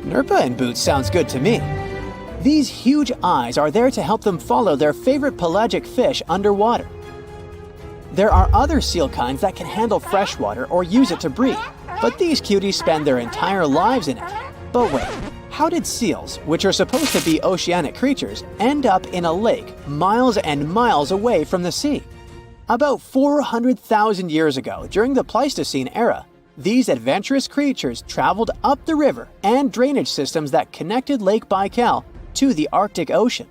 Nerpa in Boots sounds good to me. These huge eyes are there to help them follow their favorite pelagic fish underwater. There are other seal kinds that can handle freshwater or use it to breed, but these cuties spend their entire lives in it. But wait, how did seals, which are supposed to be oceanic creatures, end up in a lake miles and miles away from the sea? About 400,000 years ago, during the Pleistocene era, these adventurous creatures traveled up the river and drainage systems that connected Lake Baikal to the Arctic Ocean.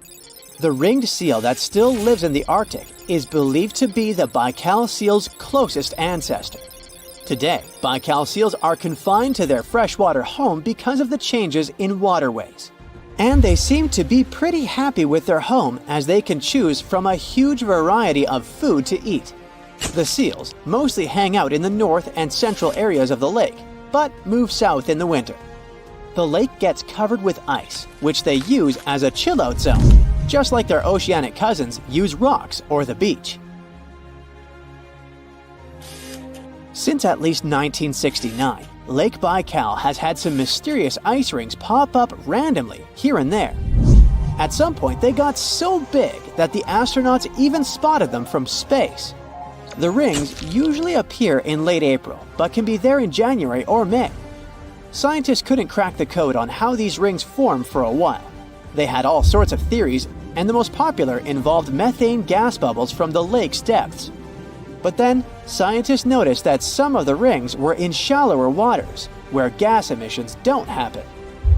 The ringed seal that still lives in the Arctic is believed to be the Baikal seal's closest ancestor. Today, Baikal seals are confined to their freshwater home because of the changes in waterways. And they seem to be pretty happy with their home as they can choose from a huge variety of food to eat. The seals mostly hang out in the north and central areas of the lake, but move south in the winter. The lake gets covered with ice, which they use as a chill-out zone, just like their oceanic cousins use rocks or the beach. Since at least 1969, Lake Baikal has had some mysterious ice rings pop up randomly here and there. At some point, they got so big that the astronauts even spotted them from space. The rings usually appear in late April, but can be there in January or May. Scientists couldn't crack the code on how these rings form for a while. They had all sorts of theories, and the most popular involved methane gas bubbles from the lake's depths. But then, scientists noticed that some of the rings were in shallower waters, where gas emissions don't happen.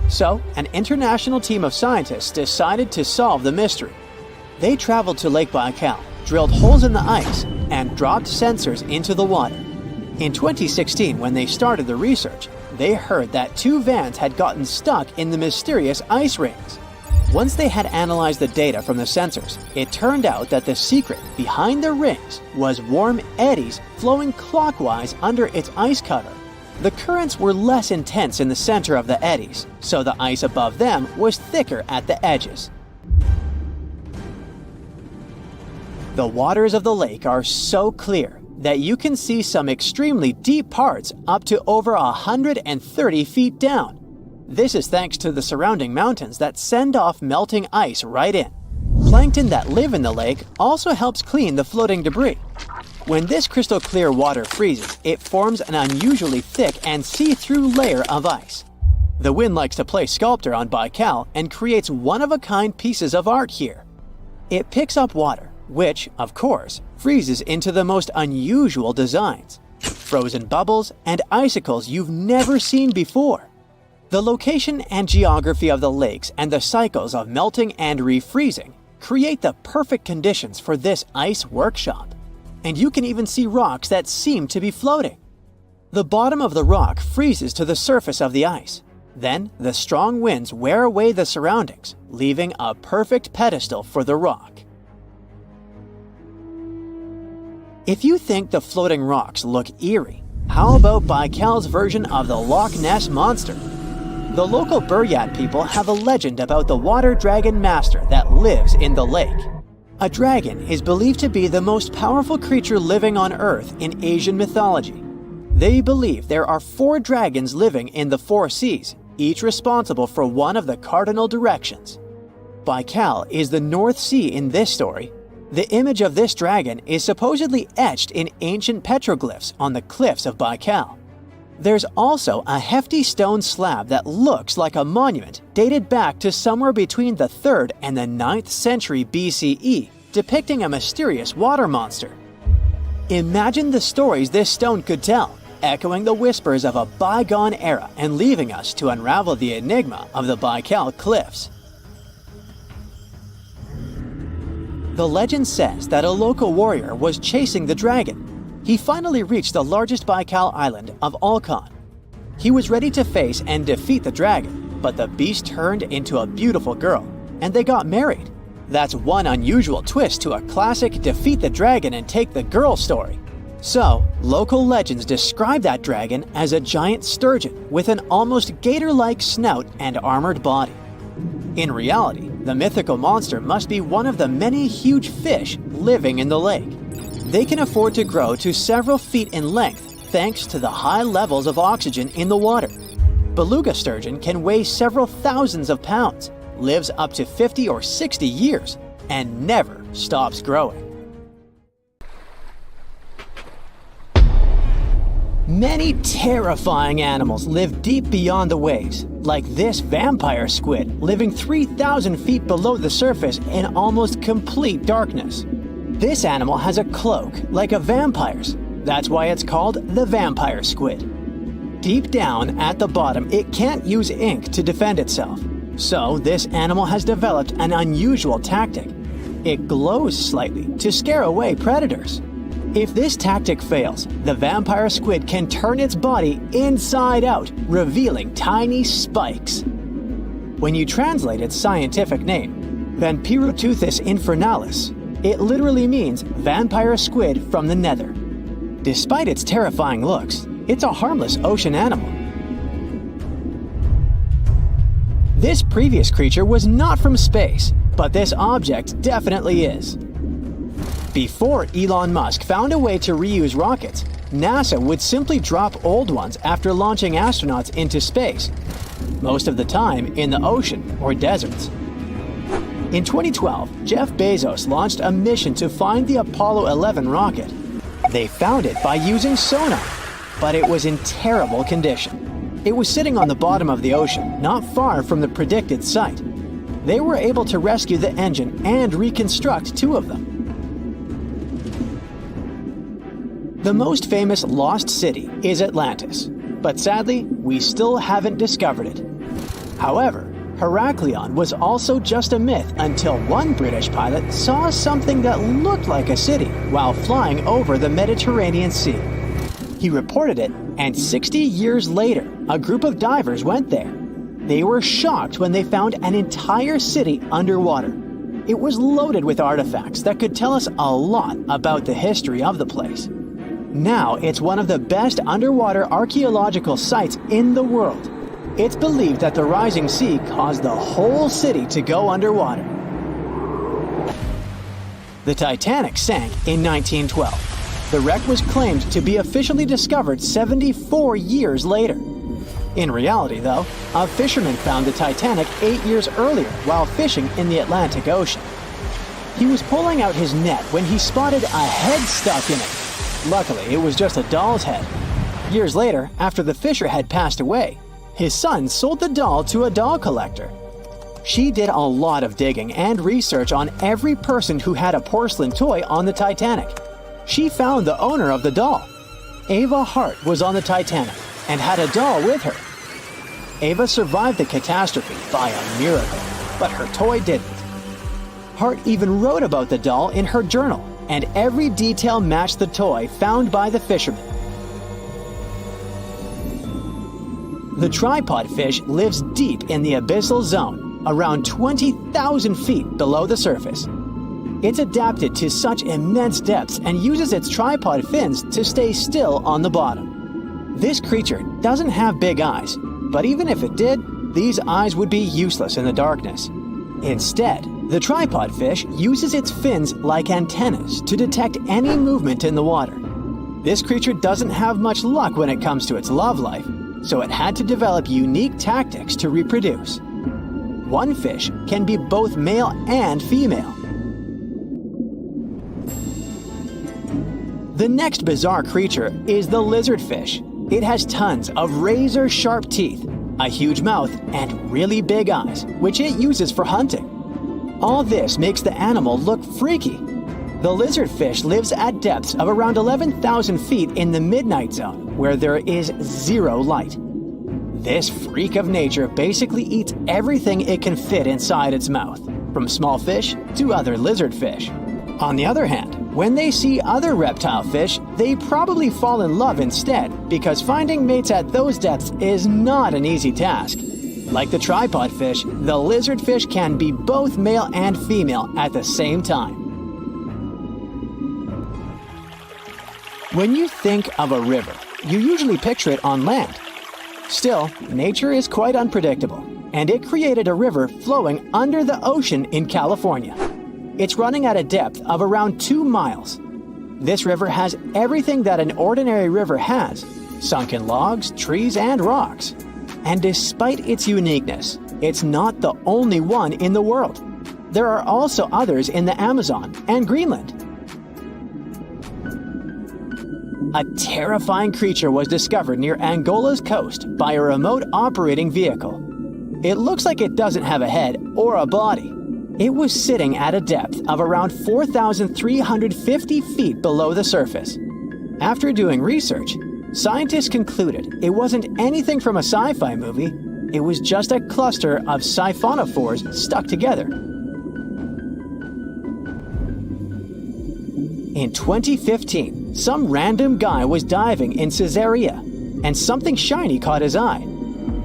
So, an international team of scientists decided to solve the mystery. They traveled to Lake Baikal, drilled holes in the ice, and dropped sensors into the water. In 2016, when they started the research, they heard that 2 vans had gotten stuck in the mysterious ice rings. Once they had analyzed the data from the sensors, it turned out that the secret behind the rings was warm eddies flowing clockwise under its ice cover. The currents were less intense in the center of the eddies, so the ice above them was thicker at the edges. The waters of the lake are so clear that you can see some extremely deep parts up to over 130 feet down. This is thanks to the surrounding mountains that send off melting ice right in. Plankton that live in the lake also helps clean the floating debris. When this crystal clear water freezes, it forms an unusually thick and see-through layer of ice. The wind likes to play sculptor on Baikal and creates one-of-a-kind pieces of art here. It picks up water, which, of course, freezes into the most unusual designs. Frozen bubbles and icicles you've never seen before. The location and geography of the lakes and the cycles of melting and refreezing create the perfect conditions for this ice workshop. And you can even see rocks that seem to be floating. The bottom of the rock freezes to the surface of the ice. Then, the strong winds wear away the surroundings, leaving a perfect pedestal for the rock. If you think the floating rocks look eerie, how about Baikal's version of the Loch Ness Monster? The local Buryat people have a legend about the water dragon master that lives in the lake. A dragon is believed to be the most powerful creature living on Earth in Asian mythology. They believe there are 4 dragons living in the 4 seas, each responsible for one of the cardinal directions. Baikal is the North Sea in this story. The image of this dragon is supposedly etched in ancient petroglyphs on the cliffs of Baikal. There's also a hefty stone slab that looks like a monument dated back to somewhere between the 3rd and the 9th century BCE, depicting a mysterious water monster. Imagine the stories this stone could tell, echoing the whispers of a bygone era and leaving us to unravel the enigma of the Baikal cliffs. The legend says that a local warrior was chasing the dragon. He finally reached the largest Baikal island of Alkan. He was ready to face and defeat the dragon, but the beast turned into a beautiful girl, and they got married. That's one unusual twist to a classic defeat the dragon and take the girl story. So, local legends describe that dragon as a giant sturgeon with an almost gator-like snout and armored body. In reality, the mythical monster must be one of the many huge fish living in the lake. They can afford to grow to several feet in length thanks to the high levels of oxygen in the water. Beluga sturgeon can weigh several thousands of pounds, lives up to 50 or 60 years, and never stops growing. Many terrifying animals live deep beyond the waves, like this vampire squid living 3,000 feet below the surface in almost complete darkness. This animal has a cloak, like a vampire's. That's why it's called the vampire squid. Deep down at the bottom, it can't use ink to defend itself. So this animal has developed an unusual tactic. It glows slightly to scare away predators. If this tactic fails, the vampire squid can turn its body inside out, revealing tiny spikes. When you translate its scientific name, Vampiroteuthis infernalis, it literally means vampire squid from the nether. Despite its terrifying looks, it's a harmless ocean animal. This previous creature was not from space, but this object definitely is. Before Elon Musk found a way to reuse rockets, NASA would simply drop old ones after launching astronauts into space, most of the time in the ocean or deserts. In 2012, Jeff Bezos launched a mission to find the Apollo 11 rocket. They found it by using sonar, but it was in terrible condition. It was sitting on the bottom of the ocean, not far from the predicted site. They were able to rescue the engine and reconstruct 2 of them. The most famous lost city is Atlantis, but sadly, we still haven't discovered it. However, Heraklion was also just a myth until one British pilot saw something that looked like a city while flying over the Mediterranean Sea. He reported it, and 60 years later, a group of divers went there. They were shocked when they found an entire city underwater. It was loaded with artifacts that could tell us a lot about the history of the place. Now it's one of the best underwater archaeological sites in the world. It's believed that the rising sea caused the whole city to go underwater. The Titanic sank in 1912. The wreck was claimed to be officially discovered 74 years later. In reality, though, a fisherman found the Titanic 8 years earlier while fishing in the Atlantic Ocean. He was pulling out his net when he spotted a head stuck in it. Luckily, it was just a doll's head. Years later, after the fisher had passed away, his son sold the doll to a doll collector. She did a lot of digging and research on every person who had a porcelain toy on the Titanic. She found the owner of the doll. Ava Hart was on the Titanic and had a doll with her. Ava survived the catastrophe by a miracle, but her toy didn't. Hart even wrote about the doll in her journal, and every detail matched the toy found by the fisherman. The tripod fish lives deep in the abyssal zone, around 20,000 feet below the surface. It's adapted to such immense depths and uses its tripod fins to stay still on the bottom. This creature doesn't have big eyes, but even if it did, these eyes would be useless in the darkness. Instead, the tripod fish uses its fins like antennas to detect any movement in the water. This creature doesn't have much luck when it comes to its love life, so it had to develop unique tactics to reproduce. One fish can be both male and female. The next bizarre creature is the lizardfish. It has tons of razor-sharp teeth, a huge mouth, and really big eyes, which it uses for hunting. All this makes the animal look freaky. The lizardfish lives at depths of around 11,000 feet in the midnight zone, where there is zero light. This freak of nature basically eats everything it can fit inside its mouth, from small fish to other lizardfish. On the other hand, when they see other reptile fish, they probably fall in love instead, because finding mates at those depths is not an easy task. Like the tripod fish, the lizardfish can be both male and female at the same time. When you think of a river, you usually picture it on land. Still, nature is quite unpredictable, and it created a river flowing under the ocean in California. It's running at a depth of around 2 miles. This river has everything that an ordinary river has: sunken logs, trees, and rocks. And despite its uniqueness, it's not the only one in the world. There are also others in the Amazon and Greenland. A terrifying creature was discovered near Angola's coast by a remote operating vehicle. It looks like it doesn't have a head or a body. It was sitting at a depth of around 4,350 feet below the surface. After doing research, scientists concluded it wasn't anything from a sci-fi movie, it was just a cluster of siphonophores stuck together. In 2015, some random guy was diving in Caesarea, and something shiny caught his eye.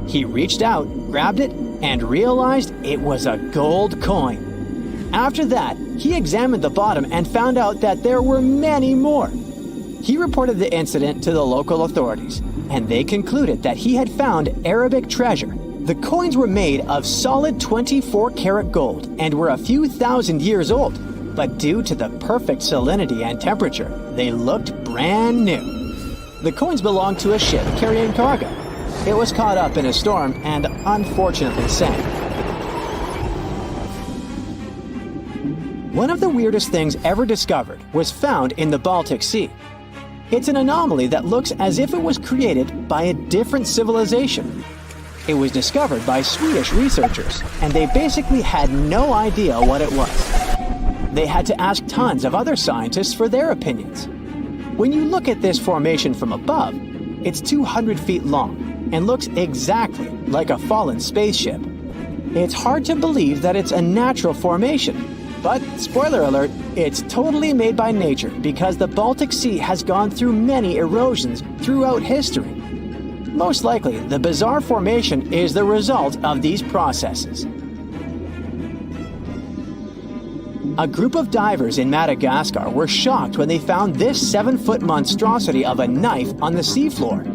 He reached out, grabbed it, and realized it was a gold coin. After that, he examined the bottom and found out that there were many more. He reported the incident to the local authorities, and they concluded that he had found Arabic treasure. The coins were made of solid 24-karat gold and were a few thousand years old, but due to the perfect salinity and temperature, they looked brand new. The coins belonged to a ship carrying cargo. It was caught up in a storm and unfortunately sank. One of the weirdest things ever discovered was found in the Baltic Sea. It's an anomaly that looks as if it was created by a different civilization. It was discovered by Swedish researchers, and they basically had no idea what it was. They had to ask tons of other scientists for their opinions. When you look at this formation from above, it's 200 feet long and looks exactly like a fallen spaceship. It's hard to believe that it's a natural formation, but spoiler alert, it's totally made by nature because the Baltic Sea has gone through many erosions throughout history. Most likely, the bizarre formation is the result of these processes. A group of divers in Madagascar were shocked when they found this 7-foot monstrosity of a knife on the seafloor.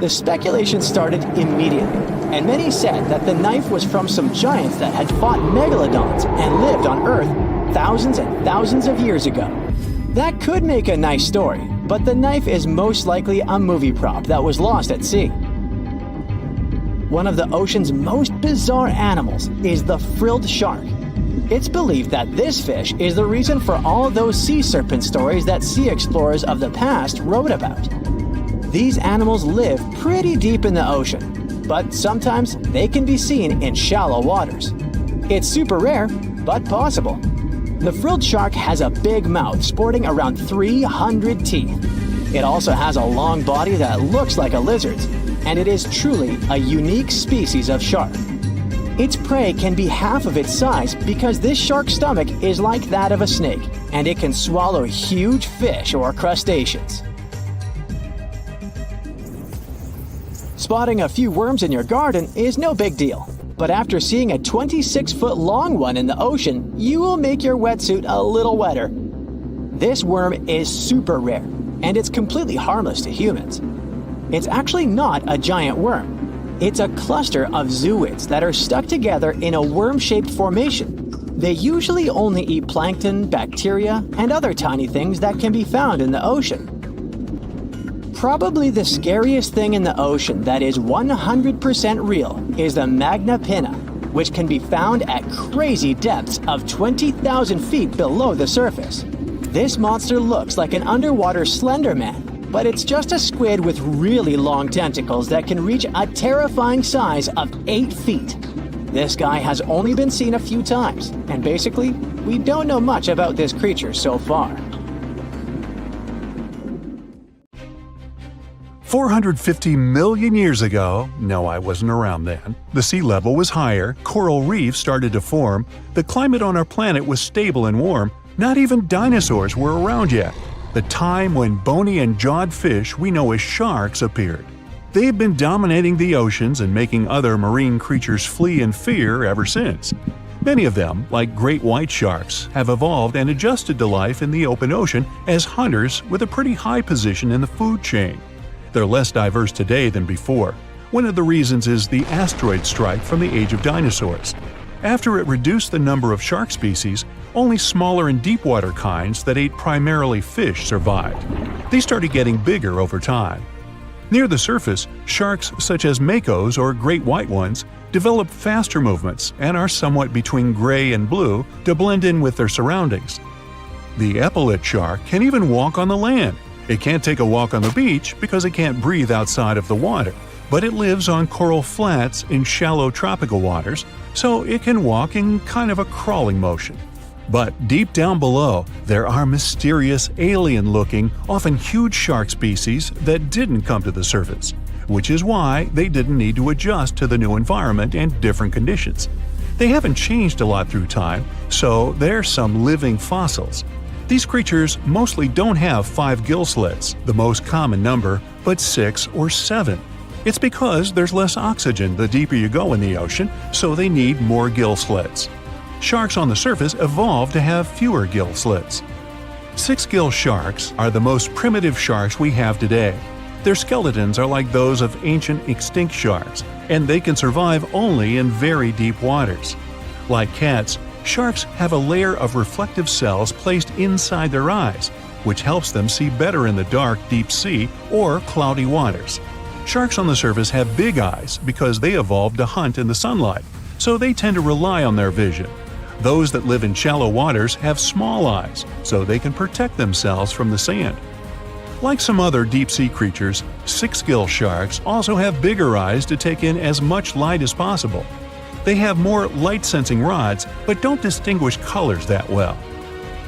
The speculation started immediately, and many said that the knife was from some giants that had fought megalodons and lived on Earth thousands and thousands of years ago. That could make a nice story, but the knife is most likely a movie prop that was lost at sea. One of the ocean's most bizarre animals is the frilled shark. It's believed that this fish is the reason for all those sea serpent stories that sea explorers of the past wrote about. These animals live pretty deep in the ocean, but sometimes they can be seen in shallow waters. It's super rare, but possible. The frilled shark has a big mouth sporting around 300 teeth. It also has a long body that looks like a lizard's, and it is truly a unique species of shark. Its prey can be half of its size because this shark's stomach is like that of a snake, and it can swallow huge fish or crustaceans. Spotting a few worms in your garden is no big deal, but after seeing a 26-foot-long one in the ocean, you will make your wetsuit a little wetter. This worm is super rare, and it's completely harmless to humans. It's actually not a giant worm. It's a cluster of zooids that are stuck together in a worm-shaped formation. They usually only eat plankton, bacteria, and other tiny things that can be found in the ocean. Probably the scariest thing in the ocean that is 100% real is the magna pinna, which can be found at crazy depths of 20,000 feet below the surface. This monster looks like an underwater Slender Man, but it's just a squid with really long tentacles that can reach a terrifying size of 8 feet. This guy has only been seen a few times, and basically, we don't know much about this creature so far. 450 million years ago, no, I wasn't around then, the sea level was higher, coral reefs started to form, the climate on our planet was stable and warm, not even dinosaurs were around yet. The time when bony and jawed fish we know as sharks appeared. They've been dominating the oceans and making other marine creatures flee in fear ever since. Many of them, like great white sharks, have evolved and adjusted to life in the open ocean as hunters with a pretty high position in the food chain. They're less diverse today than before. One of the reasons is the asteroid strike from the age of dinosaurs. After it reduced the number of shark species, only smaller and deep-water kinds that ate primarily fish survived. They started getting bigger over time. Near the surface, sharks such as makos or great white ones develop faster movements and are somewhat between gray and blue to blend in with their surroundings. The epaulet shark can even walk on the land. It can't take a walk on the beach because it can't breathe outside of the water, but it lives on coral flats in shallow tropical waters, so it can walk in kind of a crawling motion. But deep down below, there are mysterious, alien-looking, often huge shark species that didn't come to the surface, which is why they didn't need to adjust to the new environment and different conditions. They haven't changed a lot through time, so they're some living fossils. These creatures mostly don't have 5 gill slits, the most common number, but 6 or 7. It's because there's less oxygen the deeper you go in the ocean, so they need more gill slits. Sharks on the surface evolved to have fewer gill slits. 6-gill sharks are the most primitive sharks we have today. Their skeletons are like those of ancient extinct sharks, and they can survive only in very deep waters. Like cats, sharks have a layer of reflective cells placed inside their eyes, which helps them see better in the dark, deep sea or cloudy waters. Sharks on the surface have big eyes because they evolved to hunt in the sunlight, so they tend to rely on their vision. Those that live in shallow waters have small eyes, so they can protect themselves from the sand. Like some other deep-sea creatures, 6-gill sharks also have bigger eyes to take in as much light as possible. They have more light-sensing rods, but don't distinguish colors that well.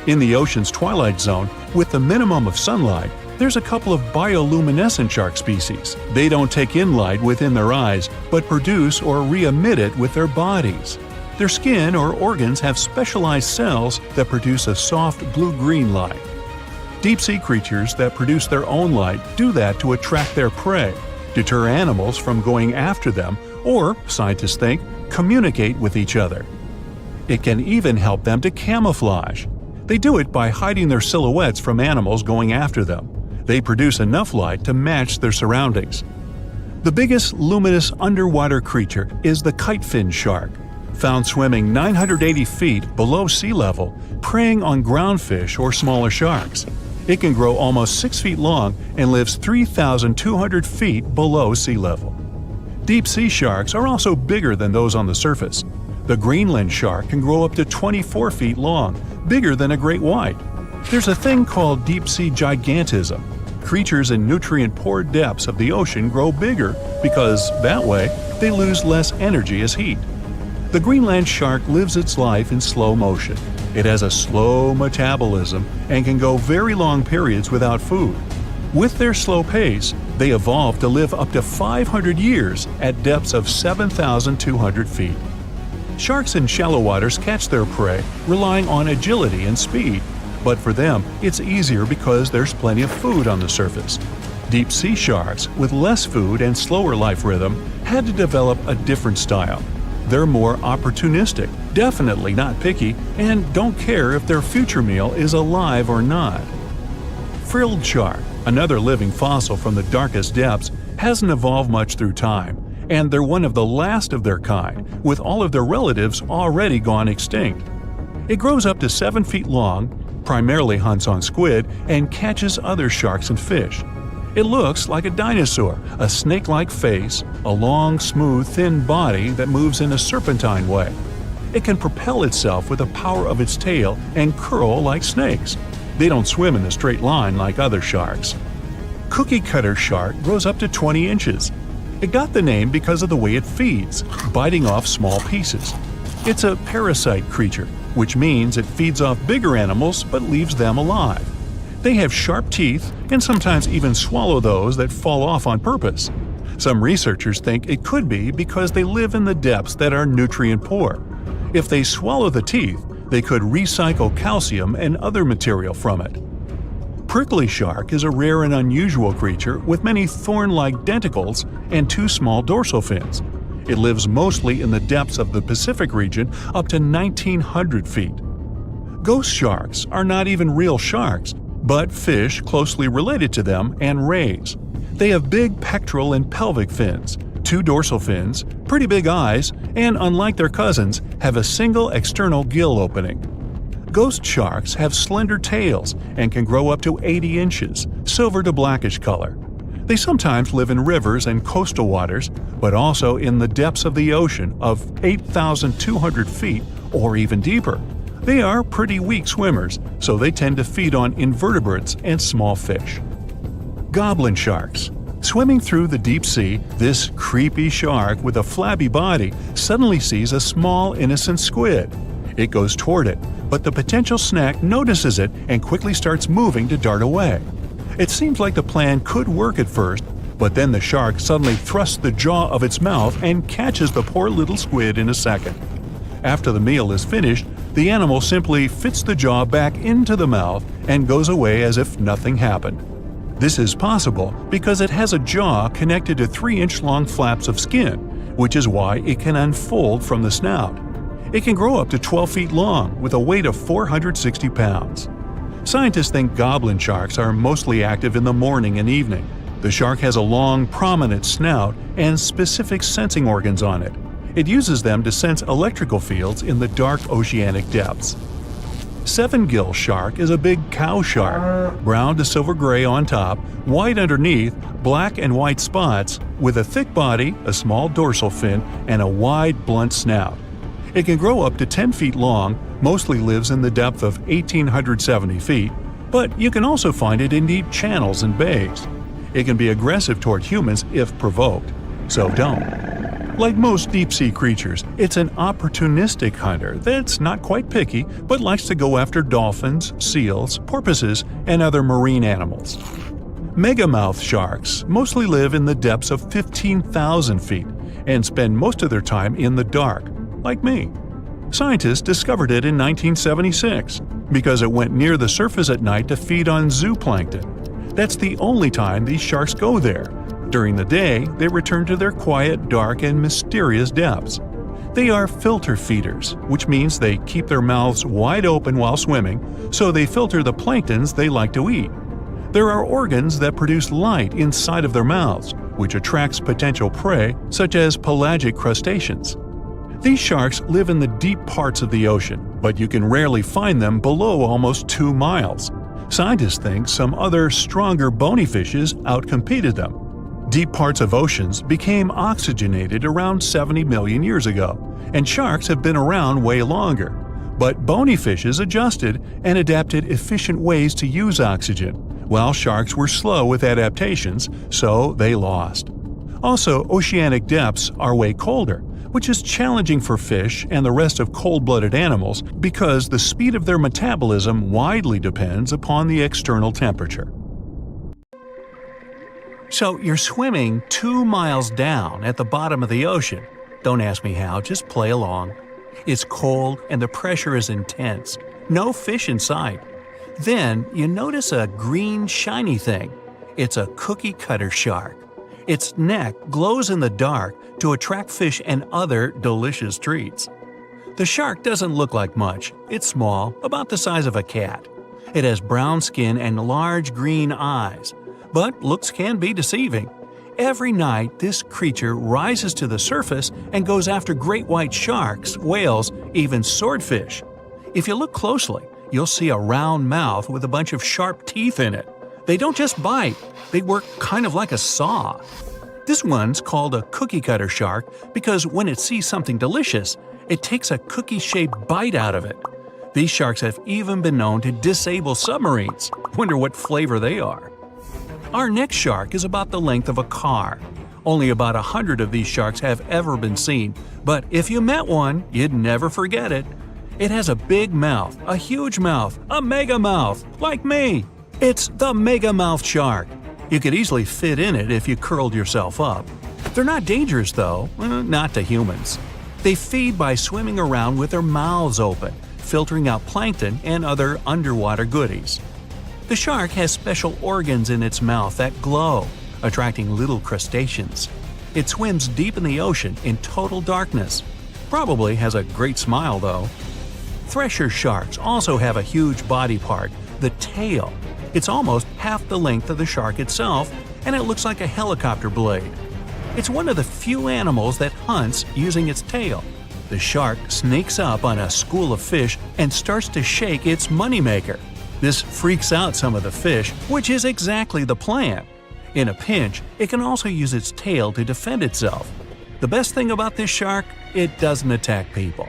In the ocean's twilight zone, with the minimum of sunlight, there's a couple of bioluminescent shark species. They don't take in light within their eyes, but produce or re-emit it with their bodies. Their skin or organs have specialized cells that produce a soft blue-green light. Deep-sea creatures that produce their own light do that to attract their prey, deter animals from going after them, or, scientists think, communicate with each other. It can even help them to camouflage. They do it by hiding their silhouettes from animals going after them. They produce enough light to match their surroundings. The biggest luminous underwater creature is the kitefin shark, found swimming 980 feet below sea level, preying on groundfish or smaller sharks. It can grow almost 6 feet long and lives 3,200 feet below sea level. Deep-sea sharks are also bigger than those on the surface. The Greenland shark can grow up to 24 feet long, bigger than a great white. There's a thing called deep-sea gigantism. Creatures in nutrient-poor depths of the ocean grow bigger because, that way, they lose less energy as heat. The Greenland shark lives its life in slow motion. It has a slow metabolism and can go very long periods without food. With their slow pace, they evolved to live up to 500 years at depths of 7,200 feet. Sharks in shallow waters catch their prey relying on agility and speed, but for them it's easier because there's plenty of food on the surface. Deep sea sharks, with less food and slower life rhythm, had to develop a different style. They're more opportunistic, definitely not picky, and don't care if their future meal is alive or not. Frilled shark, another living fossil from the darkest depths, hasn't evolved much through time, and they're one of the last of their kind, with all of their relatives already gone extinct. It grows up to 7 feet long, primarily hunts on squid, and catches other sharks and fish. It looks like a dinosaur, a snake-like face, a long, smooth, thin body that moves in a serpentine way. It can propel itself with the power of its tail and curl like snakes. They don't swim in a straight line like other sharks. Cookie cutter shark grows up to 20 inches. It got the name because of the way it feeds, biting off small pieces. It's a parasite creature, which means it feeds off bigger animals but leaves them alive. They have sharp teeth and sometimes even swallow those that fall off on purpose. Some researchers think it could be because they live in the depths that are nutrient poor. If they swallow the teeth, they could recycle calcium and other material from it. Prickly shark is a rare and unusual creature with many thorn-like denticles and 2 small dorsal fins. It lives mostly in the depths of the Pacific region up to 1,900 feet. Ghost sharks are not even real sharks, but fish closely related to them and rays. They have big pectoral and pelvic fins, 2 dorsal fins, pretty big eyes, and unlike their cousins, have a single external gill opening. Ghost sharks have slender tails and can grow up to 80 inches, silver to blackish color. They sometimes live in rivers and coastal waters, but also in the depths of the ocean of 8,200 feet or even deeper. They are pretty weak swimmers, so they tend to feed on invertebrates and small fish. Goblin sharks. Swimming through the deep sea, this creepy shark with a flabby body suddenly sees a small, innocent squid. It goes toward it, but the potential snack notices it and quickly starts moving to dart away. It seems like the plan could work at first, but then the shark suddenly thrusts the jaw of its mouth and catches the poor little squid in a second. After the meal is finished, the animal simply fits the jaw back into the mouth and goes away as if nothing happened. This is possible because it has a jaw connected to 3-inch-long flaps of skin, which is why it can unfold from the snout. It can grow up to 12 feet long with a weight of 460 pounds. Scientists think goblin sharks are mostly active in the morning and evening. The shark has a long, prominent snout and specific sensing organs on it. It uses them to sense electrical fields in the dark oceanic depths. Seven-gill shark is a big cow shark, brown to silver-gray on top, white underneath, black and white spots, with a thick body, a small dorsal fin, and a wide, blunt snout. It can grow up to 10 feet long, mostly lives in the depth of 1,870 feet, but you can also find it in deep channels and bays. It can be aggressive toward humans if provoked, so don't. Like most deep-sea creatures, it's an opportunistic hunter that's not quite picky but likes to go after dolphins, seals, porpoises, and other marine animals. Megamouth sharks mostly live in the depths of 15,000 feet and spend most of their time in the dark, like me. Scientists discovered it in 1976 because it went near the surface at night to feed on zooplankton. That's the only time these sharks go there. During the day, they return to their quiet, dark, and mysterious depths. They are filter feeders, which means they keep their mouths wide open while swimming, so they filter the planktons they like to eat. There are organs that produce light inside of their mouths, which attracts potential prey, such as pelagic crustaceans. These sharks live in the deep parts of the ocean, but you can rarely find them below almost 2 miles. Scientists think some other, stronger bony fishes outcompeted them. Deep parts of oceans became oxygenated around 70 million years ago, and sharks have been around way longer. But bony fishes adjusted and adapted efficient ways to use oxygen, while sharks were slow with adaptations, so they lost. Also, oceanic depths are way colder, which is challenging for fish and the rest of cold-blooded animals because the speed of their metabolism widely depends upon the external temperature. So you're swimming 2 miles down at the bottom of the ocean. Don't ask me how, just play along. It's cold and the pressure is intense. No fish in sight. Then you notice a green shiny thing. It's a cookie cutter shark. Its neck glows in the dark to attract fish and other delicious treats. The shark doesn't look like much. It's small, about the size of a cat. It has brown skin and large green eyes. But looks can be deceiving. Every night, this creature rises to the surface and goes after great white sharks, whales, even swordfish. If you look closely, you'll see a round mouth with a bunch of sharp teeth in it. They don't just bite, they work kind of like a saw. This one's called a cookie cutter shark because when it sees something delicious, it takes a cookie-shaped bite out of it. These sharks have even been known to disable submarines. Wonder what flavor they are. Our next shark is about the length of a car. Only about 100 of these sharks have ever been seen, but if you met one, you'd never forget it. It has a big mouth, a huge mouth, a mega mouth, like me. It's the mega-mouthed shark. You could easily fit in it if you curled yourself up. They're not dangerous though, not to humans. They feed by swimming around with their mouths open, filtering out plankton and other underwater goodies. The shark has special organs in its mouth that glow, attracting little crustaceans. It swims deep in the ocean in total darkness. Probably has a great smile though. Thresher sharks also have a huge body part, the tail. It's almost half the length of the shark itself, and it looks like a helicopter blade. It's one of the few animals that hunts using its tail. The shark sneaks up on a school of fish and starts to shake its moneymaker. This freaks out some of the fish, which is exactly the plan. In a pinch, it can also use its tail to defend itself. The best thing about this shark, it doesn't attack people.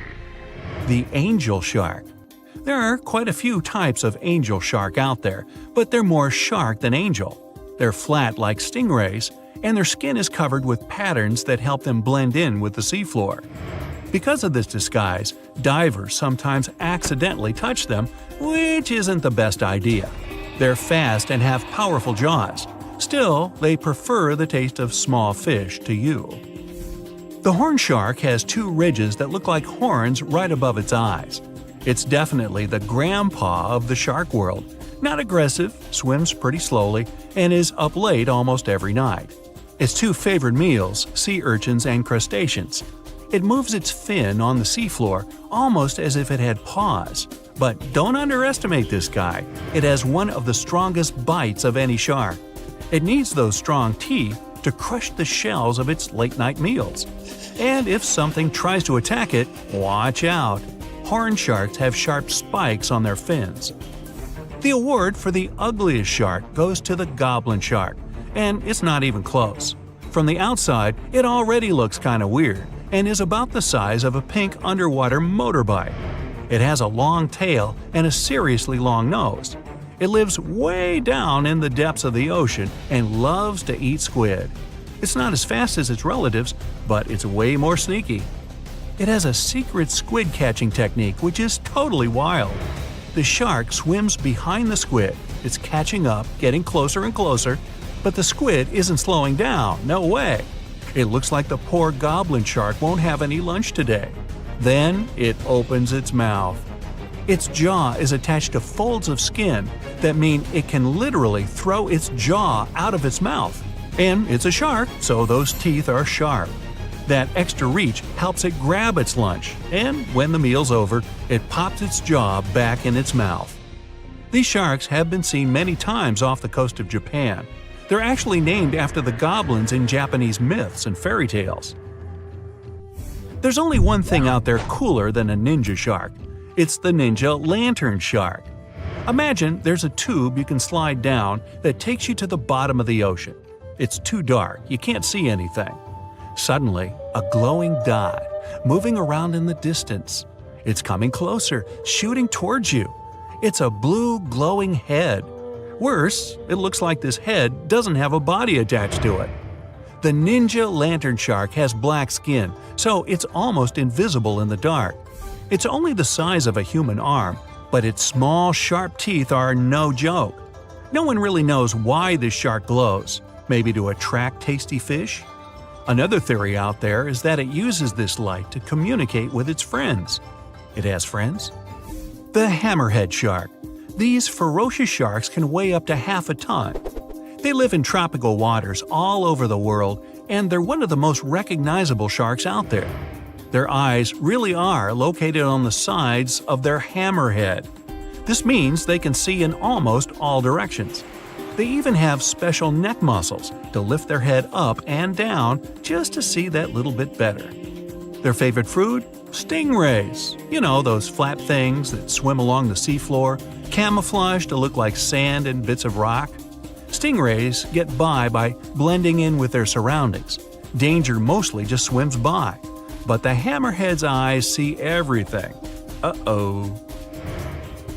The angel shark. There are quite a few types of angel shark out there, but they're more shark than angel. They're flat like stingrays, and their skin is covered with patterns that help them blend in with the seafloor. Because of this disguise, divers sometimes accidentally touch them, which isn't the best idea. They're fast and have powerful jaws. Still, they prefer the taste of small fish to you. The horn shark has 2 ridges that look like horns right above its eyes. It's definitely the grandpa of the shark world. Not aggressive, swims pretty slowly, and is up late almost every night. Its 2 favorite meals, sea urchins and crustaceans. It moves its fin on the seafloor almost as if it had paws. But don't underestimate this guy. It has one of the strongest bites of any shark. It needs those strong teeth to crush the shells of its late-night meals. And if something tries to attack it, watch out. Horn sharks have sharp spikes on their fins. The award for the ugliest shark goes to the goblin shark, and it's not even close. From the outside, it already looks kinda weird, and is about the size of a pink underwater motorbike. It has a long tail and a seriously long nose. It lives way down in the depths of the ocean and loves to eat squid. It's not as fast as its relatives, but it's way more sneaky. It has a secret squid catching technique which is totally wild. The shark swims behind the squid. It's catching up, getting closer and closer, but the squid isn't slowing down, no way. It looks like the poor goblin shark won't have any lunch today. Then it opens its mouth. Its jaw is attached to folds of skin that mean it can literally throw its jaw out of its mouth. And it's a shark, so those teeth are sharp. That extra reach helps it grab its lunch, and when the meal's over, it pops its jaw back in its mouth. These sharks have been seen many times off the coast of Japan. They're actually named after the goblins in Japanese myths and fairy tales. There's only one thing out there cooler than a ninja shark. It's the ninja lantern shark. Imagine there's a tube you can slide down that takes you to the bottom of the ocean. It's too dark, you can't see anything. Suddenly, a glowing dot, moving around in the distance. It's coming closer, shooting towards you. It's a blue glowing head. Worse, it looks like this head doesn't have a body attached to it. The ninja lantern shark has black skin, so it's almost invisible in the dark. It's only the size of a human arm, but its small, sharp teeth are no joke. No one really knows why this shark glows. Maybe to attract tasty fish? Another theory out there is that it uses this light to communicate with its friends. It has friends? The hammerhead shark. These ferocious sharks can weigh up to half a ton. They live in tropical waters all over the world, and they're one of the most recognizable sharks out there. Their eyes really are located on the sides of their hammerhead. This means they can see in almost all directions. They even have special neck muscles to lift their head up and down just to see that little bit better. Their favorite food? Stingrays. You know, those flat things that swim along the seafloor, camouflaged to look like sand and bits of rock. Stingrays get by blending in with their surroundings. Danger mostly just swims by. But the hammerhead's eyes see everything. Uh-oh.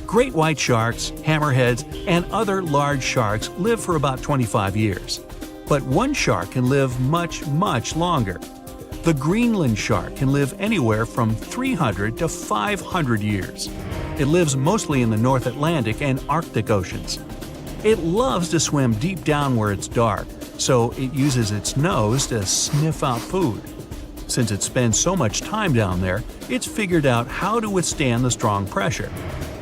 Great white sharks, hammerheads, and other large sharks live for about 25 years. But one shark can live much, much longer. The Greenland shark can live anywhere from 300 to 500 years. It lives mostly in the North Atlantic and Arctic oceans. It loves to swim deep down where it's dark, so it uses its nose to sniff out food. Since it spends so much time down there, it's figured out how to withstand the strong pressure.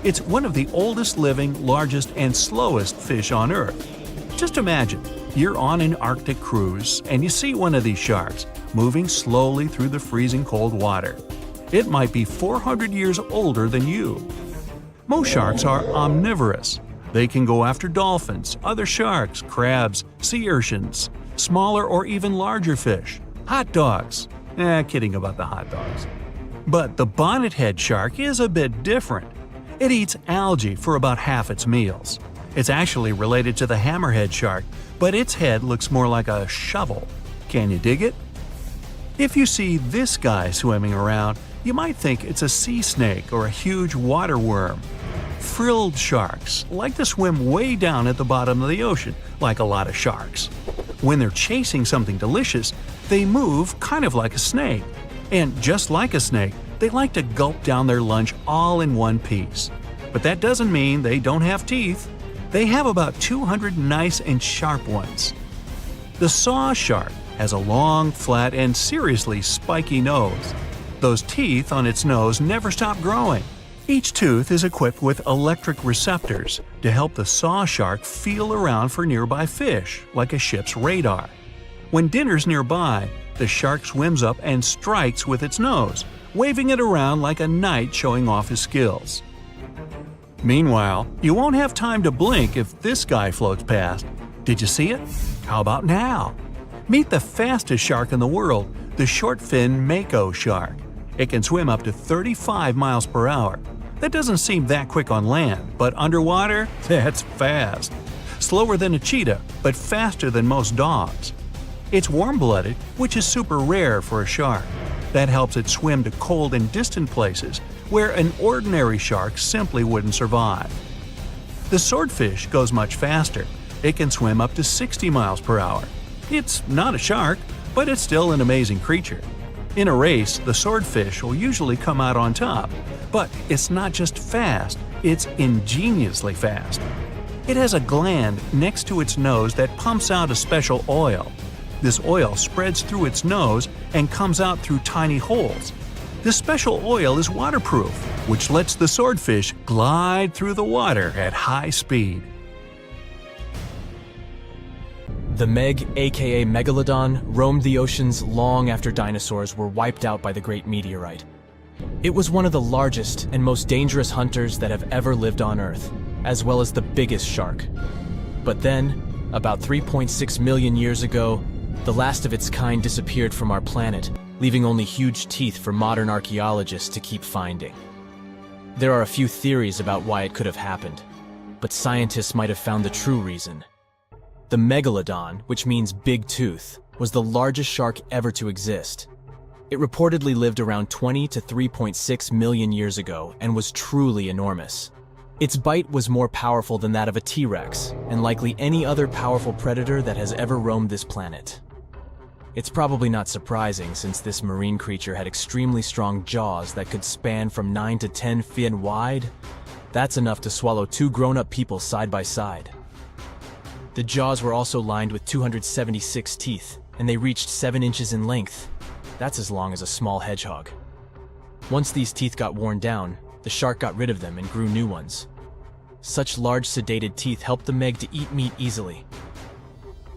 It's one of the oldest living, largest, and slowest fish on Earth. Just imagine, you're on an Arctic cruise and you see one of these sharks moving slowly through the freezing cold water. It might be 400 years older than you. Most sharks are omnivorous. They can go after dolphins, other sharks, crabs, sea urchins, smaller or even larger fish, hot dogs. Kidding about the hot dogs. But the bonnethead shark is a bit different. It eats algae for about half its meals. It's actually related to the hammerhead shark, but its head looks more like a shovel. Can you dig it? If you see this guy swimming around, you might think it's a sea snake or a huge water worm. Frilled sharks like to swim way down at the bottom of the ocean, like a lot of sharks. When they're chasing something delicious, they move kind of like a snake. And just like a snake, they like to gulp down their lunch all in one piece. But that doesn't mean they don't have teeth. They have about 200 nice and sharp ones. The saw shark has a long, flat, and seriously spiky nose. Those teeth on its nose never stop growing. Each tooth is equipped with electric receptors to help the saw shark feel around for nearby fish, like a ship's radar. When dinner's nearby, the shark swims up and strikes with its nose, waving it around like a knight showing off his skills. Meanwhile, you won't have time to blink if this guy floats past. Did you see it? How about now? Meet the fastest shark in the world, the short-fin mako shark. It can swim up to 35 miles per hour. That doesn't seem that quick on land, but underwater, that's fast. Slower than a cheetah, but faster than most dogs. It's warm-blooded, which is super rare for a shark. That helps it swim to cold and distant places where an ordinary shark simply wouldn't survive. The swordfish goes much faster. It can swim up to 60 miles per hour. It's not a shark, but it's still an amazing creature. In a race, the swordfish will usually come out on top, but it's not just fast, it's ingeniously fast. It has a gland next to its nose that pumps out a special oil. This oil spreads through its nose and comes out through tiny holes. This special oil is waterproof, which lets the swordfish glide through the water at high speed. The Meg, aka Megalodon, roamed the oceans long after dinosaurs were wiped out by the Great Meteorite. It was one of the largest and most dangerous hunters that have ever lived on Earth, as well as the biggest shark. But then, about 3.6 million years ago, the last of its kind disappeared from our planet, leaving only huge teeth for modern archaeologists to keep finding. There are a few theories about why it could have happened, but scientists might have found the true reason. The Megalodon, which means big tooth, was the largest shark ever to exist. It reportedly lived around 20 to 3.6 million years ago and was truly enormous. Its bite was more powerful than that of a T-Rex, and likely any other powerful predator that has ever roamed this planet. It's probably not surprising since this marine creature had extremely strong jaws that could span from 9 to 10 feet wide. That's enough to swallow two grown-up people side by side. The jaws were also lined with 276 teeth, and they reached 7 inches in length. That's as long as a small hedgehog. Once these teeth got worn down, the shark got rid of them and grew new ones. Such large sedated teeth helped the Meg to eat meat easily.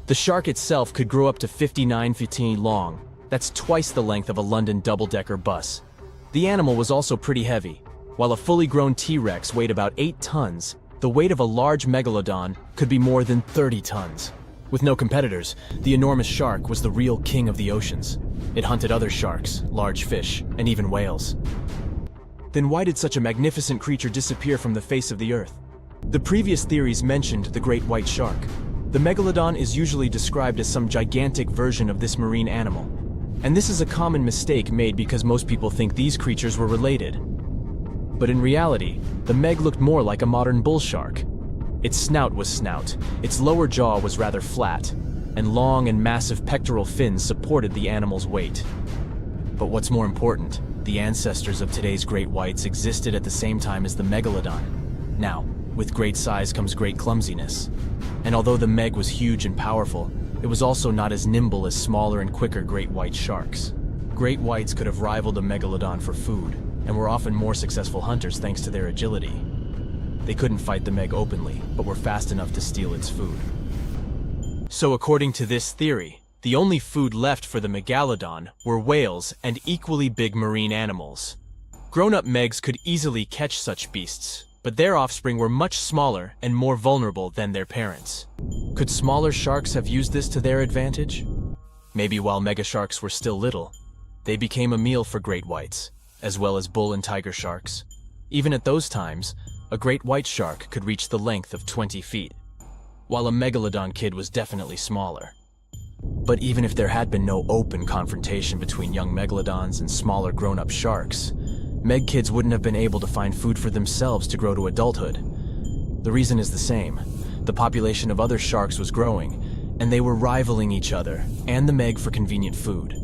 The shark itself could grow up to 59 feet long. That's twice the length of a London double-decker bus. The animal was also pretty heavy. While a fully grown T-Rex weighed about 8 tons, the weight of a large Megalodon could be more than 30 tons. With no competitors, the enormous shark was the real king of the oceans. It hunted other sharks, large fish, and even whales. Then why did such a magnificent creature disappear from the face of the earth? The previous theories mentioned the great white shark. The Megalodon is usually described as some gigantic version of this marine animal. And this is a common mistake made because most people think these creatures were related. But in reality, the Meg looked more like a modern bull shark. Its snout was snout, its lower jaw was rather flat, and long and massive pectoral fins supported the animal's weight. But what's more important, the ancestors of today's great whites existed at the same time as the Megalodon. Now, with great size comes great clumsiness. And although the Meg was huge and powerful, it was also not as nimble as smaller and quicker great white sharks. Great whites could have rivaled a Megalodon for food, and were often more successful hunters thanks to their agility. They couldn't fight the Meg openly, but were fast enough to steal its food. So according to this theory, the only food left for the Megalodon were whales and equally big marine animals. Grown-up Megs could easily catch such beasts, but their offspring were much smaller and more vulnerable than their parents. Could smaller sharks have used this to their advantage? Maybe while megasharks were still little, they became a meal for great whites, as well as bull and tiger sharks. Even at those times, a great white shark could reach the length of 20 feet, while a Megalodon kid was definitely smaller. But even if there had been no open confrontation between young Megalodons and smaller grown-up sharks, Meg kids wouldn't have been able to find food for themselves to grow to adulthood. The reason is the same. The population of other sharks was growing, and they were rivaling each other and the Meg for convenient food.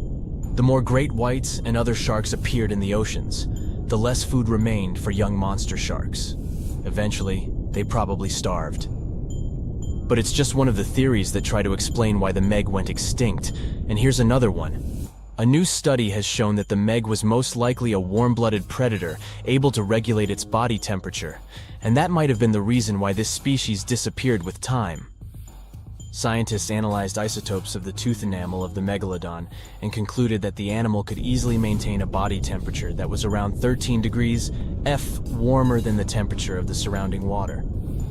The more great whites and other sharks appeared in the oceans, the less food remained for young monster sharks. Eventually, they probably starved. But it's just one of the theories that try to explain why the Meg went extinct, and here's another one. A new study has shown that the Meg was most likely a warm-blooded predator able to regulate its body temperature, and that might have been the reason why this species disappeared with time. Scientists analyzed isotopes of the tooth enamel of the Megalodon and concluded that the animal could easily maintain a body temperature that was around 13 degrees F warmer than the temperature of the surrounding water.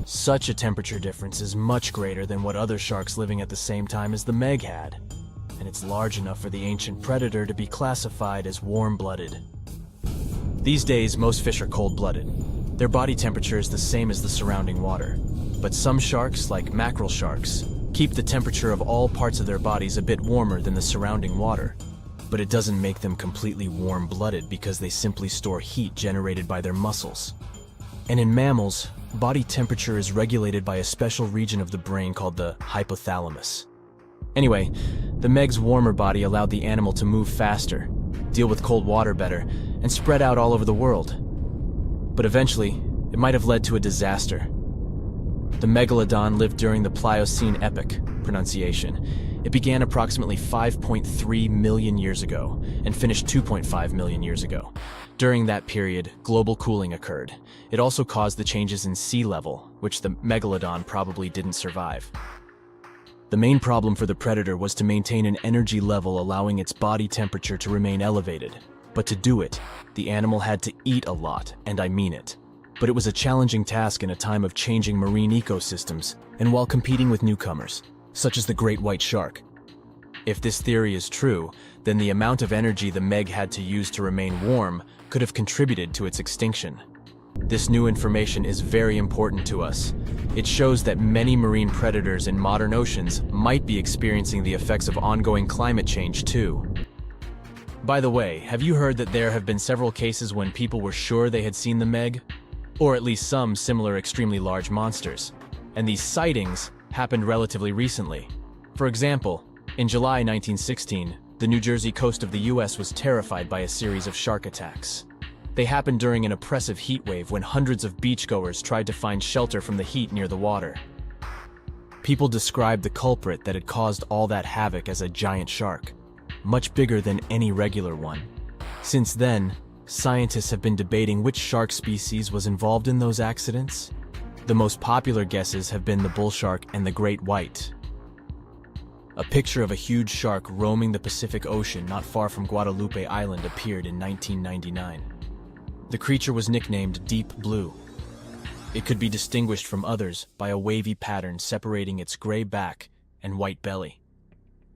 Such a temperature difference is much greater than what other sharks living at the same time as the Meg had, and it's large enough for the ancient predator to be classified as warm-blooded. These days, most fish are cold-blooded. Their body temperature is the same as the surrounding water, but some sharks, like mackerel sharks, keep the temperature of all parts of their bodies a bit warmer than the surrounding water. But it doesn't make them completely warm-blooded because they simply store heat generated by their muscles. And in mammals, body temperature is regulated by a special region of the brain called the hypothalamus. Anyway, the Meg's warmer body allowed the animal to move faster, deal with cold water better, and spread out all over the world. But eventually, it might have led to a disaster. The Megalodon lived during the Pliocene epoch, pronunciation. It began approximately 5.3 million years ago and finished 2.5 million years ago. During that period, global cooling occurred. It also caused the changes in sea level, which the Megalodon probably didn't survive. The main problem for the predator was to maintain an energy level allowing its body temperature to remain elevated. But to do it, the animal had to eat a lot, and I mean it. But it was a challenging task in a time of changing marine ecosystems, and while competing with newcomers, such as the great white shark. If this theory is true, then the amount of energy the Meg had to use to remain warm could have contributed to its extinction. This new information is very important to us. It shows that many marine predators in modern oceans might be experiencing the effects of ongoing climate change too. By the way, have you heard that there have been several cases when people were sure they had seen the Meg? Or at least some similar extremely large monsters. And these sightings happened relatively recently. For example, in July 1916, the New Jersey coast of the US was terrified by a series of shark attacks. They happened during an oppressive heat wave when hundreds of beachgoers tried to find shelter from the heat near the water. People described the culprit that had caused all that havoc as a giant shark, much bigger than any regular one. Since then, scientists have been debating which shark species was involved in those accidents. The most popular guesses have been the bull shark and the great white. A picture of a huge shark roaming the Pacific Ocean not far from Guadalupe Island appeared in 1999. The creature was nicknamed Deep Blue. It could be distinguished from others by a wavy pattern separating its gray back and white belly.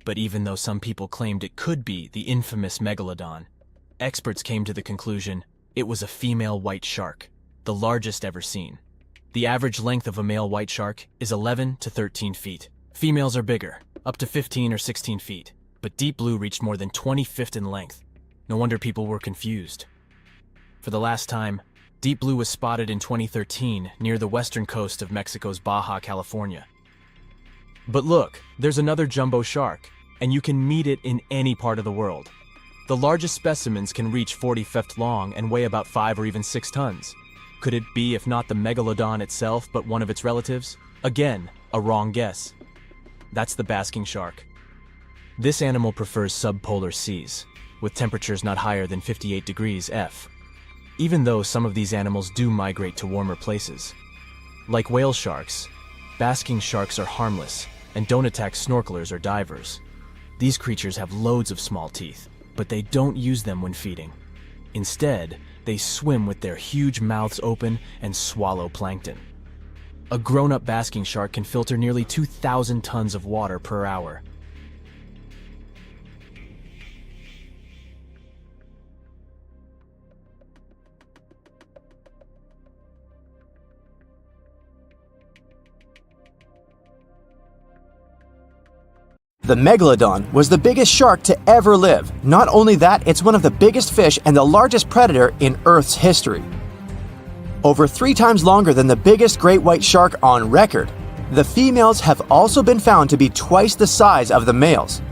But even though some people claimed it could be the infamous Megalodon, experts came to the conclusion it was a female white shark, the largest ever seen. The average length of a male white shark is 11 to 13 feet. Females are bigger, up to 15 or 16 feet, but Deep Blue reached more than 20 feet in length. No wonder people were confused. For the last time, Deep Blue was spotted in 2013 near the western coast of Mexico's Baja California. But look, there's another jumbo shark, and you can meet it in any part of the world. The largest specimens can reach 40 feet long and weigh about 5 or even 6 tons. Could it be, if not the Megalodon itself, but one of its relatives? Again, a wrong guess. That's the basking shark. This animal prefers subpolar seas, with temperatures not higher than 58 degrees F. Even though some of these animals do migrate to warmer places. Like whale sharks, basking sharks are harmless and don't attack snorkelers or divers. These creatures have loads of small teeth, but they don't use them when feeding. Instead, they swim with their huge mouths open and swallow plankton. A grown-up basking shark can filter nearly 2,000 tons of water per hour. The Megalodon was the biggest shark to ever live. Not only that, it's one of the biggest fish and the largest predator in Earth's history. Over 3 times longer than the biggest great white shark on record, the females have also been found to be twice the size of the males.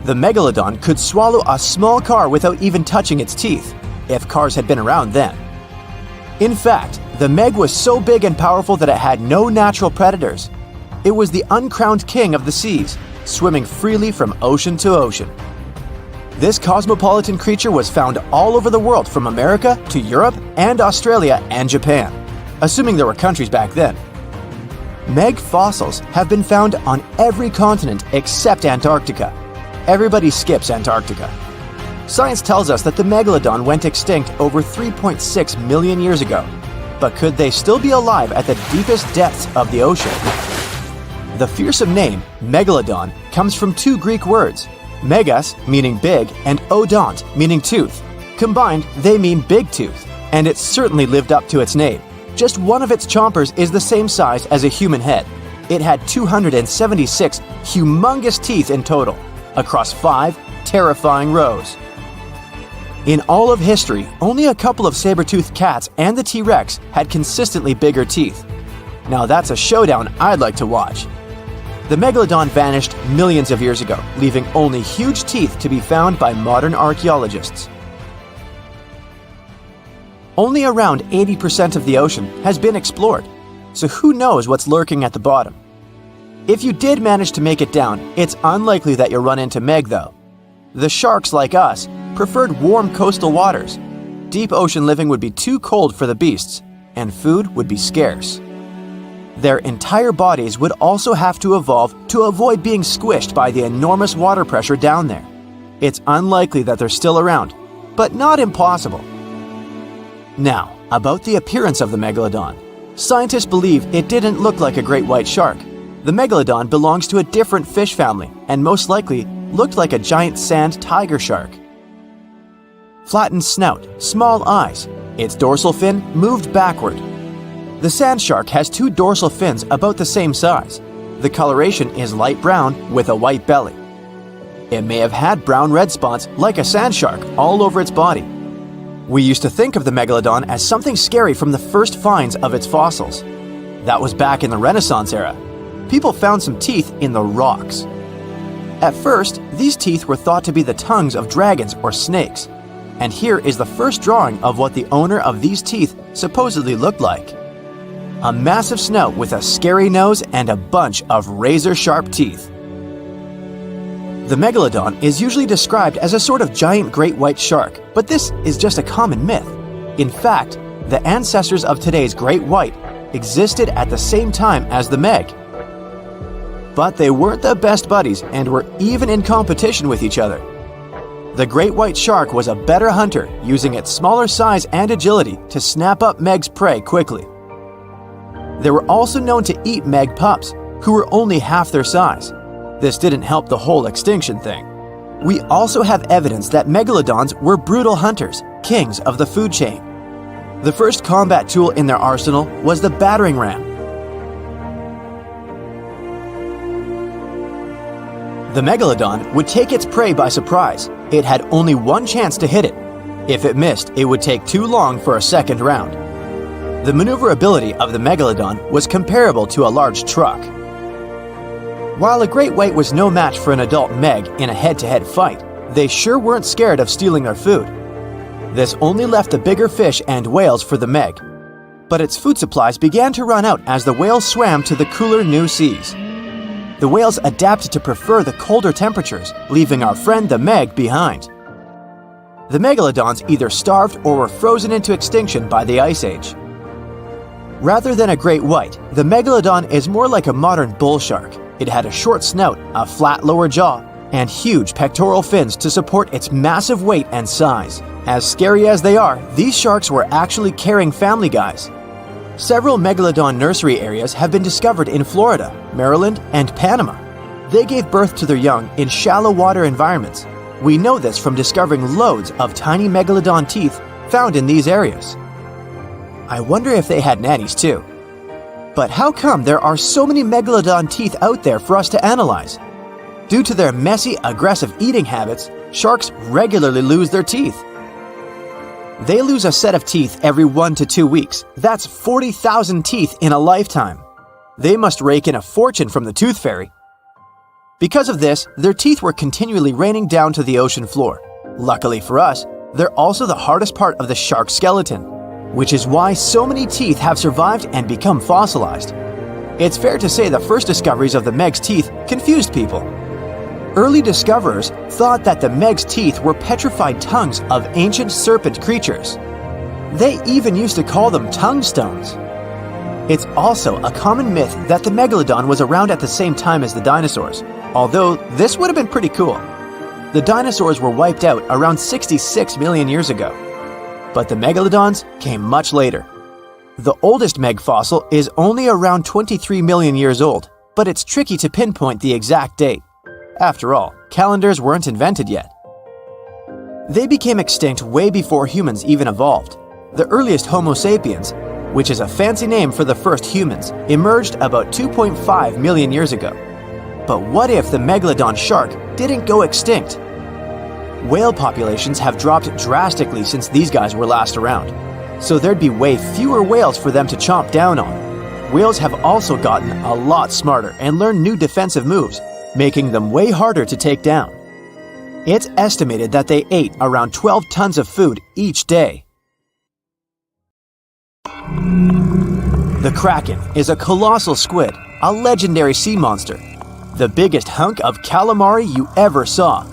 The Megalodon could swallow a small car without even touching its teeth, if cars had been around then. In fact, the Meg was so big and powerful that it had no natural predators. It was the uncrowned king of the seas, swimming freely from ocean to ocean. This cosmopolitan creature was found all over the world, from America to Europe and Australia and Japan, assuming there were countries back then. Meg fossils have been found on every continent except Antarctica. Everybody skips Antarctica. Science tells us that the Megalodon went extinct over 3.6 million years ago, but could they still be alive at the deepest depths of the ocean? The fearsome name, Megalodon, comes from 2 Greek words, megas, meaning big, and odont, meaning tooth. Combined, they mean big tooth, and it certainly lived up to its name. Just one of its chompers is the same size as a human head. It had 276 humongous teeth in total, across 5 terrifying rows. In all of history, only a couple of saber-toothed cats and the T-Rex had consistently bigger teeth. Now that's a showdown I'd like to watch. The Megalodon vanished millions of years ago, leaving only huge teeth to be found by modern archaeologists. Only around 80% of the ocean has been explored, so who knows what's lurking at the bottom. If you did manage to make it down, it's unlikely that you'll run into Meg though. The sharks, like us, preferred warm coastal waters. Deep ocean living would be too cold for the beasts, and food would be scarce. Their entire bodies would also have to evolve to avoid being squished by the enormous water pressure down there. It's unlikely that they're still around, but not impossible. Now, about the appearance of the Megalodon. Scientists believe it didn't look like a great white shark. The Megalodon belongs to a different fish family and most likely looked like a giant sand tiger shark. Flattened snout, small eyes. Its dorsal fin moved backward. The sand shark has 2 dorsal fins about the same size. The coloration is light brown with a white belly. It may have had brown-red spots like a sand shark all over its body. We used to think of the Megalodon as something scary from the first finds of its fossils. That was back in the Renaissance era. People found some teeth in the rocks. At first, these teeth were thought to be the tongues of dragons or snakes. And here is the first drawing of what the owner of these teeth supposedly looked like. a massive snout with a scary nose and a bunch of razor-sharp teeth. The Megalodon is usually described as a sort of giant great white shark, but this is just a common myth. In fact, the ancestors of today's great white existed at the same time as the Meg. But they weren't the best buddies and were even in competition with each other. The great white shark was a better hunter, using its smaller size and agility to snap up Meg's prey quickly. They were also known to eat Meg pups, who were only half their size. This didn't help the whole extinction thing. We also have evidence that megalodons were brutal hunters, kings of the food chain. The first combat tool in their arsenal was the battering ram. The Megalodon would take its prey by surprise. It had only one chance to hit it. If it missed, it would take too long for a second round. The maneuverability of the Megalodon was comparable to a large truck. While a great white was no match for an adult Meg in a head-to-head fight, they sure weren't scared of stealing their food. This only left the bigger fish and whales for the Meg. But its food supplies began to run out as the whales swam to the cooler new seas. The whales adapted to prefer the colder temperatures, leaving our friend the Meg behind. The Megalodons either starved or were frozen into extinction by the Ice Age. Rather than a great white, the Megalodon is more like a modern bull shark. It had a short snout, a flat lower jaw, and huge pectoral fins to support its massive weight and size. As scary as they are, these sharks were actually caring family guys. Several Megalodon nursery areas have been discovered in Florida, Maryland, and Panama. They gave birth to their young in shallow water environments. We know this from discovering loads of tiny Megalodon teeth found in these areas. I wonder if they had nannies too. But how come there are so many Megalodon teeth out there for us to analyze? Due to their messy, aggressive eating habits, sharks regularly lose their teeth. They lose a set of teeth every 1 to 2 weeks. That's 40,000 teeth in a lifetime. They must rake in a fortune from the tooth fairy. Because of this, their teeth were continually raining down to the ocean floor. Luckily for us, they're also the hardest part of the shark skeleton, which is why so many teeth have survived and become fossilized. It's fair to say the first discoveries of the Meg's teeth confused people. Early discoverers thought that the Meg's teeth were petrified tongues of ancient serpent creatures. They even used to call them tongue stones. It's also a common myth that the Megalodon was around at the same time as the dinosaurs, although this would have been pretty cool. The dinosaurs were wiped out around 66 million years ago, but the Megalodons came much later. The oldest Meg fossil is only around 23 million years old, but it's tricky to pinpoint the exact date. After all, calendars weren't invented yet. They became extinct way before humans even evolved. The earliest Homo sapiens, which is a fancy name for the first humans, emerged about 2.5 million years ago. But what if the Megalodon shark didn't go extinct? Whale populations have dropped drastically since these guys were last around, so there'd be way fewer whales for them to chomp down on. Whales have also gotten a lot smarter and learned new defensive moves, making them way harder to take down. It's estimated that they ate around 12 tons of food each day. The Kraken is a colossal squid, a legendary sea monster, the biggest hunk of calamari you ever saw.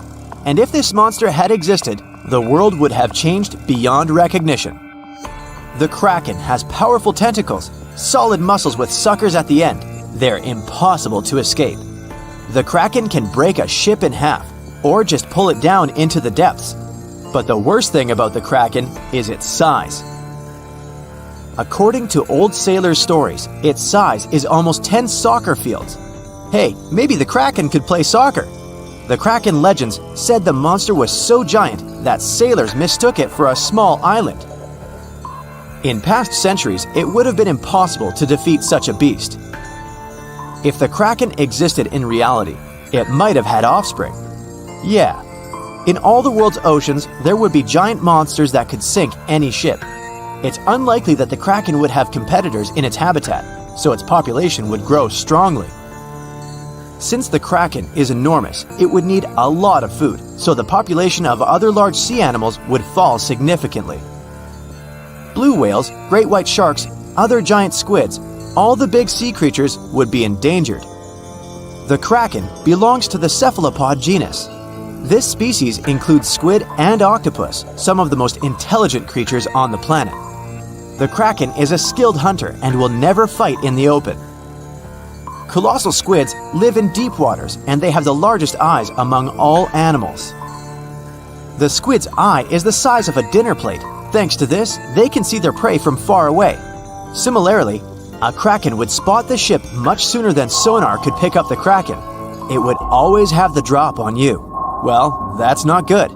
And if this monster had existed, the world would have changed beyond recognition. The Kraken has powerful tentacles, solid muscles with suckers at the end. They're impossible to escape. The Kraken can break a ship in half, or just pull it down into the depths. But the worst thing about the Kraken is its size. According to old sailors' stories, its size is almost 10 soccer fields. Hey, maybe the Kraken could play soccer. The Kraken legends said the monster was so giant that sailors mistook it for a small island. In past centuries, it would have been impossible to defeat such a beast. If the Kraken existed in reality, it might have had offspring. Yeah, in all the world's oceans, there would be giant monsters that could sink any ship. It's unlikely that the Kraken would have competitors in its habitat, so its population would grow strongly. Since the Kraken is enormous, it would need a lot of food, so the population of other large sea animals would fall significantly. Blue whales, great white sharks, other giant squids, all the big sea creatures would be endangered. The Kraken belongs to the cephalopod genus. This species includes squid and octopus, some of the most intelligent creatures on the planet. The Kraken is a skilled hunter and will never fight in the open. Colossal squids live in deep waters and they have the largest eyes among all animals. The squid's eye is the size of a dinner plate. Thanks to this, they can see their prey from far away. Similarly, a Kraken would spot the ship much sooner than sonar could pick up the Kraken. It would always have the drop on you. Well, that's not good.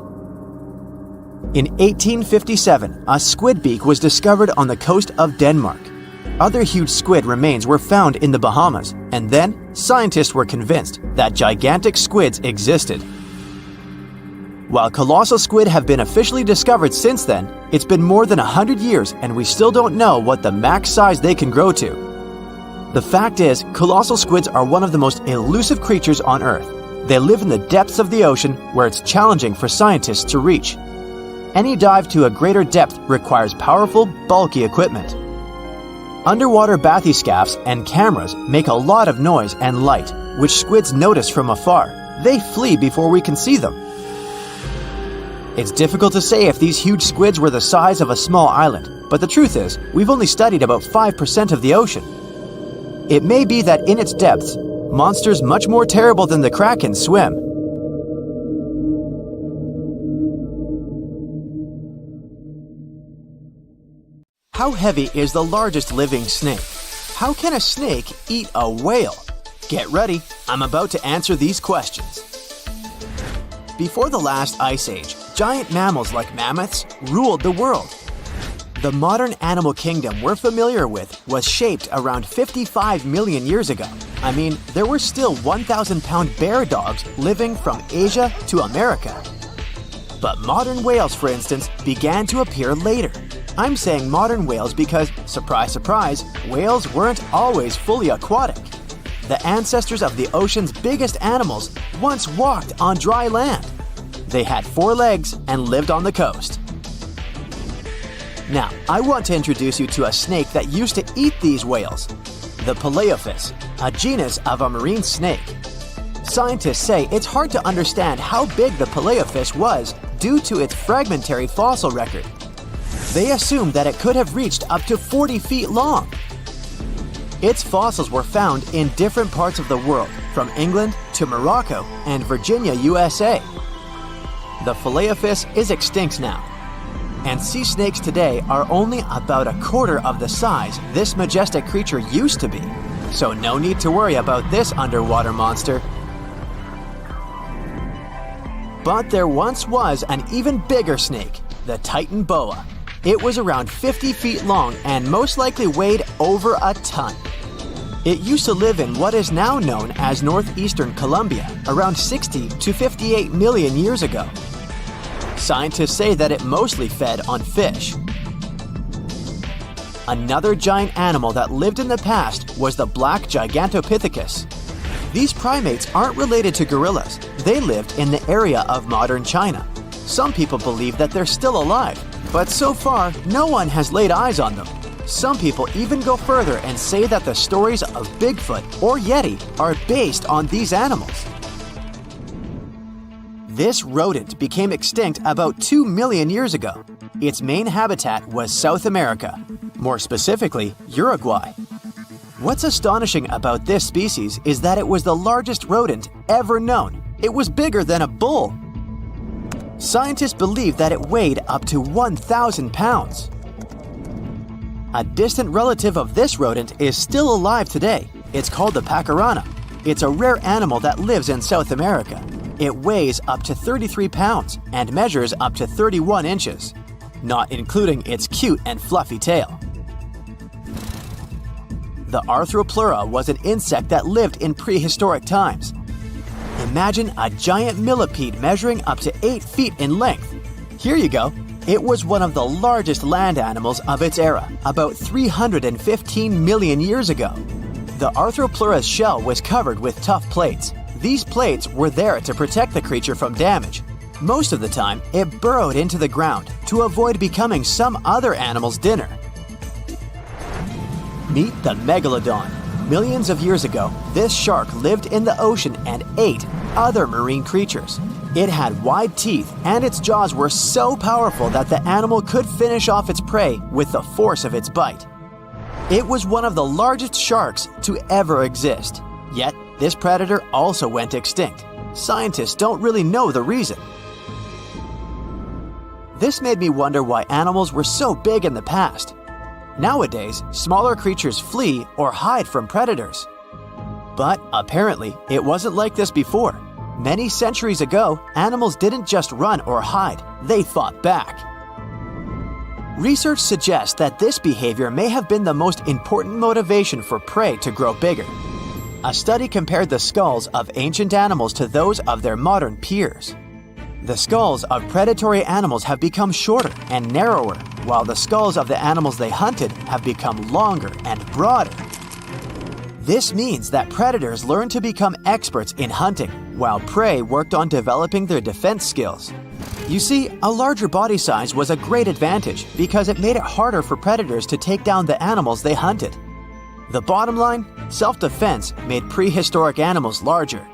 In 1857, a squid beak was discovered on the coast of Denmark. Other huge squid remains were found in the Bahamas, and then scientists were convinced that gigantic squids existed. While colossal squid have been officially discovered since then, it's been more than 100 years and we still don't know what the max size they can grow to. The fact is, colossal squids are one of the most elusive creatures on Earth. They live in the depths of the ocean where it's challenging for scientists to reach. Any dive to a greater depth requires powerful, bulky equipment. Underwater bathyscaphs and cameras make a lot of noise and light, which squids notice from afar. They flee before we can see them. It's difficult to say if these huge squids were the size of a small island, but the truth is, we've only studied about 5% of the ocean. It may be that in its depths, monsters much more terrible than the Kraken swim. How heavy is the largest living snake? How can a snake eat a whale? Get ready, I'm about to answer these questions. Before the last ice age, giant mammals like mammoths ruled the world. The modern animal kingdom we're familiar with was shaped around 55 million years ago. I mean, there were still 1,000-pound bear dogs living from Asia to America. But modern whales, for instance, began to appear later. I'm saying modern whales because, surprise, surprise, whales weren't always fully aquatic. The ancestors of the ocean's biggest animals once walked on dry land. They had 4 legs and lived on the coast. Now, I want to introduce you to a snake that used to eat these whales, the Paleophis, a genus of a marine snake. Scientists say it's hard to understand how big the Paleophis was due to its fragmentary fossil record. They assumed that it could have reached up to 40 feet long. Its fossils were found in different parts of the world, from England to Morocco and Virginia, USA. The Paleophis is extinct now, and sea snakes today are only about a quarter of the size this majestic creature used to be. So no need to worry about this underwater monster. But there once was an even bigger snake, the Titan boa. It was around 50 feet long and most likely weighed over a ton. It used to live in what is now known as northeastern Colombia, around 60 to 58 million years ago. Scientists say that it mostly fed on fish. Another giant animal that lived in the past was the black Gigantopithecus. These primates aren't related to gorillas. They lived in the area of modern China. Some people believe that they're still alive, but so far, no one has laid eyes on them. Some people even go further and say that the stories of Bigfoot or Yeti are based on these animals. This rodent became extinct about 2 million years ago. Its main habitat was South America, more specifically, Uruguay. What's astonishing about this species is that it was the largest rodent ever known. It was bigger than a bull. Scientists believe that it weighed up to 1,000 pounds. A distant relative of this rodent is still alive today. It's called the pacarana. It's a rare animal that lives in South America. It weighs up to 33 pounds and measures up to 31 inches, not including its cute and fluffy tail. The Arthropleura was an insect that lived in prehistoric times. Imagine a giant millipede measuring up to 8 feet in length. Here you go. It was one of the largest land animals of its era, about 315 million years ago. The Arthropleura's shell was covered with tough plates. These plates were there to protect the creature from damage. Most of the time, it burrowed into the ground to avoid becoming some other animal's dinner. Meet the Megalodon. Millions of years ago, this shark lived in the ocean and ate other marine creatures. It had wide teeth, and its jaws were so powerful that the animal could finish off its prey with the force of its bite. It was one of the largest sharks to ever exist. Yet, this predator also went extinct. Scientists don't really know the reason. This made me wonder why animals were so big in the past. Nowadays, smaller creatures flee or hide from predators. But apparently, it wasn't like this before. Many centuries ago, animals didn't just run or hide, they fought back. Research suggests that this behavior may have been the most important motivation for prey to grow bigger. A study compared the skulls of ancient animals to those of their modern peers. The skulls of predatory animals have become shorter and narrower, while the skulls of the animals they hunted have become longer and broader. This means that predators learned to become experts in hunting, while prey worked on developing their defense skills. You see, a larger body size was a great advantage because it made it harder for predators to take down the animals they hunted. The bottom line, self-defense made prehistoric animals larger.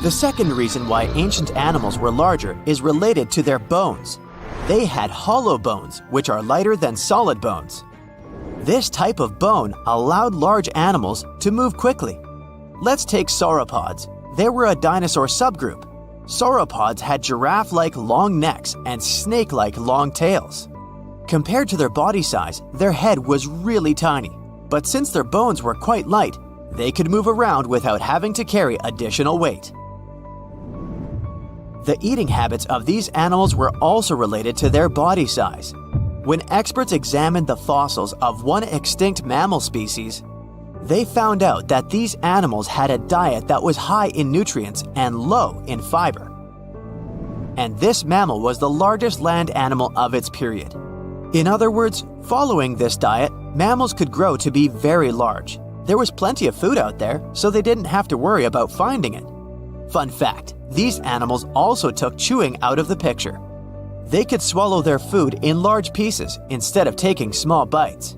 The second reason why ancient animals were larger is related to their bones. They had hollow bones, which are lighter than solid bones. This type of bone allowed large animals to move quickly. Let's take sauropods. They were a dinosaur subgroup. Sauropods had giraffe-like long necks and snake-like long tails. Compared to their body size, their head was really tiny. But since their bones were quite light, they could move around without having to carry additional weight. The eating habits of these animals were also related to their body size. When experts examined the fossils of one extinct mammal species, they found out that these animals had a diet that was high in nutrients and low in fiber. And this mammal was the largest land animal of its period. In other words, following this diet, mammals could grow to be very large. There was plenty of food out there, so they didn't have to worry about finding it. Fun fact, these animals also took chewing out of the picture. They could swallow their food in large pieces instead of taking small bites.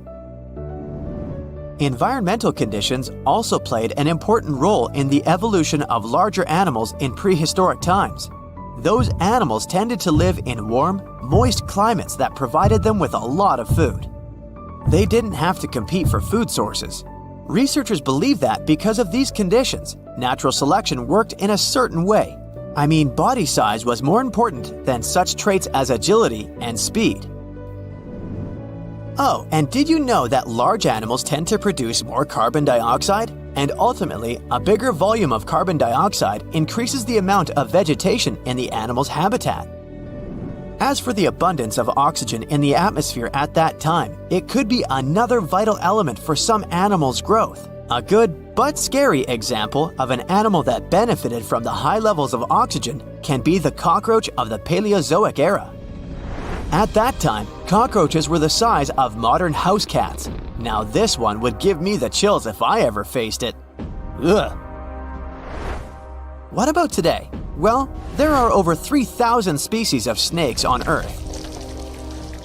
Environmental conditions also played an important role in the evolution of larger animals in prehistoric times. Those animals tended to live in warm, moist climates that provided them with a lot of food. They didn't have to compete for food sources. Researchers believe that because of these conditions, natural selection worked in a certain way. I mean, body size was more important than such traits as agility and speed. Oh, and did you know that large animals tend to produce more carbon dioxide? And ultimately, a bigger volume of carbon dioxide increases the amount of vegetation in the animal's habitat. As for the abundance of oxygen in the atmosphere at that time, it could be another vital element for some animals' growth. A good but scary example of an animal that benefited from the high levels of oxygen can be the cockroach of the Paleozoic era. At that time, cockroaches were the size of modern house cats. Now this one would give me the chills if I ever faced it. Ugh. What about today? Well, there are over 3,000 species of snakes on Earth.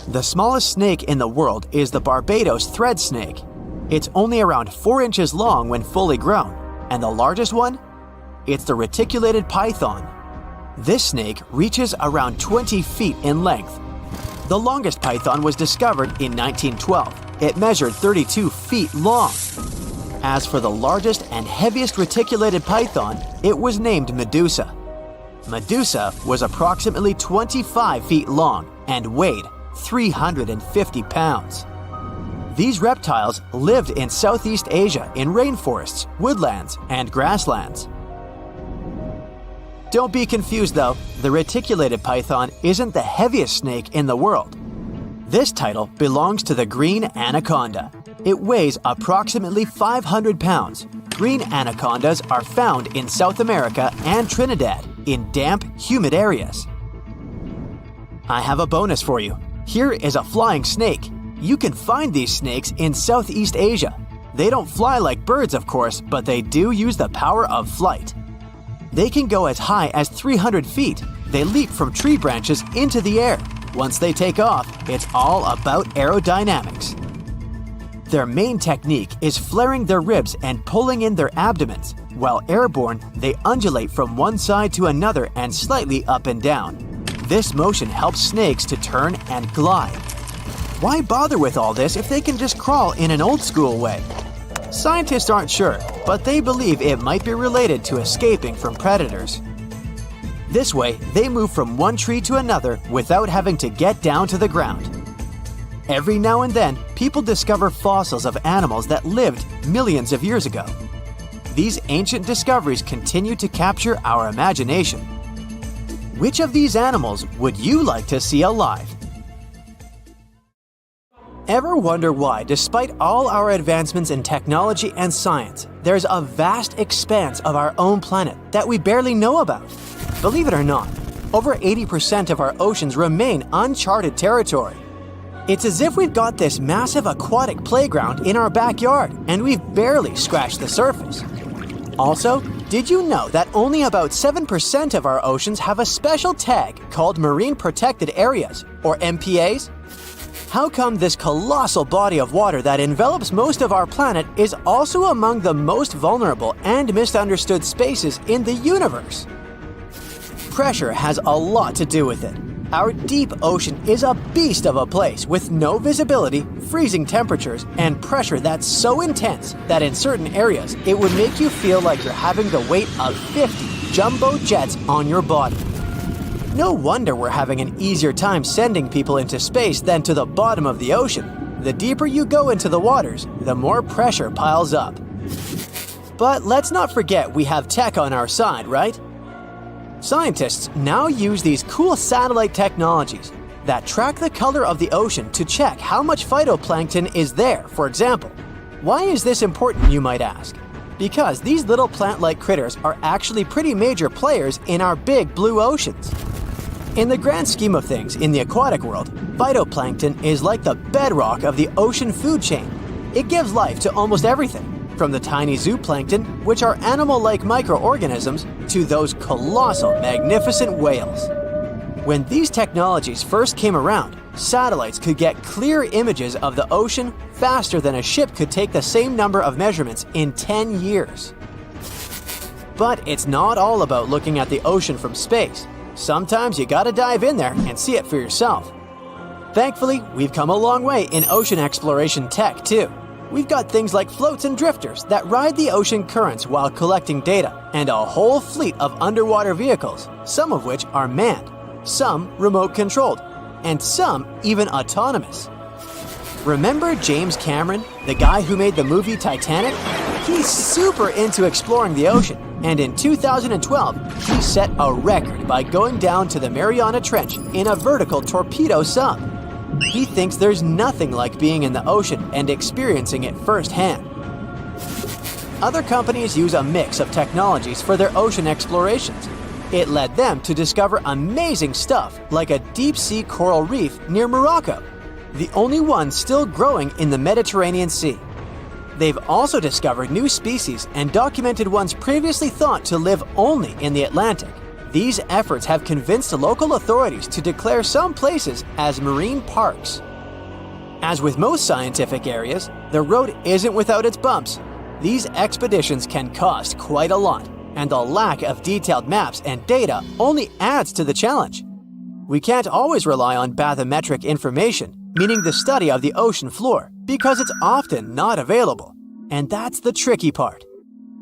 The smallest snake in the world is the Barbados thread snake. It's only around 4 inches long when fully grown, and the largest one? It's the reticulated python. This snake reaches around 20 feet in length. The longest python was discovered in 1912. It measured 32 feet long. As for the largest and heaviest reticulated python, it was named Medusa. Medusa was approximately 25 feet long and weighed 350 pounds. These reptiles lived in Southeast Asia in rainforests, woodlands, and grasslands. Don't be confused though, the reticulated python isn't the heaviest snake in the world. This title belongs to the green anaconda. It weighs approximately 500 pounds. Green anacondas are found in South America and Trinidad in damp, humid areas. I have a bonus for you. Here is a flying snake. You can find these snakes in Southeast Asia. They don't fly like birds, of course, but they do use the power of flight. They can go as high as 300 feet. They leap from tree branches into the air. Once they take off, it's all about aerodynamics. Their main technique is flaring their ribs and pulling in their abdomens. While airborne, they undulate from one side to another and slightly up and down. This motion helps snakes to turn and glide. Why bother with all this if they can just crawl in an old-school way? Scientists aren't sure, but they believe it might be related to escaping from predators. This way, they move from one tree to another without having to get down to the ground. Every now and then, people discover fossils of animals that lived millions of years ago. These ancient discoveries continue to capture our imagination. Which of these animals would you like to see alive? Ever wonder why, despite all our advancements in technology and science, there's a vast expanse of our own planet that we barely know about? Believe it or not, over 80% of our oceans remain uncharted territory. It's as if we've got this massive aquatic playground in our backyard and we've barely scratched the surface. Also, did you know that only about 7% of our oceans have a special tag called Marine Protected Areas, or MPAs? How come this colossal body of water that envelops most of our planet is also among the most vulnerable and misunderstood spaces in the universe? Pressure has a lot to do with it. Our deep ocean is a beast of a place with no visibility, freezing temperatures, and pressure that's so intense that in certain areas it would make you feel like you're having the weight of 50 jumbo jets on your body. No wonder we're having an easier time sending people into space than to the bottom of the ocean. The deeper you go into the waters, the more pressure piles up. But let's not forget we have tech on our side, right? Scientists now use these cool satellite technologies that track the color of the ocean to check how much phytoplankton is there, for example. Why is this important, you might ask? Because these little plant-like critters are actually pretty major players in our big blue oceans. In the grand scheme of things in the aquatic world, phytoplankton is like the bedrock of the ocean food chain. It gives life to almost everything, from the tiny zooplankton, which are animal-like microorganisms, to those colossal, magnificent whales. When these technologies first came around, satellites could get clear images of the ocean faster than a ship could take the same number of measurements in 10 years. But it's not all about looking at the ocean from space. Sometimes you gotta dive in there and see it for yourself. Thankfully, we've come a long way in ocean exploration tech too. We've got things like floats and drifters that ride the ocean currents while collecting data, and a whole fleet of underwater vehicles, some of which are manned, some remote controlled, and some even autonomous. Remember James Cameron, the guy who made the movie Titanic? He's super into exploring the ocean, and in 2012, he set a record by going down to the Mariana Trench in a vertical torpedo sub. He thinks there's nothing like being in the ocean and experiencing it firsthand. Other companies use a mix of technologies for their ocean explorations. It led them to discover amazing stuff like a deep-sea coral reef near Morocco, the only one still growing in the Mediterranean Sea. They've also discovered new species and documented ones previously thought to live only in the Atlantic. These efforts have convinced local authorities to declare some places as marine parks. As with most scientific areas, the road isn't without its bumps. These expeditions can cost quite a lot, and the lack of detailed maps and data only adds to the challenge. We can't always rely on bathymetric information, meaning the study of the ocean floor, because it's often not available. And that's the tricky part.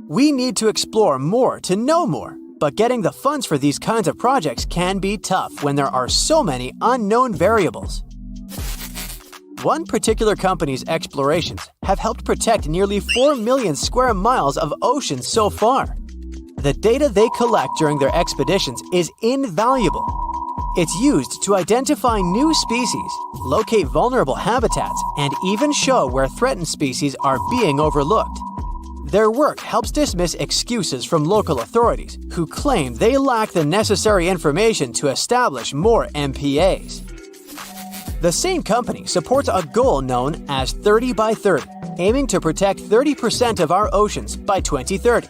We need to explore more to know more, but getting the funds for these kinds of projects can be tough when there are so many unknown variables. One particular company's explorations have helped protect nearly 4 million square miles of ocean so far. The data they collect during their expeditions is invaluable. It's used to identify new species, locate vulnerable habitats, and even show where threatened species are being overlooked. Their work helps dismiss excuses from local authorities who claim they lack the necessary information to establish more MPAs. The same company supports a goal known as 30 by 30, aiming to protect 30% of our oceans by 2030.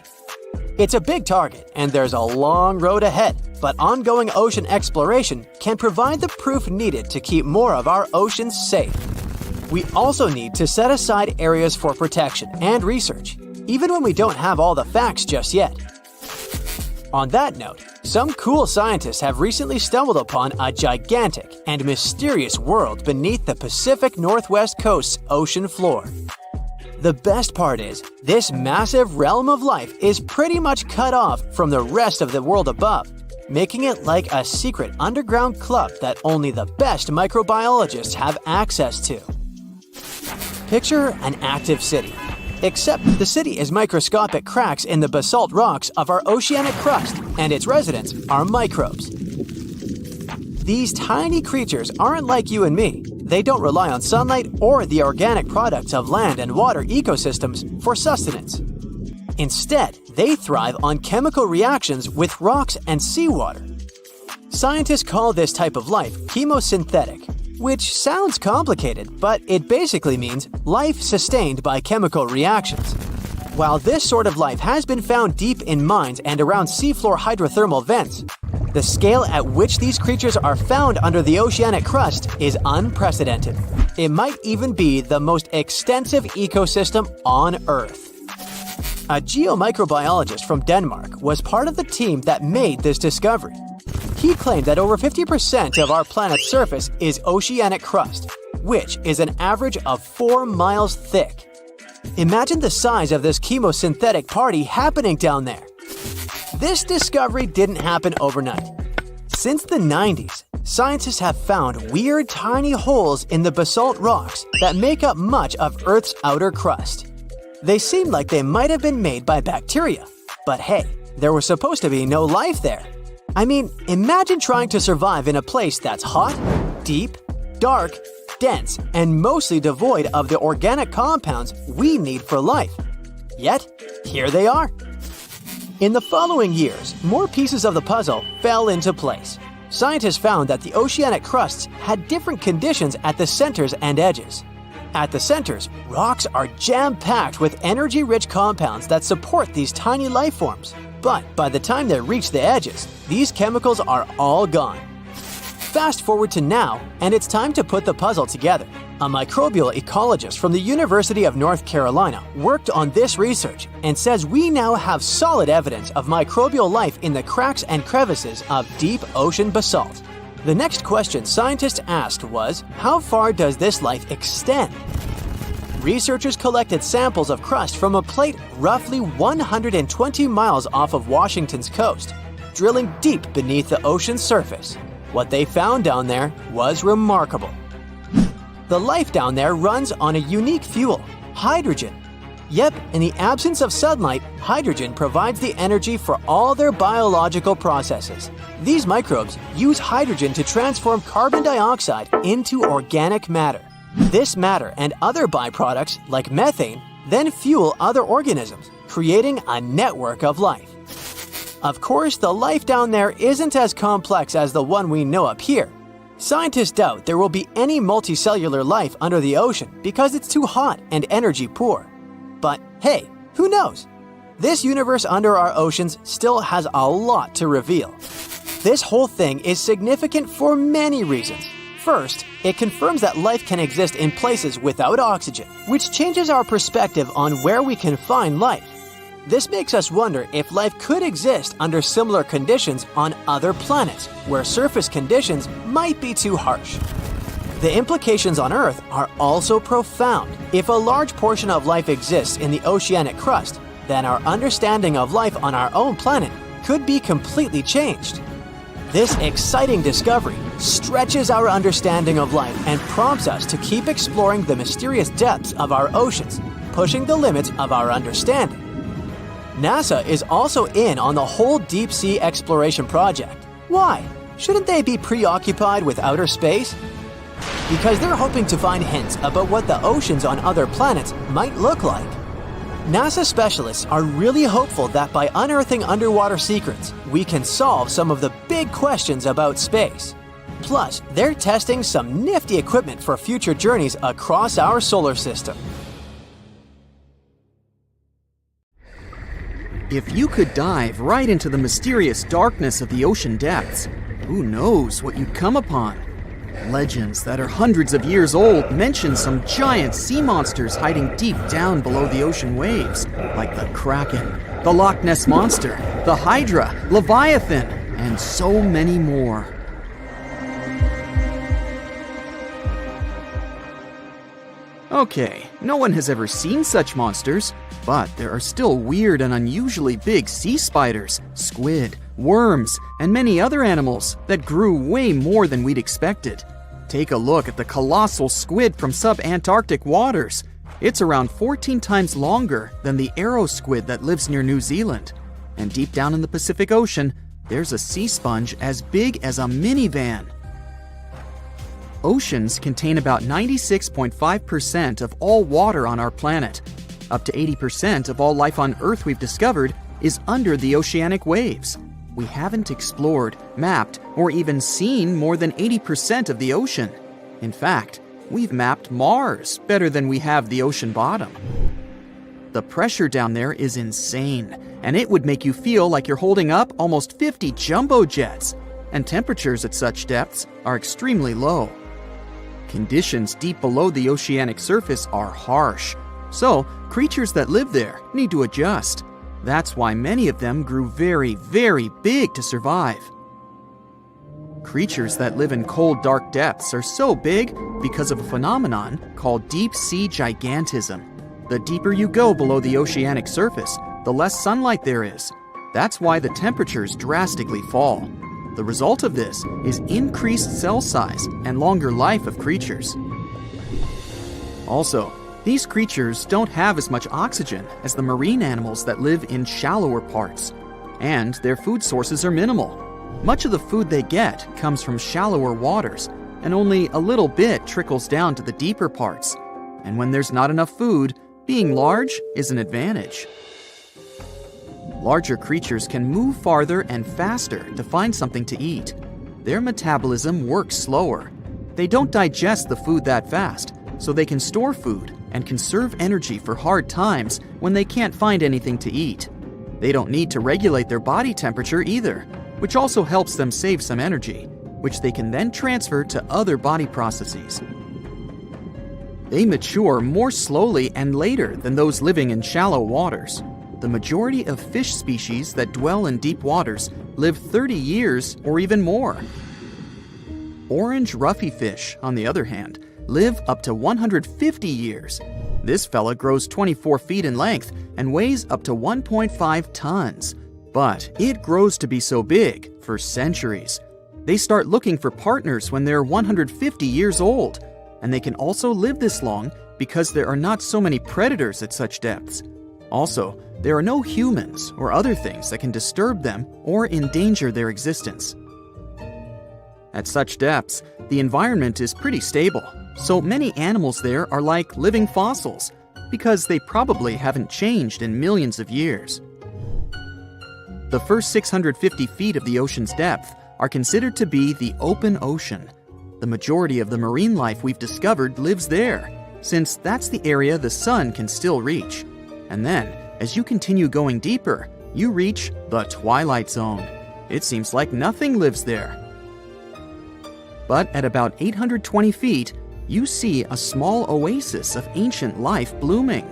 It's a big target, and there's a long road ahead, but ongoing ocean exploration can provide the proof needed to keep more of our oceans safe. We also need to set aside areas for protection and research, even when we don't have all the facts just yet. On that note, some cool scientists have recently stumbled upon a gigantic and mysterious world beneath the Pacific Northwest coast's ocean floor. The best part is, this massive realm of life is pretty much cut off from the rest of the world above, making it like a secret underground club that only the best microbiologists have access to. Picture an active city, except the city is microscopic cracks in the basalt rocks of our oceanic crust, and its residents are microbes. These tiny creatures aren't like you and me. They don't rely on sunlight or the organic products of land and water ecosystems for sustenance. Instead, they thrive on chemical reactions with rocks and seawater. Scientists call this type of life chemosynthetic, which sounds complicated, but it basically means life sustained by chemical reactions. While this sort of life has been found deep in mines and around seafloor hydrothermal vents, the scale at which these creatures are found under the oceanic crust is unprecedented. It might even be the most extensive ecosystem on Earth. A geomicrobiologist from Denmark was part of the team that made this discovery. He claimed that over 50% of our planet's surface is oceanic crust, which is an average of 4 miles thick. Imagine the size of this chemosynthetic party happening down there. This discovery didn't happen overnight. Since the 90s, scientists have found weird tiny holes in the basalt rocks that make up much of Earth's outer crust. They seem like they might have been made by bacteria, but hey, there was supposed to be no life there. I mean, imagine trying to survive in a place that's hot, deep, dark, dense, and mostly devoid of the organic compounds we need for life. Yet, here they are. In the following years, more pieces of the puzzle fell into place. Scientists found that the oceanic crusts had different conditions at the centers and edges. At the centers, rocks are jam-packed with energy-rich compounds that support these tiny life forms. But by the time they reach the edges, these chemicals are all gone. Fast forward to now, and it's time to put the puzzle together. A microbial ecologist from the University of North Carolina worked on this research and says we now have solid evidence of microbial life in the cracks and crevices of deep ocean basalt. The next question scientists asked was, how far does this life extend? Researchers collected samples of crust from a plate roughly 120 miles off of Washington's coast, drilling deep beneath the ocean's surface. What they found down there was remarkable. The life down there runs on a unique fuel, hydrogen. Yep, in the absence of sunlight, hydrogen provides the energy for all their biological processes. These microbes use hydrogen to transform carbon dioxide into organic matter. This matter and other byproducts, like methane, then fuel other organisms, creating a network of life. Of course, the life down there isn't as complex as the one we know up here. Scientists doubt there will be any multicellular life under the ocean because it's too hot and energy poor. But hey, who knows? This universe under our oceans still has a lot to reveal. This whole thing is significant for many reasons. First, it confirms that life can exist in places without oxygen, which changes our perspective on where we can find life. This makes us wonder if life could exist under similar conditions on other planets, where surface conditions might be too harsh. The implications on Earth are also profound. If a large portion of life exists in the oceanic crust, then our understanding of life on our own planet could be completely changed. This exciting discovery stretches our understanding of life and prompts us to keep exploring the mysterious depths of our oceans, pushing the limits of our understanding. NASA is also in on the whole deep sea exploration project. Why? Shouldn't they be preoccupied with outer space? Because they're hoping to find hints about what the oceans on other planets might look like. NASA specialists are really hopeful that by unearthing underwater secrets, we can solve some of the big questions about space. Plus, they're testing some nifty equipment for future journeys across our solar system. If you could dive right into the mysterious darkness of the ocean depths, who knows what you'd come upon? Legends that are hundreds of years old mention some giant sea monsters hiding deep down below the ocean waves, like the Kraken, the Loch Ness Monster, the Hydra, Leviathan, and so many more. Okay, no one has ever seen such monsters, but there are still weird and unusually big sea spiders, squid, worms, and many other animals that grew way more than we'd expected. Take a look at the colossal squid from sub-Antarctic waters. It's around 14 times longer than the arrow squid that lives near New Zealand. And deep down in the Pacific Ocean, there's a sea sponge as big as a minivan. Oceans contain about 96.5% of all water on our planet. Up to 80% of all life on Earth we've discovered is under the oceanic waves. We haven't explored, mapped, or even seen more than 80% of the ocean. In fact, we've mapped Mars better than we have the ocean bottom. The pressure down there is insane, and it would make you feel like you're holding up almost 50 jumbo jets. And temperatures at such depths are extremely low. Conditions deep below the oceanic surface are harsh, so creatures that live there need to adjust. That's why many of them grew very, very big to survive. Creatures that live in cold, dark depths are so big because of a phenomenon called deep sea gigantism. The deeper you go below the oceanic surface, the less sunlight there is. That's why the temperatures drastically fall. The result of this is increased cell size and longer life of creatures. Also, these creatures don't have as much oxygen as the marine animals that live in shallower parts, and their food sources are minimal. Much of the food they get comes from shallower waters, and only a little bit trickles down to the deeper parts. And when there's not enough food, being large is an advantage. Larger creatures can move farther and faster to find something to eat. Their metabolism works slower. They don't digest the food that fast, so they can store food and conserve energy for hard times when they can't find anything to eat. They don't need to regulate their body temperature either, which also helps them save some energy, which they can then transfer to other body processes. They mature more slowly and later than those living in shallow waters. The majority of fish species that dwell in deep waters live 30 years or even more. Orange ruffy fish, on the other hand, live up to 150 years. This fella grows 24 feet in length and weighs up to 1.5 tons. But it grows to be so big for centuries. They start looking for partners when they're 150 years old, and they can also live this long because there are not so many predators at such depths. Also, there are no humans or other things that can disturb them or endanger their existence. At such depths, the environment is pretty stable, so many animals there are like living fossils, because they probably haven't changed in millions of years. The first 650 feet of the ocean's depth are considered to be the open ocean. The majority of the marine life we've discovered lives there, since that's the area the sun can still reach. And then, as you continue going deeper, you reach the Twilight Zone. It seems like nothing lives there. But at about 820 feet, you see a small oasis of ancient life blooming.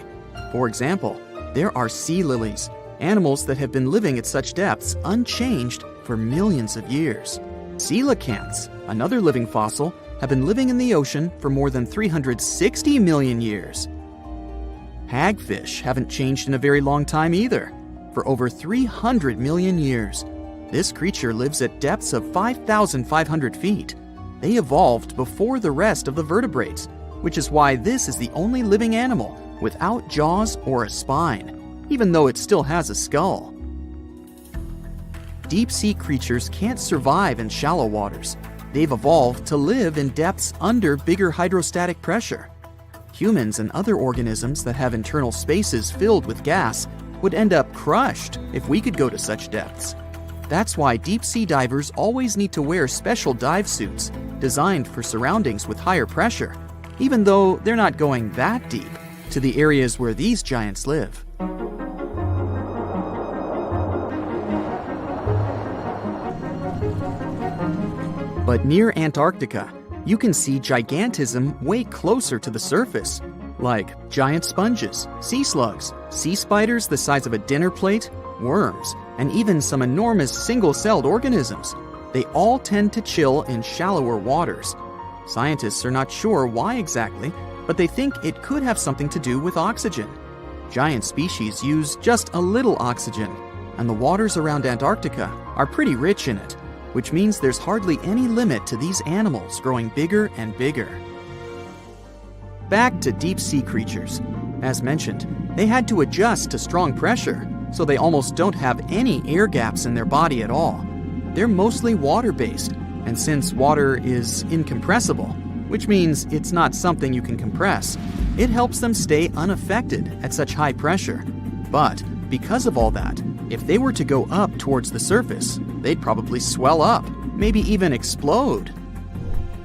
For example, there are sea lilies, animals that have been living at such depths unchanged for millions of years. Coelacanths, another living fossil, have been living in the ocean for more than 360 million years. Hagfish haven't changed in a very long time either, for over 300 million years. This creature lives at depths of 5,500 feet. They evolved before the rest of the vertebrates, which is why this is the only living animal without jaws or a spine, even though it still has a skull. Deep-sea creatures can't survive in shallow waters. They've evolved to live in depths under bigger hydrostatic pressure. Humans and other organisms that have internal spaces filled with gas would end up crushed if we could go to such depths. That's why deep-sea divers always need to wear special dive suits designed for surroundings with higher pressure, even though they're not going that deep to the areas where these giants live. But near Antarctica, you can see gigantism way closer to the surface, like giant sponges, sea slugs, sea spiders the size of a dinner plate, worms, and even some enormous single-celled organisms. They all tend to chill in shallower waters. Scientists are not sure why exactly, but they think it could have something to do with oxygen. Giant species use just a little oxygen, and the waters around Antarctica are pretty rich in it, which means there's hardly any limit to these animals growing bigger and bigger. Back to deep-sea creatures. As mentioned, they had to adjust to strong pressure, so they almost don't have any air gaps in their body at all. They're mostly water-based, and since water is incompressible, which means it's not something you can compress, it helps them stay unaffected at such high pressure. But because of all that, if they were to go up towards the surface, they'd probably swell up, maybe even explode.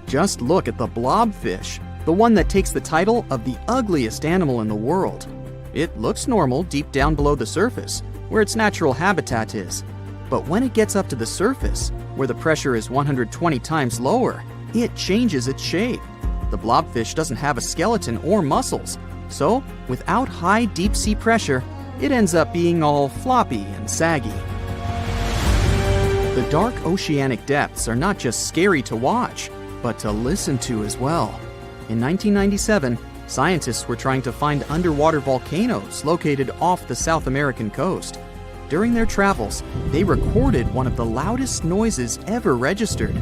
Just look at the blobfish, the one that takes the title of the ugliest animal in the world. It looks normal deep down below the surface, where its natural habitat is. But when it gets up to the surface, where the pressure is 120 times lower, it changes its shape. The blobfish doesn't have a skeleton or muscles, so without high deep-sea pressure, it ends up being all floppy and saggy. The dark oceanic depths are not just scary to watch, but to listen to as well. In 1997, scientists were trying to find underwater volcanoes located off the South American coast. During their travels, they recorded one of the loudest noises ever registered.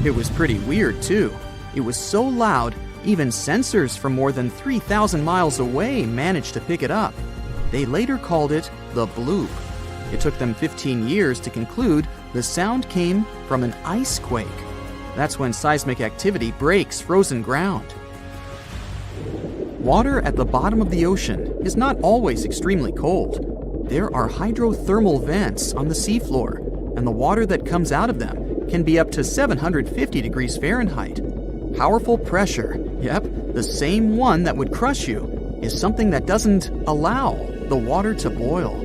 It was pretty weird, too. It was so loud, even sensors from more than 3,000 miles away managed to pick it up. They later called it the bloop. It took them 15 years to conclude the sound came from an ice quake. That's when seismic activity breaks frozen ground. Water at the bottom of the ocean is not always extremely cold. There are hydrothermal vents on the seafloor, and the water that comes out of them can be up to 750 degrees Fahrenheit. Powerful pressure, yep, the same one that would crush you, is something that doesn't allow the water to boil.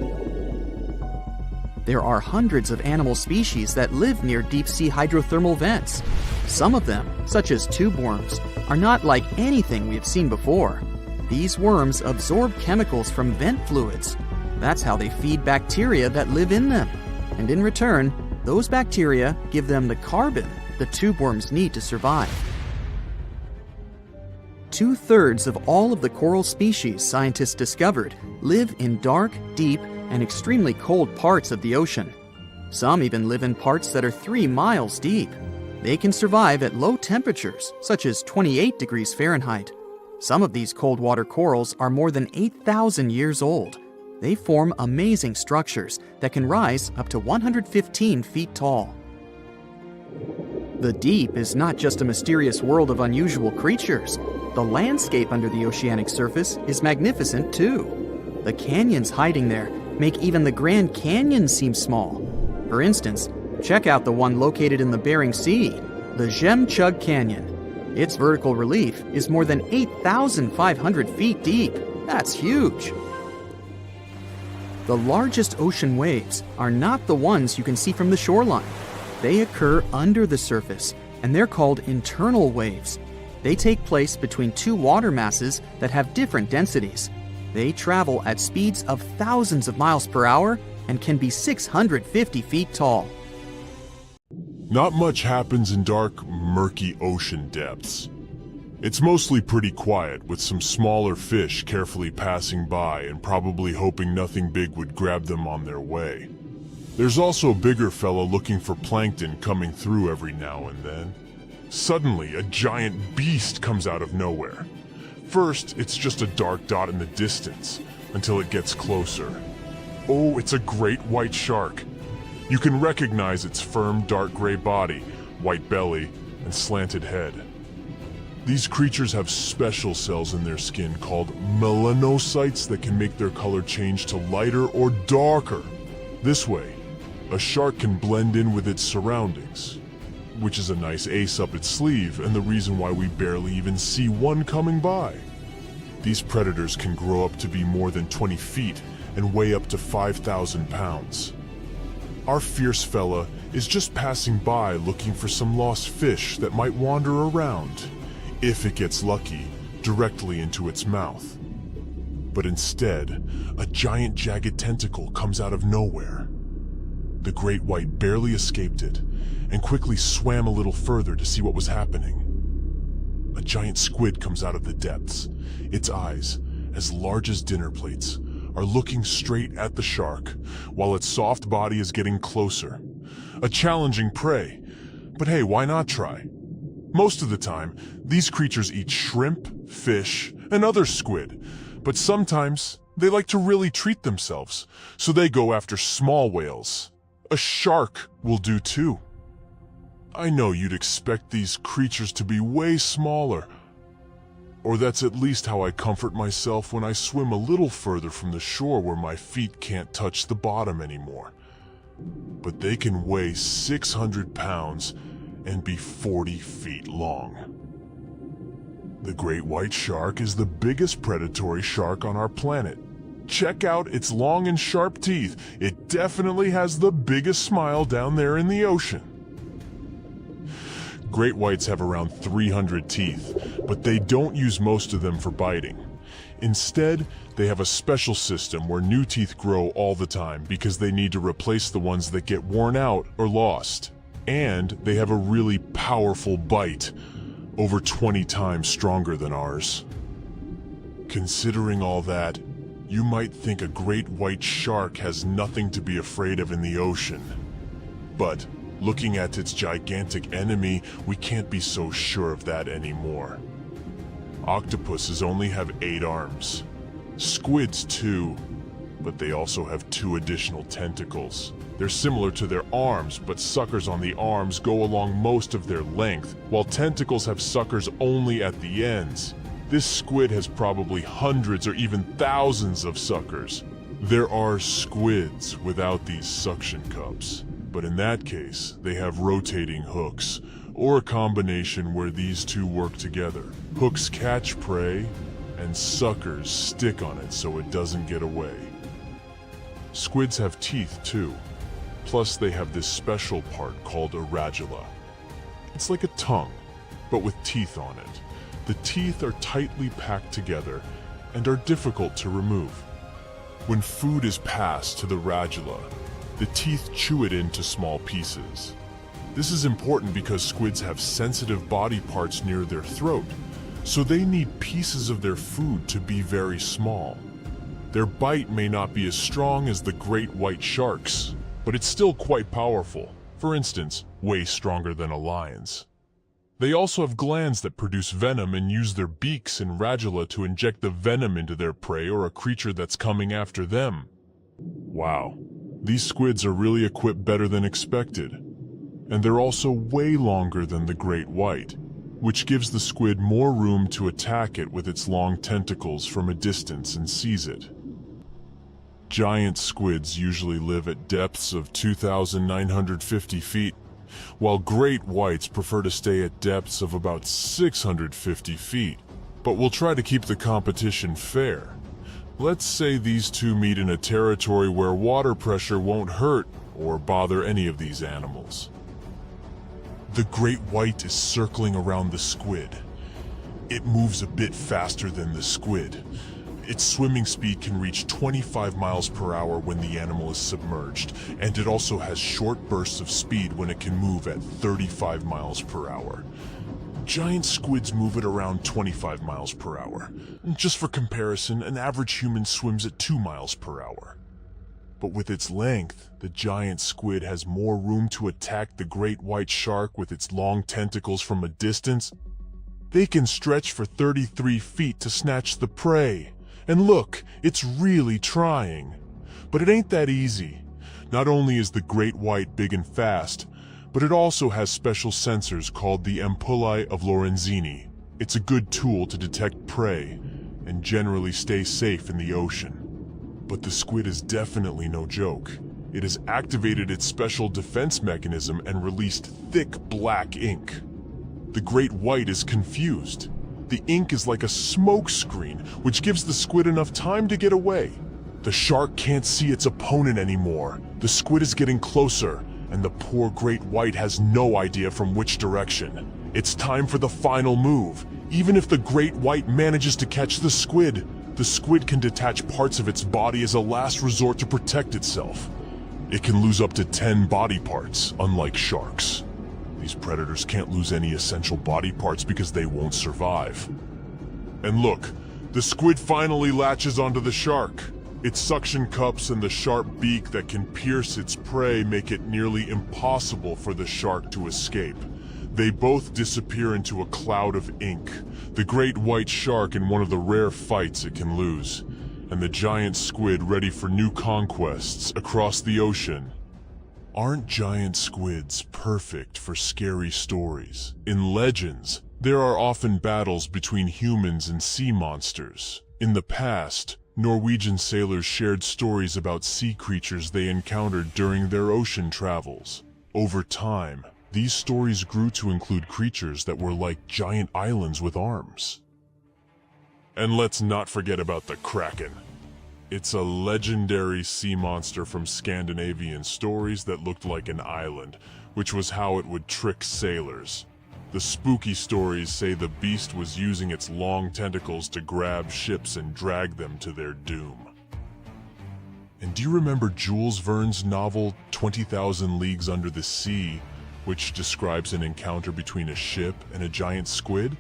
There are hundreds of animal species that live near deep-sea hydrothermal vents. Some of them, such as tubeworms, are not like anything we have seen before. These worms absorb chemicals from vent fluids. That's how they feed bacteria that live in them. And in return, those bacteria give them the carbon the tubeworms need to survive. 2/3 of all of the coral species scientists discovered live in dark, deep, and extremely cold parts of the ocean. Some even live in parts that are 3 miles deep. They can survive at low temperatures, such as 28 degrees Fahrenheit. Some of these cold water corals are more than 8,000 years old. They form amazing structures that can rise up to 115 feet tall. The deep is not just a mysterious world of unusual creatures. The landscape under the oceanic surface is magnificent too. The canyons hiding there make even the Grand Canyon seem small. For instance, check out the one located in the Bering Sea, the Jemchug Canyon. Its vertical relief is more than 8,500 feet deep. That's huge. The largest ocean waves are not the ones you can see from the shoreline. They occur under the surface, and they're called internal waves. They take place between two water masses that have different densities. They travel at speeds of thousands of miles per hour and can be 650 feet tall. Not much happens in dark, murky ocean depths. It's mostly pretty quiet, with some smaller fish carefully passing by and probably hoping nothing big would grab them on their way. There's also a bigger fella looking for plankton coming through every now and then. Suddenly, a giant beast comes out of nowhere. First, it's just a dark dot in the distance, until it gets closer. Oh, it's a great white shark. You can recognize its firm dark gray body, white belly, and slanted head. These creatures have special cells in their skin called melanocytes that can make their color change to lighter or darker. This way, a shark can blend in with its surroundings, which is a nice ace up its sleeve and the reason why we barely even see one coming by. These predators can grow up to be more than 20 feet and weigh up to 5,000 pounds. Our fierce fella is just passing by looking for some lost fish that might wander around, if it gets lucky, directly into its mouth. But instead, a giant jagged tentacle comes out of nowhere. The great white barely escaped it, and quickly swam a little further to see what was happening. A giant squid comes out of the depths. Its eyes, as large as dinner plates, are looking straight at the shark, while its soft body is getting closer. A challenging prey, but hey, why not try? Most of the time, these creatures eat shrimp, fish, and other squid, but sometimes they like to really treat themselves, so they go after small whales. A shark will do too. I know you'd expect these creatures to be way smaller, or that's at least how I comfort myself when I swim a little further from the shore where my feet can't touch the bottom anymore. But they can weigh 600 pounds and be 40 feet long. The great white shark is the biggest predatory shark on our planet. Check out its long and sharp teeth. It definitely has the biggest smile down there in the ocean. Great whites have around 300 teeth, but they don't use most of them for biting. Instead, they have a special system where new teeth grow all the time because they need to replace the ones that get worn out or lost. And they have a really powerful bite, over 20 times stronger than ours. Considering all that, you might think a great white shark has nothing to be afraid of in the ocean. But looking at its gigantic enemy, we can't be so sure of that anymore. Octopuses only have 8 arms. Squids too, but they also have 2 additional tentacles. They're similar to their arms, but suckers on the arms go along most of their length, while tentacles have suckers only at the ends. This squid has probably hundreds or even thousands of suckers. There are squids without these suction cups, but in that case, they have rotating hooks, or a combination where these two work together. Hooks catch prey, and suckers stick on it so it doesn't get away. Squids have teeth too, plus they have this special part called a radula. It's like a tongue, but with teeth on it. The teeth are tightly packed together and are difficult to remove. When food is passed to the radula, the teeth chew it into small pieces. This is important because squids have sensitive body parts near their throat, so they need pieces of their food to be very small. Their bite may not be as strong as the great white sharks, but it's still quite powerful. For instance, way stronger than a lion's. They also have glands that produce venom and use their beaks and radula to inject the venom into their prey or a creature that's coming after them. Wow, these squids are really equipped better than expected. And they're also way longer than the great white, which gives the squid more room to attack it with its long tentacles from a distance and seize it. Giant squids usually live at depths of 2,950 feet, while great whites prefer to stay at depths of about 650 feet. But we'll try to keep the competition fair. Let's say these two meet in a territory where water pressure won't hurt or bother any of these animals. The great white is circling around the squid. It moves a bit faster than the squid. Its swimming speed can reach 25 miles per hour when the animal is submerged, and it also has short bursts of speed when it can move at 35 miles per hour. Giant squids move at around 25 miles per hour. Just for comparison, an average human swims at 2 miles per hour. But with its length, the giant squid has more room to attack the great white shark with its long tentacles from a distance. They can stretch for 33 feet to snatch the prey. And look, it's really trying. But it ain't that easy. Not only is the great white big and fast, but it also has special sensors called the ampullae of Lorenzini. It's a good tool to detect prey and generally stay safe in the ocean. But the squid is definitely no joke. It has activated its special defense mechanism and released thick black ink. The great white is confused. The ink is like a smoke screen, which gives the squid enough time to get away. The shark can't see its opponent anymore. The squid is getting closer, and the poor great white has no idea from which direction. It's time for the final move. Even if the great white manages to catch the squid can detach parts of its body as a last resort to protect itself. It can lose up to 10 body parts, unlike sharks. These predators can't lose any essential body parts because they won't survive. And look, the squid finally latches onto the shark. Its suction cups and the sharp beak that can pierce its prey make it nearly impossible for the shark to escape. They both disappear into a cloud of ink, the great white shark in one of the rare fights it can lose, and the giant squid ready for new conquests across the ocean. Aren't giant squids perfect for scary stories? In legends, there are often battles between humans and sea monsters. In the past, Norwegian sailors shared stories about sea creatures they encountered during their ocean travels. Over time, these stories grew to include creatures that were like giant islands with arms. And let's not forget about the Kraken. It's a legendary sea monster from Scandinavian stories that looked like an island, which was how it would trick sailors. The spooky stories say the beast was using its long tentacles to grab ships and drag them to their doom. And do you remember Jules Verne's novel 20,000 Leagues Under the Sea, which describes an encounter between a ship and a giant squid?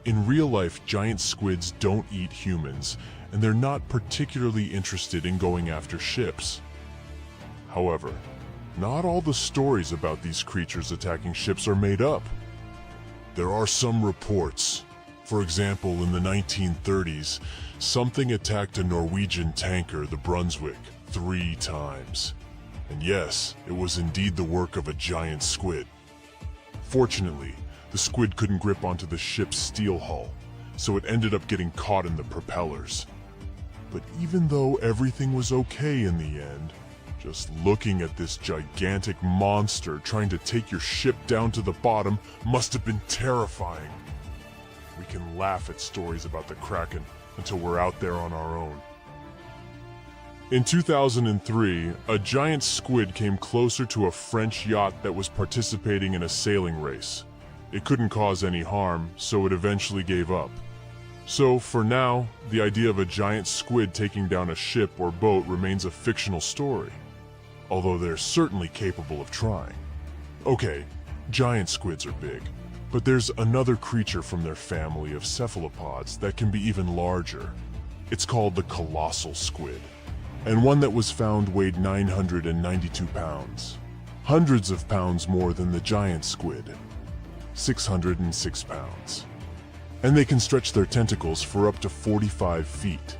In real life, giant squids don't eat humans, and they're not particularly interested in going after ships. However, not all the stories about these creatures attacking ships are made up. There are some reports. For example, in the 1930s, something attacked a Norwegian tanker, the Brunswick, 3 times. And yes, it was indeed the work of a giant squid. Fortunately, the squid couldn't grip onto the ship's steel hull, so it ended up getting caught in the propellers. But even though everything was okay in the end, just looking at this gigantic monster trying to take your ship down to the bottom must have been terrifying. We can laugh at stories about the Kraken until we're out there on our own. In 2003, a giant squid came closer to a French yacht that was participating in a sailing race. It couldn't cause any harm, so it eventually gave up. So, for now, the idea of a giant squid taking down a ship or boat remains a fictional story, although they're certainly capable of trying. Okay, giant squids are big, but there's another creature from their family of cephalopods that can be even larger. It's called the colossal squid, and one that was found weighed 992 pounds, hundreds of pounds more than the giant squid, 606 pounds. And they can stretch their tentacles for up to 45 feet.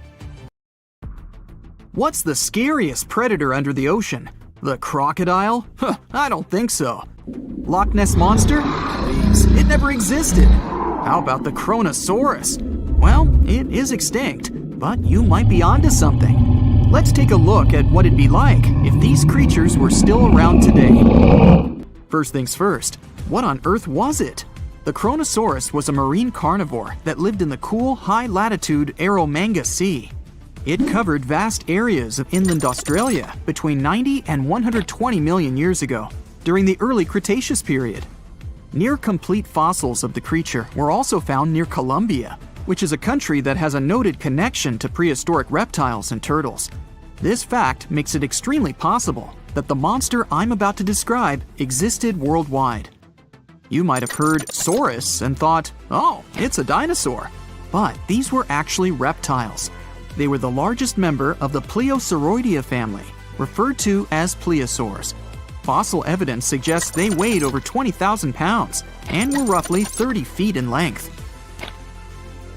What's the scariest predator under the ocean? The crocodile? Huh, I don't think so. Loch Ness Monster? Please, it never existed. How about the Chronosaurus? Well, it is extinct, but you might be onto something. Let's take a look at what it'd be like if these creatures were still around today. First things first, what on earth was it? The Chronosaurus was a marine carnivore that lived in the cool, high-latitude Eromanga Sea. It covered vast areas of inland Australia between 90 and 120 million years ago, during the early Cretaceous period. Near-complete fossils of the creature were also found near Colombia, which is a country that has a noted connection to prehistoric reptiles and turtles. This fact makes it extremely possible that the monster I'm about to describe existed worldwide. You might have heard saurus and thought, oh, it's a dinosaur. But these were actually reptiles. They were the largest member of the Plesiosauridae family, referred to as plesiosaurs. Fossil evidence suggests they weighed over 20,000 pounds and were roughly 30 feet in length.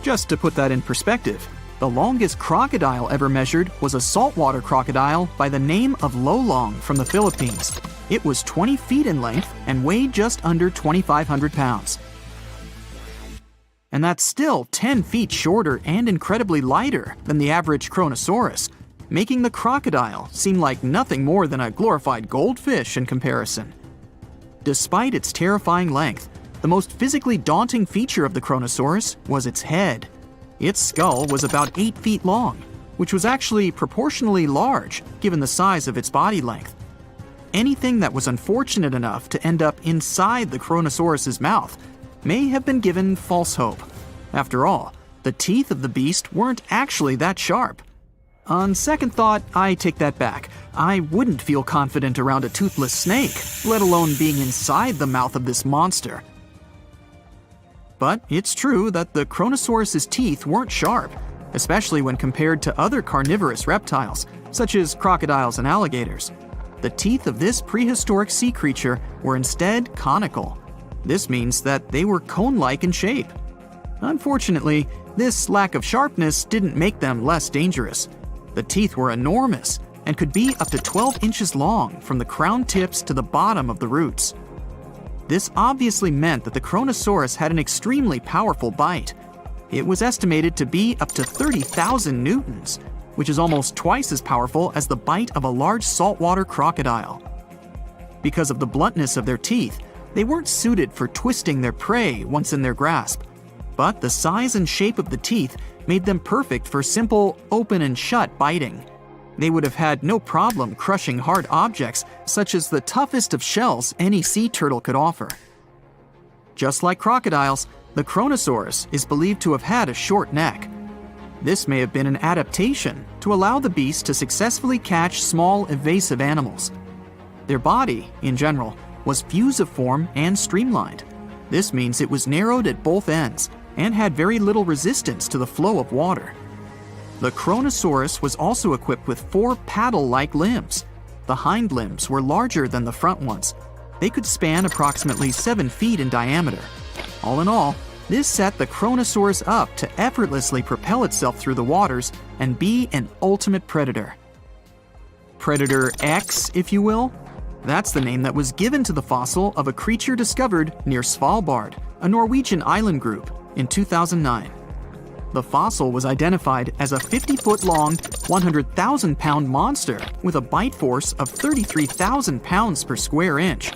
Just to put that in perspective, the longest crocodile ever measured was a saltwater crocodile by the name of Lolong from the Philippines. It was 20 feet in length and weighed just under 2,500 pounds. And that's still 10 feet shorter and incredibly lighter than the average Chronosaurus, making the crocodile seem like nothing more than a glorified goldfish in comparison. Despite its terrifying length, the most physically daunting feature of the Chronosaurus was its head. Its skull was about 8 feet long, which was actually proportionally large given the size of its body length. anything that was unfortunate enough to end up inside the Chronosaurus's mouth may have been given false hope. After all, the teeth of the beast weren't actually that sharp. On second thought, I take that back. I wouldn't feel confident around a toothless snake, let alone being inside the mouth of this monster. But it's true that the Chronosaurus's teeth weren't sharp, especially when compared to other carnivorous reptiles, such as crocodiles and alligators. The teeth of this prehistoric sea creature were instead conical. This means that they were cone-like in shape. Unfortunately, this lack of sharpness didn't make them less dangerous. The teeth were enormous and could be up to 12 inches long from the crown tips to the bottom of the roots. This obviously meant that the Chronosaurus had an extremely powerful bite. It was estimated to be up to 30,000 newtons, which is almost twice as powerful as the bite of a large saltwater crocodile. Because of the bluntness of their teeth, they weren't suited for twisting their prey once in their grasp. But the size and shape of the teeth made them perfect for simple open and shut biting. They would have had no problem crushing hard objects such as the toughest of shells any sea turtle could offer. Just like crocodiles, the Chronosaurus is believed to have had a short neck. This may have been an adaptation to allow the beast to successfully catch small evasive animals. Their body, in general, was fusiform and streamlined. This means it was narrowed at both ends and had very little resistance to the flow of water. The Chronosaurus was also equipped with 4 paddle-like limbs. The hind limbs were larger than the front ones. They could span approximately 7 feet in diameter. All in all, this set the Chronosaurus up to effortlessly propel itself through the waters and be an ultimate predator. Predator X, if you will? That's the name that was given to the fossil of a creature discovered near Svalbard, a Norwegian island group, in 2009. The fossil was identified as a 50-foot-long, 100,000-pound monster with a bite force of 33,000 pounds per square inch.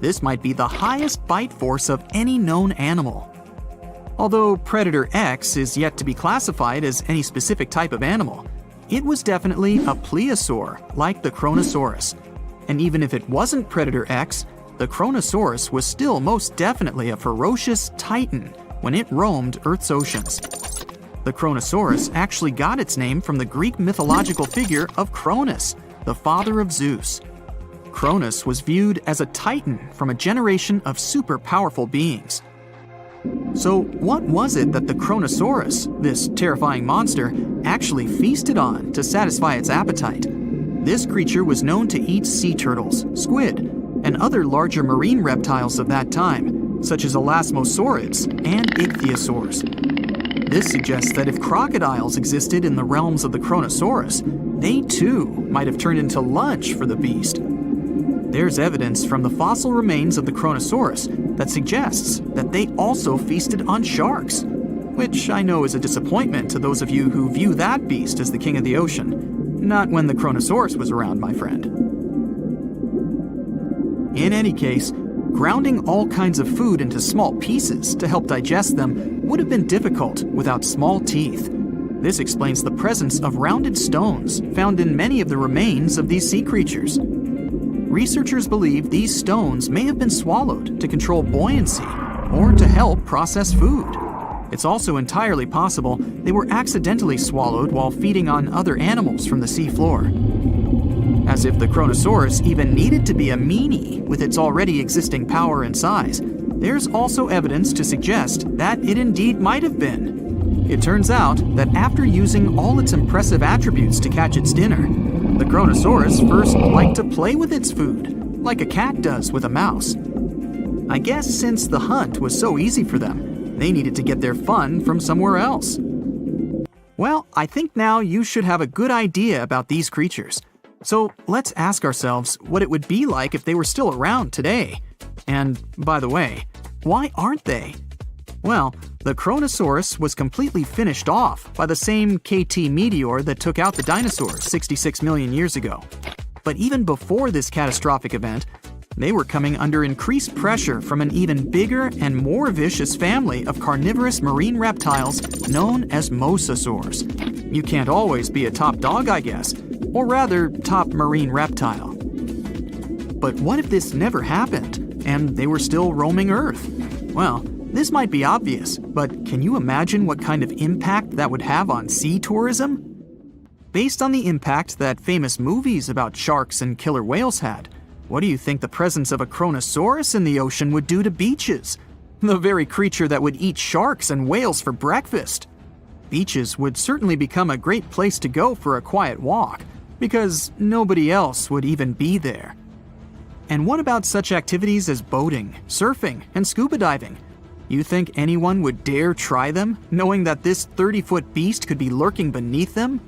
This might be the highest bite force of any known animal. Although Predator X is yet to be classified as any specific type of animal, it was definitely a plesiosaur like the Chronosaurus. And even if it wasn't Predator X, the Chronosaurus was still most definitely a ferocious titan when it roamed Earth's oceans. The Chronosaurus actually got its name from the Greek mythological figure of Cronus, the father of Zeus. Cronus was viewed as a titan from a generation of super powerful beings. So what was it that the Chronosaurus, this terrifying monster, actually feasted on to satisfy its appetite? This creature was known to eat sea turtles, squid, and other larger marine reptiles of that time, such as elasmosaurids and ichthyosaurs. This suggests that if crocodiles existed in the realms of the Chronosaurus, they too might have turned into lunch for the beast. There's evidence from the fossil remains of the Chronosaurus that suggests that they also feasted on sharks, which I know is a disappointment to those of you who view that beast as the king of the ocean. Not when the Chronosaurus was around, my friend. In any case, grounding all kinds of food into small pieces to help digest them would have been difficult without small teeth. This explains the presence of rounded stones found in many of the remains of these sea creatures. Researchers believe these stones may have been swallowed to control buoyancy or to help process food. It's also entirely possible they were accidentally swallowed while feeding on other animals from the seafloor. As if the Chronosaurus even needed to be a meanie with its already existing power and size, there's also evidence to suggest that it indeed might have been. It turns out that after using all its impressive attributes to catch its dinner, the Chronosaurus first liked to play with its food, like a cat does with a mouse. I guess since the hunt was so easy for them, they needed to get their fun from somewhere else. Well, I think now you should have a good idea about these creatures. So let's ask ourselves what it would be like if they were still around today. And by the way, why aren't they? Well, the Chronosaurus was completely finished off by the same KT meteor that took out the dinosaurs 66 million years ago. But even before this catastrophic event, they were coming under increased pressure from an even bigger and more vicious family of carnivorous marine reptiles known as mosasaurs. You can't always be a top dog, I guess, or rather, top marine reptile. but what if this never happened, and they were still roaming Earth? Well, this might be obvious, but can you imagine what kind of impact that would have on sea tourism? Based on the impact that famous movies about sharks and killer whales had, what do you think the presence of a Chronosaurus in the ocean would do to beaches? The very creature that would eat sharks and whales for breakfast. Beaches would certainly become a great place to go for a quiet walk, because nobody else would even be there. And what about such activities as boating, surfing, and scuba diving? You think anyone would dare try them, knowing that this 30-foot beast could be lurking beneath them?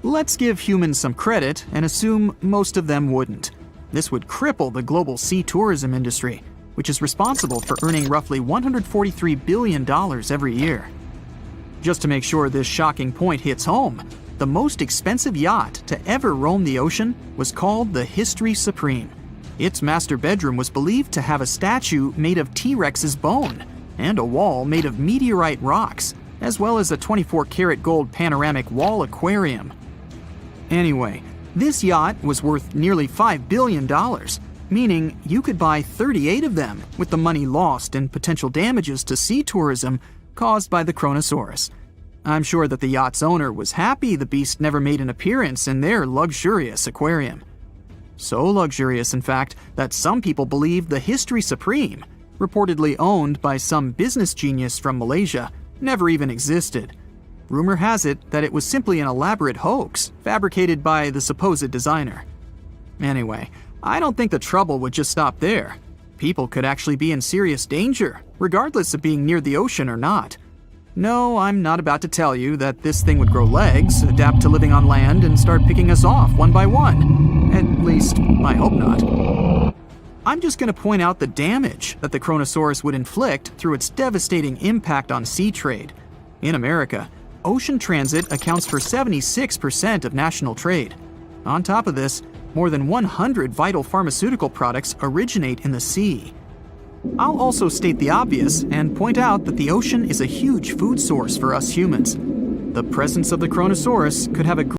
Let's give humans some credit and assume most of them wouldn't. This would cripple the global sea tourism industry, which is responsible for earning roughly $143 billion every year. Just to make sure this shocking point hits home, the most expensive yacht to ever roam the ocean was called the History Supreme. Its master bedroom was believed to have a statue made of T-Rex's bone and a wall made of meteorite rocks, as well as a 24-karat gold panoramic wall aquarium. Anyway, this yacht was worth nearly $5 billion, meaning you could buy 38 of them with the money lost in potential damages to sea tourism caused by the Chronosaurus. I'm sure that the yacht's owner was happy the beast never made an appearance in their luxurious aquarium. So luxurious, in fact, that some people believe the History Supreme, reportedly owned by some business genius from Malaysia, never even existed. Rumor has it that it was simply an elaborate hoax fabricated by the supposed designer. Anyway, I don't think the trouble would just stop there. People could actually be in serious danger, regardless of being near the ocean or not. No, I'm not about to tell you that this thing would grow legs, adapt to living on land, and start picking us off one by one. At least, I hope not. I'm just going to point out the damage that the Chronosaurus would inflict through its devastating impact on sea trade. In America, ocean transit accounts for 76% of national trade. On top of this, more than 100 vital pharmaceutical products originate in the sea. I'll also state the obvious and point out that the ocean is a huge food source for us humans. The presence of the Chronosaurus could have a